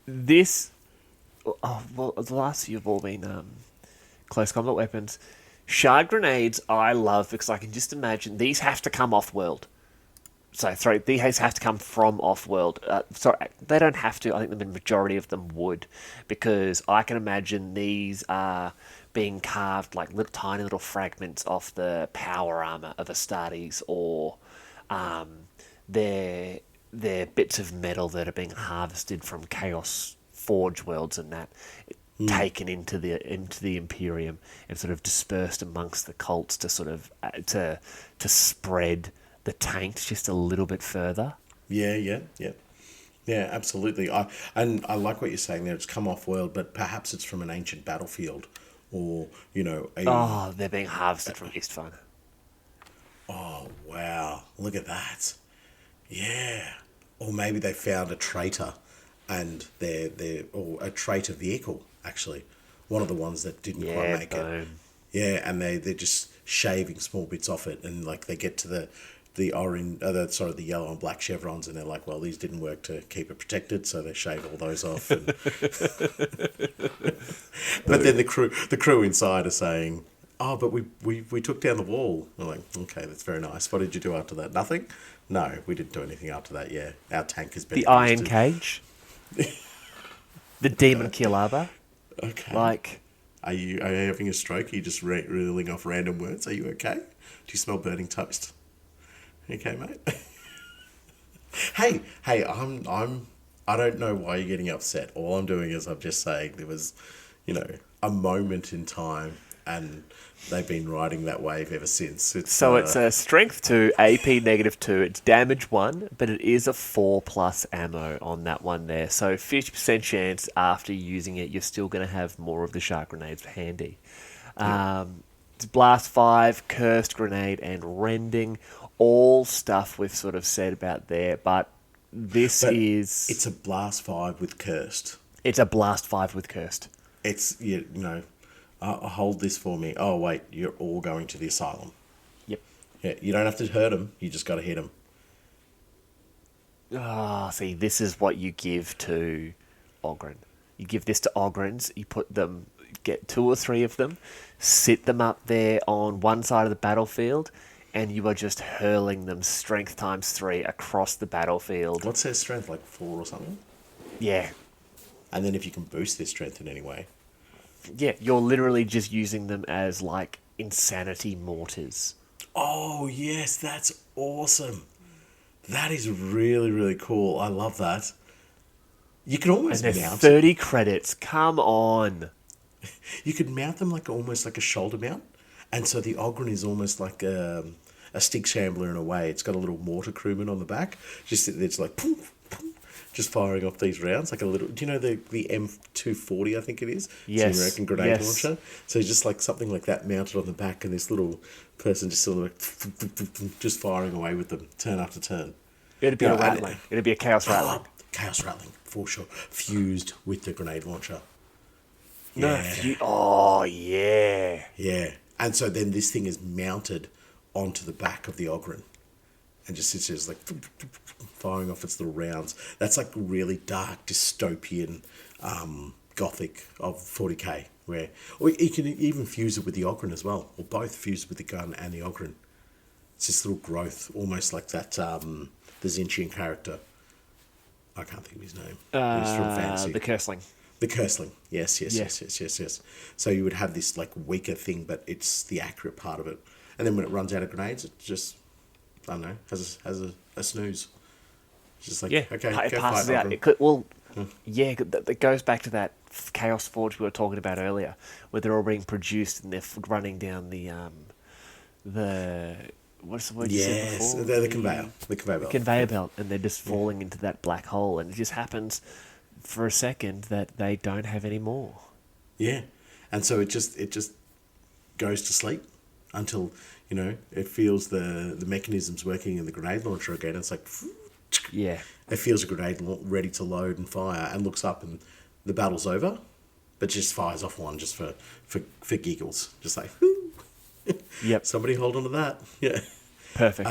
this, the last few have all been close combat weapons. Shard grenades I love because I can just imagine these have to come off world. Sorry, these have to come from off world. Sorry, they don't have to. I think the majority of them would, because I can imagine these are being carved like tiny little fragments off the power armor of Astartes, or they're they're bits of metal that are being harvested from Chaos Forge worlds and that, taken into the Imperium and sort of dispersed amongst the cults to sort of to spread the tanks just a little bit further. Yeah, absolutely. I like what you're saying there. It's come off world, but perhaps it's from an ancient battlefield, or a. Oh, they're being harvested from Istvan. Oh wow! Look at that. Yeah. Or maybe they found a traitor, and they're or a traitor vehicle actually, one of the ones that didn't quite Yeah, make it. boom. Yeah, and they're just shaving small bits off it, and like they get to the orange, the yellow and black chevrons, and they're like, well, these didn't work to keep it protected, so they shave all those off. And but then the crew inside are saying, oh, but we took down the wall. We're like, okay, that's very nice. What did you do after that? Nothing. No, we didn't do anything after that. Yeah, our tank has been The Iron boosted. Cage, the Demon Killaba. Okay. Like, Are you having a stroke? Are you just reeling off random words? Are you okay? Do you smell burning toast? Okay, mate. hey, I don't know why you're getting upset. All I'm doing is I'm just saying there was, a moment in time, and they've been riding that wave ever since. it's a strength 2, AP -2. It's damage 1, but it is a 4+ ammo on that one there. So 50% chance after using it, you're still going to have more of the shark grenades handy. It's blast 5, cursed grenade, and rending. All stuff we've sort of said about there, but this But is... it's a blast 5 with cursed. It's a blast 5 with cursed. It's hold this for me. Oh wait, you're all going to the asylum. Yep. Yeah, you don't have to hurt them. You just got to hit them. Ah, see, this is what you give to Ogryn. You give this to Ogrins, you put them, get 2 or 3 of them, sit them up there on one side of the battlefield, and you are just hurling them strength ×3 across the battlefield. What's their strength, like 4 or something? Yeah. And then if you can boost their strength in any way. Yeah, you're literally just using them as, like, insanity mortars. Oh, yes, that's awesome. That is really, really cool. I love that. You can And almost they're mount 30 credits. Come on. You could mount them like almost like a shoulder mount. And so the Ogryn is almost like a stick shambler in a way. It's got a little mortar crewman on the back. Just it's like poof, poof, just firing off these rounds like a little. Do you know the M240? I think it is. Yes. It's an American grenade Yes. launcher. So just like something like that mounted on the back, and this little person just sort of like just firing away with them, turn after turn. It'd be Yeah, a rattling. It'd be a chaos rattling. Chaos rattling for sure, fused with the grenade launcher. No. Oh, yeah. Yeah. And so then this thing is mounted onto the back of the Ogryn and just sits there just like firing off its little rounds. That's like really dark, dystopian, gothic of 40k, where or you can even fuse it with the Ogryn as well, or both fuse with the gun and the Ogryn. It's this little growth, almost like that, the Zinchian character. I can't think of his name. He's from fantasy. The Cursling. The Cursling, yes. Yeah. So you would have this like weaker thing, but it's the accurate part of it. And then when it runs out of grenades, it just, I don't know, has a snooze. It's just like, Yeah, okay, it go passes fight, out. Ogryn. Yeah, that goes back to that Chaos Forge we were talking about earlier, where they're all being produced and they're running down the what's the word you said Yes, before? they're the conveyor belt. Conveyor belt, and they're just falling into that black hole, and it just happens for a second that they don't have any more. Yeah, and so it just goes to sleep until it feels the mechanisms working in the grenade launcher again. It's like Yeah, it feels a grenade ready to load and fire, and looks up and the battle's over, but just fires off one just for giggles, just like yep, somebody hold on to that. Yeah. perfect.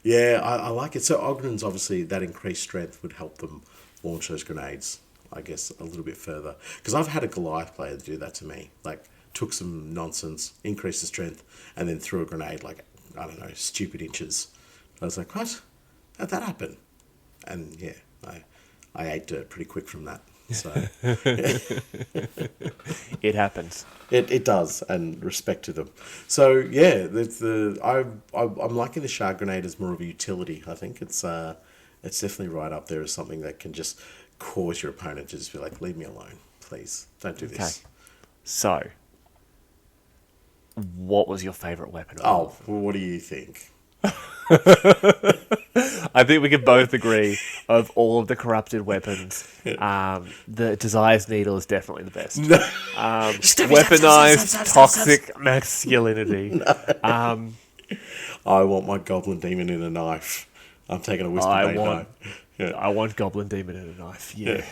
Yeah, I like it. So Ogren's obviously that increased strength would help them launch those grenades, I guess, a little bit further. Because I've had a Goliath player do that to me. Like, took some nonsense, increased the strength, and then threw a grenade like, I don't know, stupid inches. I was like, what? How'd that happen? And yeah, I ate dirt pretty quick from that. So It happens. It does, and respect to them. So yeah, I'm liking the shard grenade as more of a utility. I think it's It's definitely right up there as something that can just cause your opponent to just be like, leave me alone, please. Don't do Okay. this. So, what was your favourite weapon of all Oh, of them? well, what do you think? I think we can both agree of all of the corrupted weapons, the Desire's Needle is definitely the best. No. Weaponized toxic masculinity. I want my goblin demon in a knife. I'm taking a whisper I bait want, knife. Yeah. I want Goblin Demon and a knife. Yeah.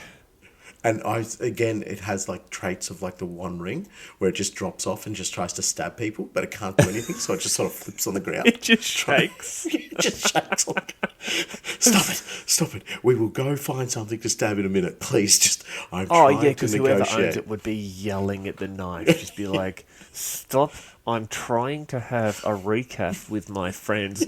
And again, it has like traits of like the One Ring, where it just drops off and just tries to stab people, but it can't do anything, so it just sort of flips on the ground. It just shakes. It just shakes like, stop it. We will go find something to stab in a minute, please. Just I'm Oh trying yeah, to because whoever negotiate. owns it would be yelling at the knife, just be like, "Stop! I'm trying to have a recap with my friends.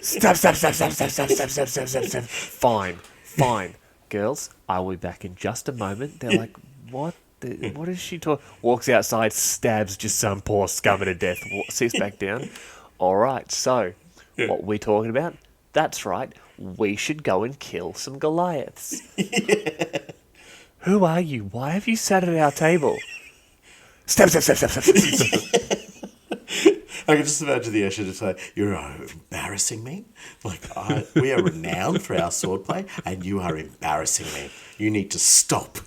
Stab, stab, stab, stab, stab, stab, stab, stab, stab, stab, stab. Fine, girls. I'll be back in just a moment." They're like, "What? What is she talking?" Walks outside, stabs just some poor scummer to death. Sits back down. All right, so what we talking about? That's right. We should go and kill some Goliaths. Who are you? Why have you sat at our table? Stab, stab, stab, stab, stab, stab. I can just imagine the usher to say, "You're embarrassing me. Like we are renowned for our swordplay, and you are embarrassing me. You need to stop."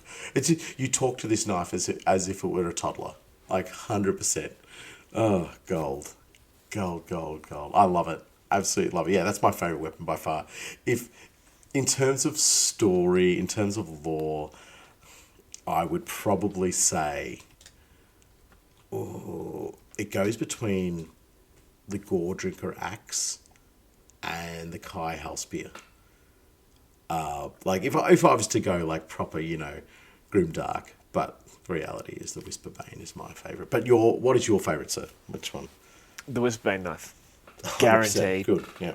You talk to this knife as if it were a toddler, like 100%. Oh, gold. I love it. Absolutely love it. Yeah, that's my favorite weapon by far. If in terms of story, in terms of lore, I would probably say, it goes between the Gore Drinker axe and the Kai Hell spear. Like if I was to go like proper, grimdark, but the reality is the Whisperbane is my favorite. But what is your favorite, sir? Which one? The Whisperbane knife. 100%. Guaranteed. Good. Yeah.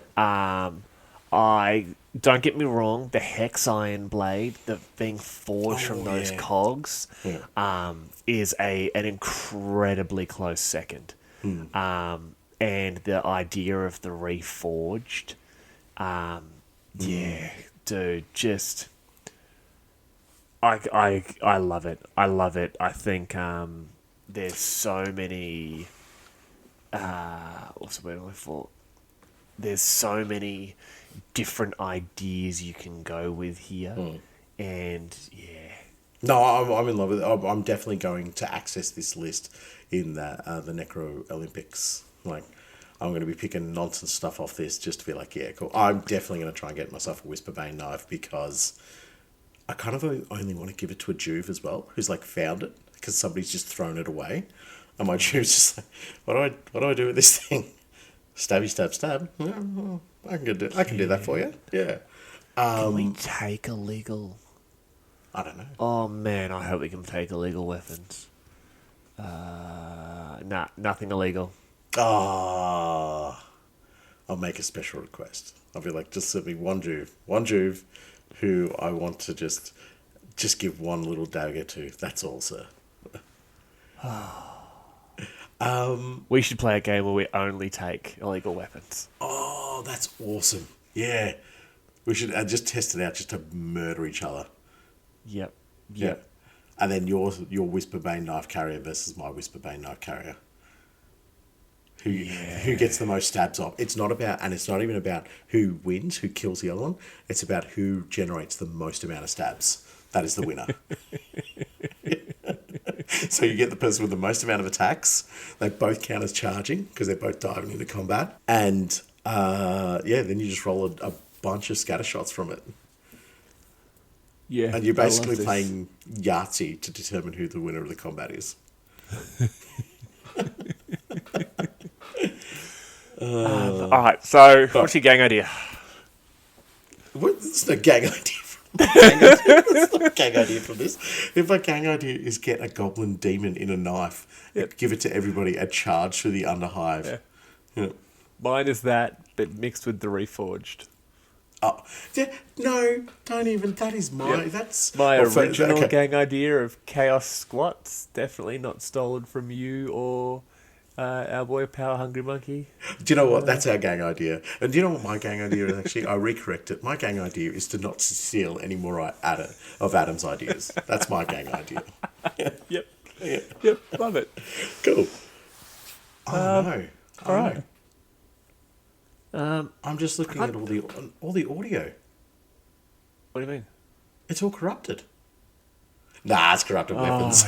I don't get me wrong, the Hex Iron Blade, the being forged from those yeah. cogs, Yeah. is an incredibly close second. And the idea of the reforged, yeah, dude, just I love it. I love it. I think there's so many. What's the word I'm looking for? There's so many different ideas you can go with here, and yeah. No, I'm in love with it. I'm definitely going to access this list in the Necro Olympics. Like, I'm going to be picking nonsense stuff off this just to be like, yeah, cool. I'm definitely going to try and get myself a Whisperbane knife because I kind of only want to give it to a Juve as well, who's like found it because somebody's just thrown it away, and my Juve's just like, what do I do with this thing? Stabby, stab. Yeah, well, I can do that for you. Yeah. Can we take illegal? I don't know. Oh man, I hope we can take illegal weapons. Nah, nothing illegal. Ah, I'll make a special request. I'll be like, just send me one Juve, who I want to just give one little dagger to. That's all, sir. We should play a game where we only take illegal weapons. Oh, that's awesome. Yeah, we should just test it out, just to murder each other. Yep. Yeah, and then your Whisperbane knife carrier versus my Whisperbane knife carrier. Who gets the most stabs off? It's not even about who wins, who kills the other one. It's about who generates the most amount of stabs. That is the winner. So you get the person with the most amount of attacks. They both count as charging because they're both diving into combat. And then you just roll a bunch of scatter shots from it. Yeah. And you're basically playing Yahtzee to determine who the winner of the combat is. All right. So, what's your gang idea? There's no gang idea. There's no gang idea from this. If my gang idea is get a goblin demon in a knife, give it to everybody, a charge for the Underhive. Yeah. Mine is that, but mixed with the reforged. Oh, yeah, no, don't even. That is my. That's my original gang idea of chaos squats. Definitely not stolen from you or Our boy Power Hungry Monkey. Do you know what? That's our gang idea. And do you know what my gang idea is actually? I recorrect it. My gang idea is to not steal any more of Adam's ideas. That's my gang idea. Yep. Yeah. Yep. Love it. Cool. Oh no. All right. I'm just looking at all the audio. What do you mean? It's all corrupted. Nah, it's corrupted weapons.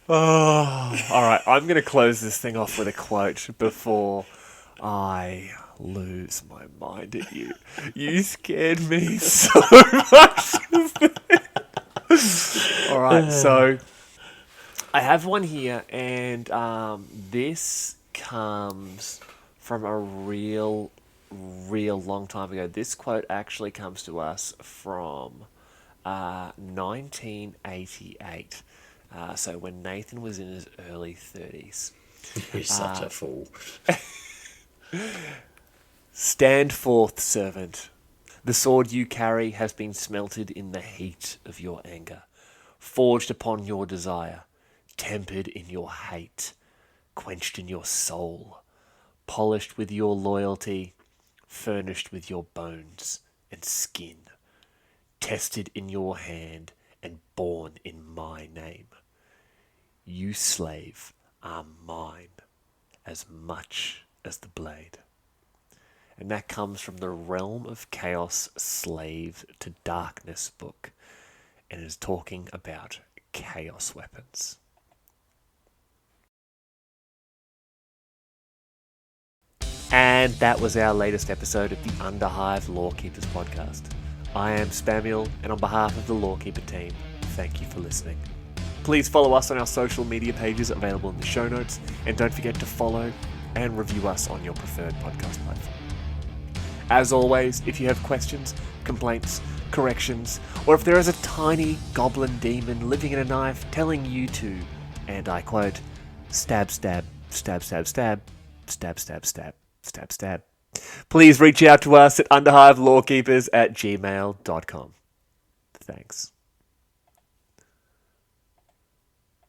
All right. I'm going to close this thing off with a quote before I lose my mind at you. You scared me so much. All right. So I have one here, and this comes from a real long time ago. This quote actually comes to us from 1988. So when Nathan was in his early 30s. You're such a fool. Stand forth, servant. The sword you carry has been smelted in the heat of your anger, forged upon your desire, tempered in your hate, quenched in your soul, polished with your loyalty, furnished with your bones and skin, tested in your hand and born in my name. You, slave, are mine as much as the blade. And that comes from the Realm of Chaos Slave to Darkness book, and is talking about chaos weapons. And that was our latest episode of the Underhive Lorekeepers podcast. I am Spamiel, and on behalf of the Lorekeeper team, thank you for listening. Please follow us on our social media pages available in the show notes, and don't forget to follow and review us on your preferred podcast platform. As always, if you have questions, complaints, corrections, or if there is a tiny goblin demon living in a knife telling you to, and I quote, stab, stab, stab, stab, stab, stab, stab, stab, stab, stab, please reach out to us at underhivelorekeepers@gmail.com. Thanks.